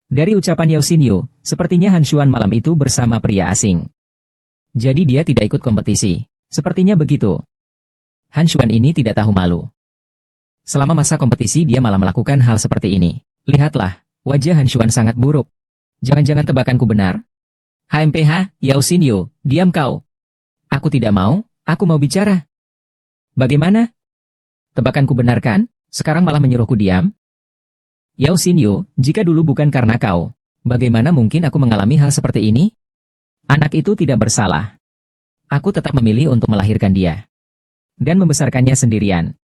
Dari ucapan Yao Xinyu, sepertinya Han Xuan malam itu bersama pria asing. Jadi dia tidak ikut kompetisi. Sepertinya begitu. Han Xuan ini tidak tahu malu. Selama masa kompetisi dia malah melakukan hal seperti ini. Lihatlah, wajah Han Xuan sangat buruk. Jangan-jangan tebakanku benar? HMPH, Yao Xinyu, diam kau. Aku tidak mau, aku mau bicara. Bagaimana? Tebakanku benar kan? Sekarang malah menyuruhku diam? Yao Xinyu, jika dulu bukan karena kau, bagaimana mungkin aku mengalami hal seperti ini? Anak itu tidak bersalah. Aku tetap memilih untuk melahirkan dia. Dan membesarkannya sendirian.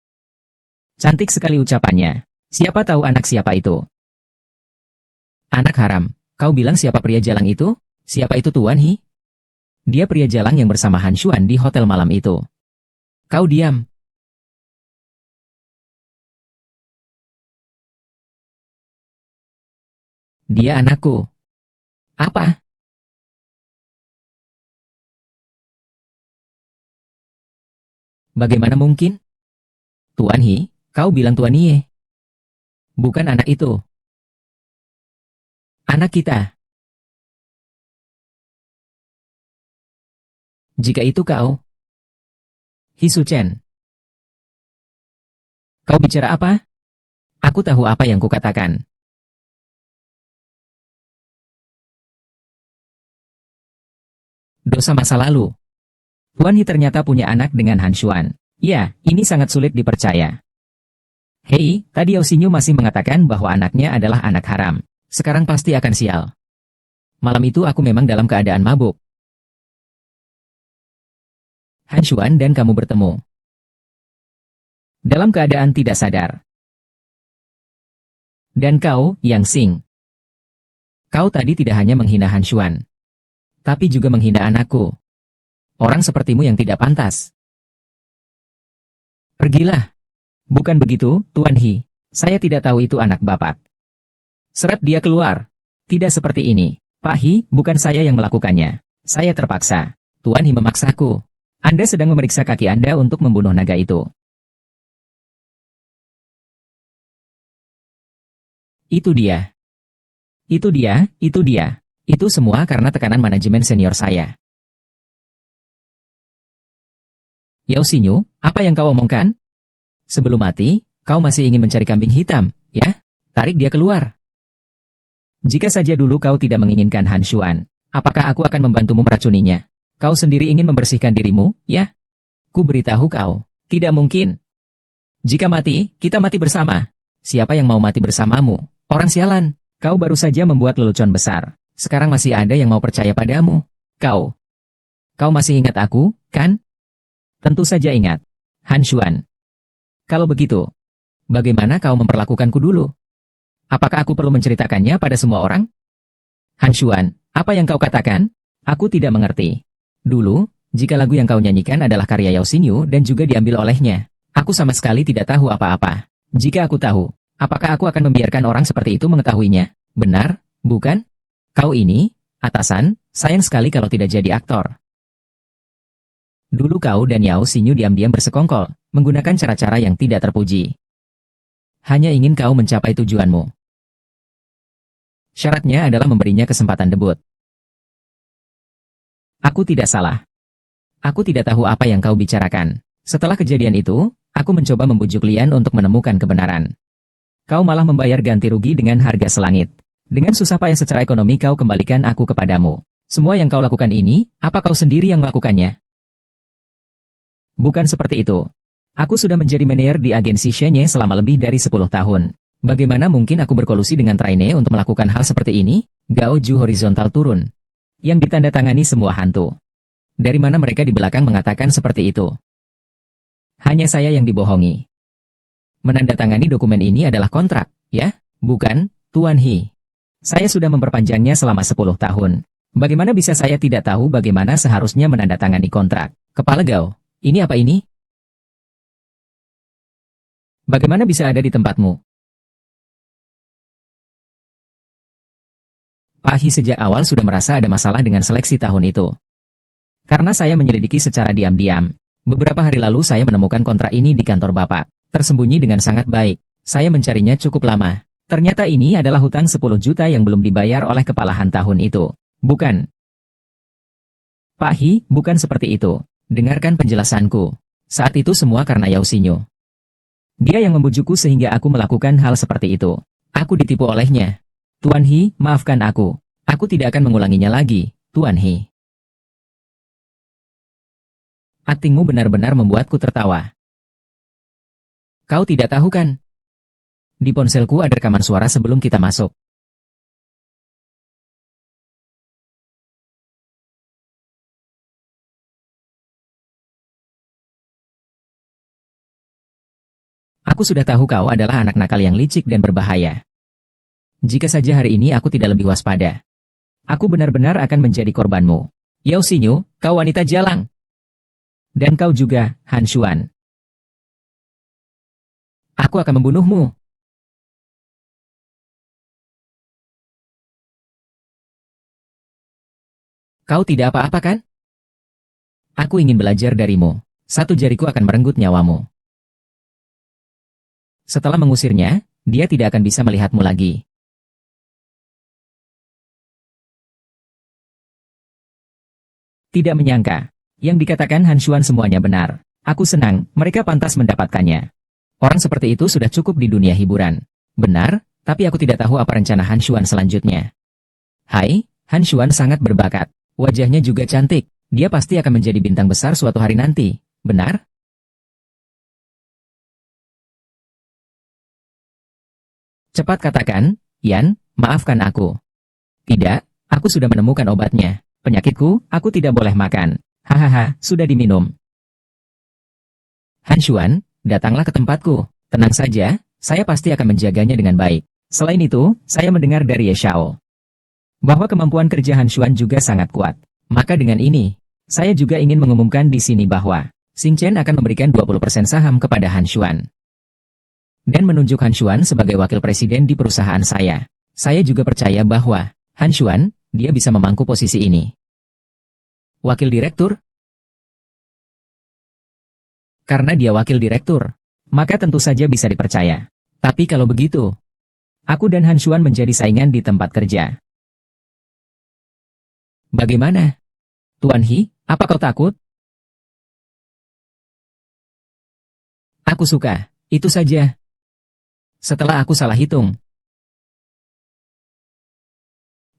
Cantik sekali ucapannya. Siapa tahu anak siapa itu? Anak haram. Kau bilang siapa pria jalang itu? Siapa itu Tuan He? Dia pria jalang yang bersama Han Xuan di hotel malam itu. Kau diam. Dia anakku. Apa? Bagaimana mungkin? Tuan He, kau bilang Tuan Ye. Bukan anak itu. Anak kita. Jika itu kau. He Su Chen. Kau bicara apa? Aku tahu apa yang kukatakan. Dosa masa lalu. Tuan He ternyata punya anak dengan Han Xuan. Ya, ini sangat sulit dipercaya. Hei, tadi Yao Xinyu masih mengatakan bahwa anaknya adalah anak haram. Sekarang pasti akan sial. Malam itu aku memang dalam keadaan mabuk. Han Xuan dan kamu bertemu. Dalam keadaan tidak sadar. Dan kau, Yang Xing. Kau tadi tidak hanya menghina Han Xuan, tapi juga menghina anakku. Orang sepertimu yang tidak pantas. Pergilah. Bukan begitu, Tuan He. Saya tidak tahu itu anak Bapak. Seret dia keluar. Tidak seperti ini. Pak He, bukan saya yang melakukannya. Saya terpaksa. Tuan He memaksaku. Anda sedang memeriksa kaki Anda untuk membunuh naga itu. Itu dia. Itu dia, itu dia. Itu semua karena tekanan manajemen senior saya. Yao Xinyu, apa yang kau omongkan? Sebelum mati, kau masih ingin mencari kambing hitam, ya? Tarik dia keluar. Jika saja dulu kau tidak menginginkan Han Xuan, apakah aku akan membantumu meracuninya? Kau sendiri ingin membersihkan dirimu, ya? Ku beritahu kau, tidak mungkin. Jika mati, kita mati bersama. Siapa yang mau mati bersamamu? Orang sialan, kau baru saja membuat lelucon besar. Sekarang masih ada yang mau percaya padamu. Kau masih ingat aku, kan? Tentu saja ingat. Han Xuan. Kalau begitu, bagaimana kau memperlakukanku dulu? Apakah aku perlu menceritakannya pada semua orang? Han Xuan, apa yang kau katakan? Aku tidak mengerti. Dulu, jika lagu yang kau nyanyikan adalah karya Yao Xinyu dan juga diambil olehnya, aku sama sekali tidak tahu apa-apa. Jika aku tahu, apakah aku akan membiarkan orang seperti itu mengetahuinya? Benar, bukan? Kau ini, atasan, sayang sekali kalau tidak jadi aktor. Dulu kau dan Yao Xinyu diam-diam bersekongkol, menggunakan cara-cara yang tidak terpuji. Hanya ingin kau mencapai tujuanmu. Syaratnya adalah memberinya kesempatan debut. Aku tidak salah. Aku tidak tahu apa yang kau bicarakan. Setelah kejadian itu, aku mencoba membujuk Lian untuk menemukan kebenaran. Kau malah membayar ganti rugi dengan harga selangit. Dengan susah payah secara ekonomi kau kembalikan aku kepadamu. Semua yang kau lakukan ini, apa kau sendiri yang melakukannya? Bukan seperti itu. Aku sudah menjadi manajer di agensi Shenye selama lebih dari 10 tahun. Bagaimana mungkin aku berkolusi dengan Traine untuk melakukan hal seperti ini? Gaoju horizontal turun. Yang ditandatangani semua hantu. Dari mana mereka di belakang mengatakan seperti itu? Hanya saya yang dibohongi. Menandatangani dokumen ini adalah kontrak, ya? Bukan, Tuan He. Saya sudah memperpanjangnya selama 10 tahun. Bagaimana bisa saya tidak tahu bagaimana seharusnya menandatangani kontrak? Kepala Gao, ini apa ini? Bagaimana bisa ada di tempatmu? Pak He sejak awal sudah merasa ada masalah dengan seleksi tahun itu. Karena saya menyelidiki secara diam-diam. Beberapa hari lalu saya menemukan kontrak ini di kantor Bapak. Tersembunyi dengan sangat baik. Saya mencarinya cukup lama. Ternyata ini adalah hutang 10 juta yang belum dibayar oleh kepalahan tahun itu. Bukan. Pak He, bukan seperti itu. Dengarkan penjelasanku. Saat itu semua karena Yao Xinyu. Dia yang membujukku sehingga aku melakukan hal seperti itu. Aku ditipu olehnya. Tuan He, maafkan aku. Aku tidak akan mengulanginya lagi, Tuan He. Aktingmu benar-benar membuatku tertawa. Kau tidak tahu kan? Di ponselku ada rekaman suara sebelum kita masuk. Aku sudah tahu kau adalah anak nakal yang licik dan berbahaya. Jika saja hari ini aku tidak lebih waspada, aku benar-benar akan menjadi korbanmu. Yao Xinyu, kau wanita jalang. Dan kau juga, Han Xuan. Aku akan membunuhmu. Kau tidak apa-apa kan? Aku ingin belajar darimu. Satu jariku akan merenggut nyawamu. Setelah mengusirnya, dia tidak akan bisa melihatmu lagi. Tidak menyangka. Yang dikatakan Han Xuan semuanya benar. Aku senang, mereka pantas mendapatkannya. Orang seperti itu sudah cukup di dunia hiburan. Benar, tapi aku tidak tahu apa rencana Han Xuan selanjutnya. Hai, Han Xuan sangat berbakat. Wajahnya juga cantik. Dia pasti akan menjadi bintang besar suatu hari nanti. Benar? Cepat katakan, Yan, maafkan aku. Tidak, aku sudah menemukan obatnya. Penyakitku, aku tidak boleh makan. Hahaha, sudah diminum. Han Xuan, datanglah ke tempatku. Tenang saja, saya pasti akan menjaganya dengan baik. Selain itu, saya mendengar dari Ye Xiao bahwa kemampuan kerja Han Xuan juga sangat kuat. Maka dengan ini, saya juga ingin mengumumkan di sini bahwa Xing Chen akan memberikan 20% saham kepada Han Xuan. Dan menunjuk Han Xuan sebagai wakil presiden di perusahaan saya. Saya juga percaya bahwa Han Xuan, dia bisa memangku posisi ini. Wakil direktur? Karena dia wakil direktur, maka tentu saja bisa dipercaya. Tapi kalau begitu, aku dan Han Xuan menjadi saingan di tempat kerja. Bagaimana? Tuan He, apa kau takut? Aku suka, itu saja. Setelah aku salah hitung.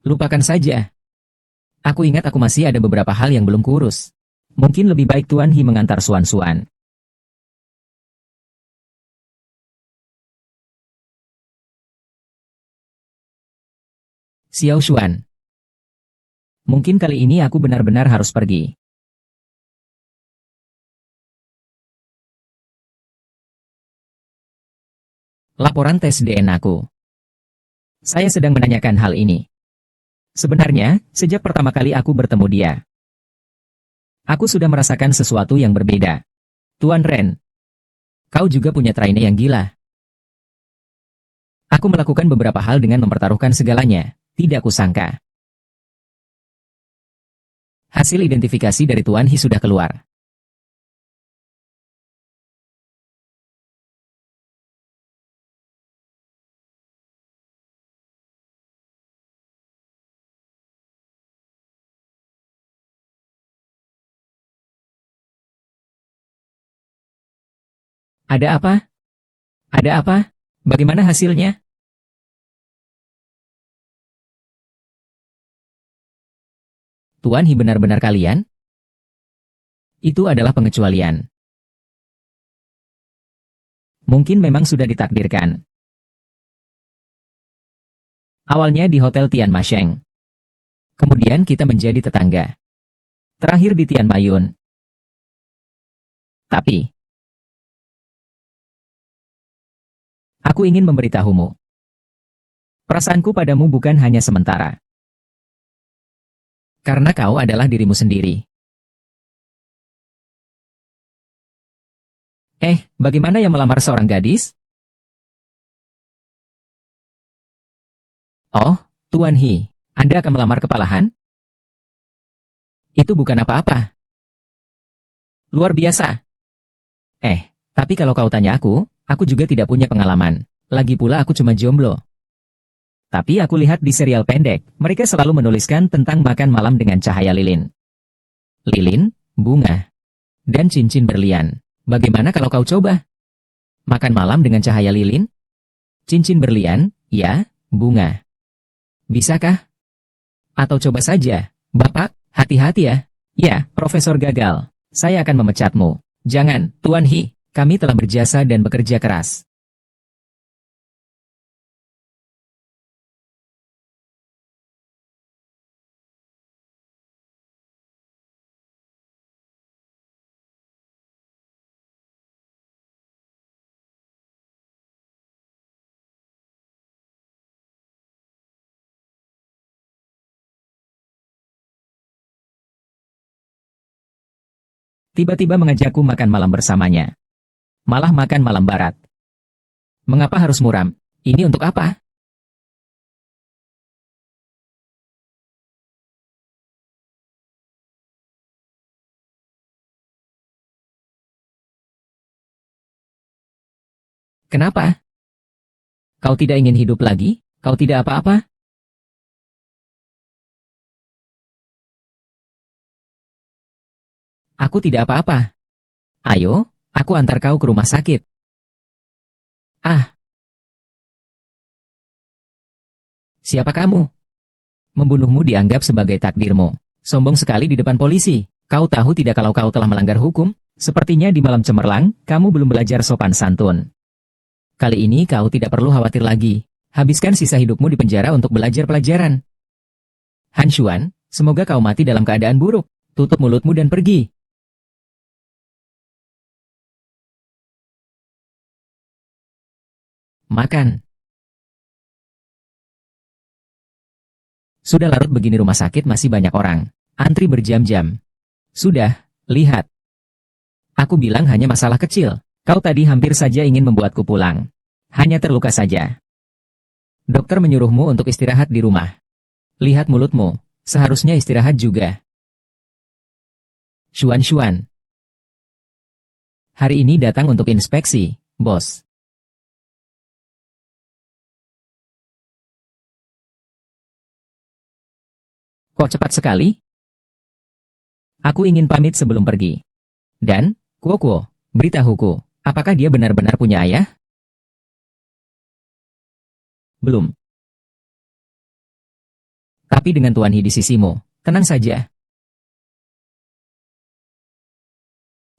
Lupakan saja. Aku ingat aku masih ada beberapa hal yang belum kurus. Mungkin lebih baik Tuan He mengantar Suan-Suan. Xiao Xuan. Mungkin kali ini aku benar-benar harus pergi. Laporan tes DNA aku. Saya sedang menanyakan hal ini. Sebenarnya, sejak pertama kali aku bertemu dia, aku sudah merasakan sesuatu yang berbeda. Tuan Ren, kau juga punya trainer yang gila. Aku melakukan beberapa hal dengan mempertaruhkan segalanya, tidak kusangka. Hasil identifikasi dari Tuan He sudah keluar. Ada apa? Ada apa? Bagaimana hasilnya? Tuan He benar-benar kalian? Itu adalah pengecualian. Mungkin memang sudah ditakdirkan. Awalnya di Hotel Tian Ma Sheng. Kemudian kita menjadi tetangga. Terakhir di Tian Mayun. Tapi, aku ingin memberitahumu. Perasaanku padamu bukan hanya sementara. Karena kau adalah dirimu sendiri. Bagaimana yang melamar seorang gadis? Oh, Tuan He, Anda akan melamar kepalahan? Itu bukan apa-apa. Luar biasa. Tapi kalau kau tanya aku juga tidak punya pengalaman. Lagi pula aku cuma jomblo. Tapi aku lihat di serial pendek, mereka selalu menuliskan tentang makan malam dengan cahaya lilin. Lilin, bunga, dan cincin berlian. Bagaimana kalau kau coba? Makan malam dengan cahaya lilin? Cincin berlian, ya, bunga. Bisakah? Atau coba saja, Bapak, hati-hati ya. Ya, Profesor gagal. Saya akan memecatmu. Jangan, Tuan He, kami telah berjasa dan bekerja keras. Tiba-tiba mengajakku makan malam bersamanya. Malah makan malam barat. Mengapa harus muram? Ini untuk apa? Kenapa? Kau tidak ingin hidup lagi? Kau tidak apa-apa? Aku tidak apa-apa. Ayo, aku antar kau ke rumah sakit. Ah, siapa kamu? Membunuhmu dianggap sebagai takdirmu. Sombong sekali di depan polisi. Kau tahu tidak kalau kau telah melanggar hukum? Sepertinya di malam cemerlang, kamu belum belajar sopan santun. Kali ini kau tidak perlu khawatir lagi. Habiskan sisa hidupmu di penjara untuk belajar pelajaran. Han Xuan, semoga kau mati dalam keadaan buruk. Tutup mulutmu dan pergi. Makan. Sudah larut begini rumah sakit masih banyak orang. Antri berjam-jam. Sudah, lihat. Aku bilang hanya masalah kecil. Kau tadi hampir saja ingin membuatku pulang. Hanya terluka saja. Dokter menyuruhmu untuk istirahat di rumah. Lihat mulutmu. Seharusnya istirahat juga. Xuan-Xuan. Hari ini datang untuk inspeksi, bos. Kok cepat sekali? Aku ingin pamit sebelum pergi. Dan, Kuo-Kuo, beritahuku, apakah dia benar-benar punya ayah? Belum. Tapi dengan Tuan He di sisimu, tenang saja.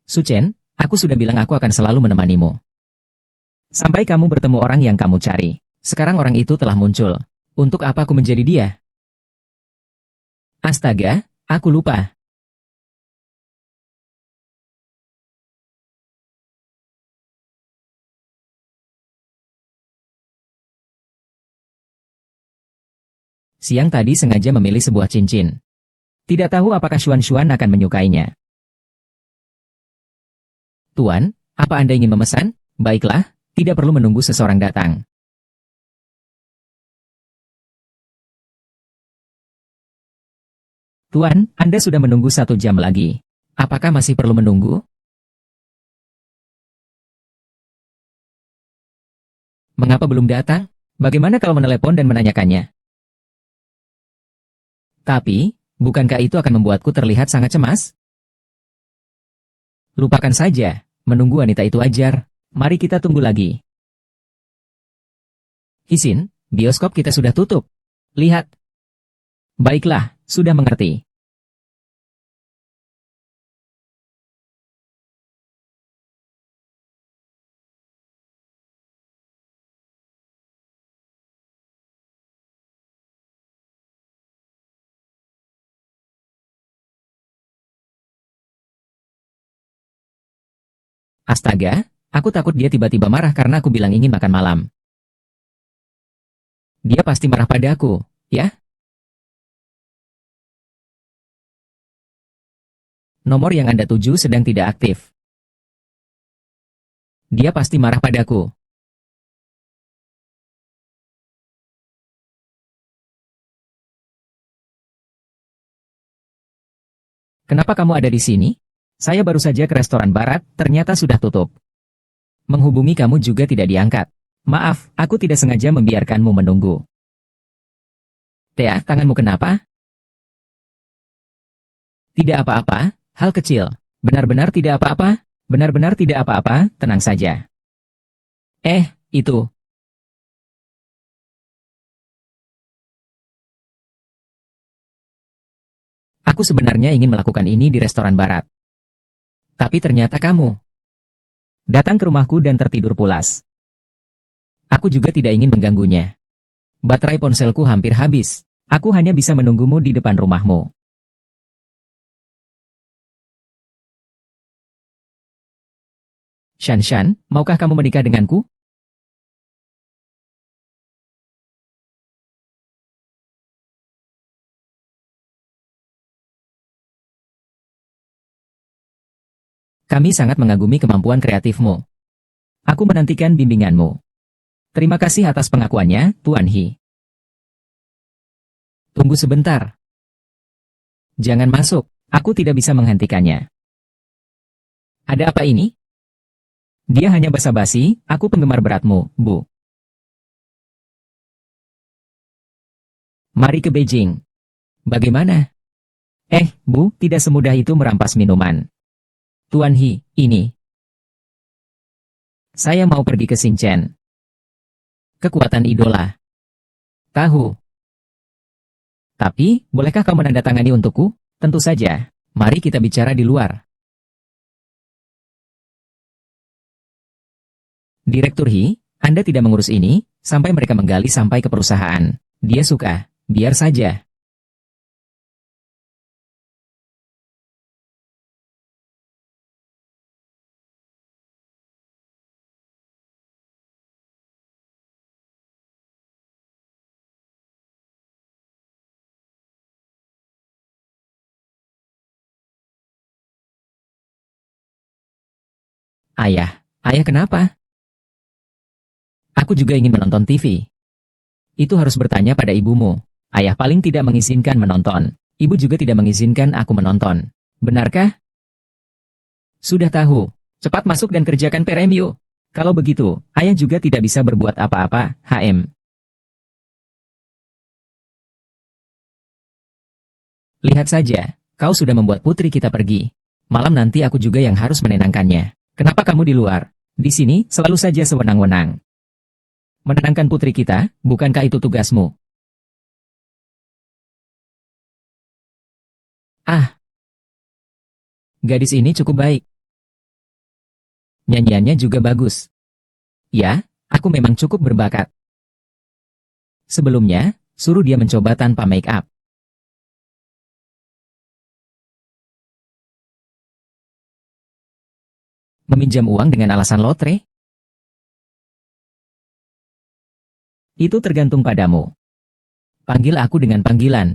Suchen, aku sudah bilang aku akan selalu menemanimu. Sampai kamu bertemu orang yang kamu cari. Sekarang orang itu telah muncul. Untuk apa aku menjadi dia? Astaga, aku lupa. Siang tadi sengaja memilih sebuah cincin. Tidak tahu apakah Xuan-Xuan akan menyukainya. Tuan, apa Anda ingin memesan? Baiklah, tidak perlu menunggu seseorang datang. Tuan, Anda sudah menunggu 1 jam lagi. Apakah masih perlu menunggu? Mengapa belum datang? Bagaimana kalau menelepon dan menanyakannya? Tapi, bukankah itu akan membuatku terlihat sangat cemas? Lupakan saja, menunggu wanita itu ajar. Mari kita tunggu lagi. Hisin, bioskop kita sudah tutup. Lihat. Baiklah, sudah mengerti. Astaga, aku takut dia tiba-tiba marah karena aku bilang ingin makan malam. Dia pasti marah padaku, ya? Nomor yang Anda tuju sedang tidak aktif. Dia pasti marah padaku. Kenapa kamu ada di sini? Saya baru saja ke restoran barat, ternyata sudah tutup. Menghubungi kamu juga tidak diangkat. Maaf, aku tidak sengaja membiarkanmu menunggu. Tea, tanganmu kenapa? Tidak apa-apa, hal kecil. Benar-benar tidak apa-apa? Benar-benar tidak apa-apa, tenang saja. Itu. Aku sebenarnya ingin melakukan ini di restoran barat. Tapi ternyata kamu datang ke rumahku dan tertidur pulas. Aku juga tidak ingin mengganggunya. Baterai ponselku hampir habis. Aku hanya bisa menunggumu di depan rumahmu. Shan, maukah kamu menikah denganku? Kami sangat mengagumi kemampuan kreatifmu. Aku menantikan bimbinganmu. Terima kasih atas pengakuannya, Tuan He. Tunggu sebentar. Jangan masuk, aku tidak bisa menghentikannya. Ada apa ini? Dia hanya basa-basi, aku penggemar beratmu, Bu. Mari ke Beijing. Bagaimana? Bu, tidak semudah itu merampas minuman. Tuan He, ini. Saya mau pergi ke Xinchen. Kekuatan idola. Tahu. Tapi, bolehkah kau menandatangani untukku? Tentu saja. Mari kita bicara di luar. Direktur He, Anda tidak mengurus ini, sampai mereka menggali sampai ke perusahaan. Dia suka, biar saja. Ayah kenapa? Aku juga ingin menonton TV. Itu harus bertanya pada ibumu. Ayah paling tidak mengizinkan menonton. Ibu juga tidak mengizinkan aku menonton. Benarkah? Sudah tahu. Cepat masuk dan kerjakan PRMU. Kalau begitu, ayah juga tidak bisa berbuat apa-apa, HM. Lihat saja, kau sudah membuat putri kita pergi. Malam nanti aku juga yang harus menenangkannya. Kenapa kamu di luar? Di sini, selalu saja sewenang-wenang. Menenangkan putri kita, bukankah itu tugasmu? Ah, gadis ini cukup baik. Nyanyiannya juga bagus. Ya, aku memang cukup berbakat. Sebelumnya, suruh dia mencoba tanpa make up. Meminjam uang dengan alasan lotre? Itu tergantung padamu. Panggil aku dengan panggilan.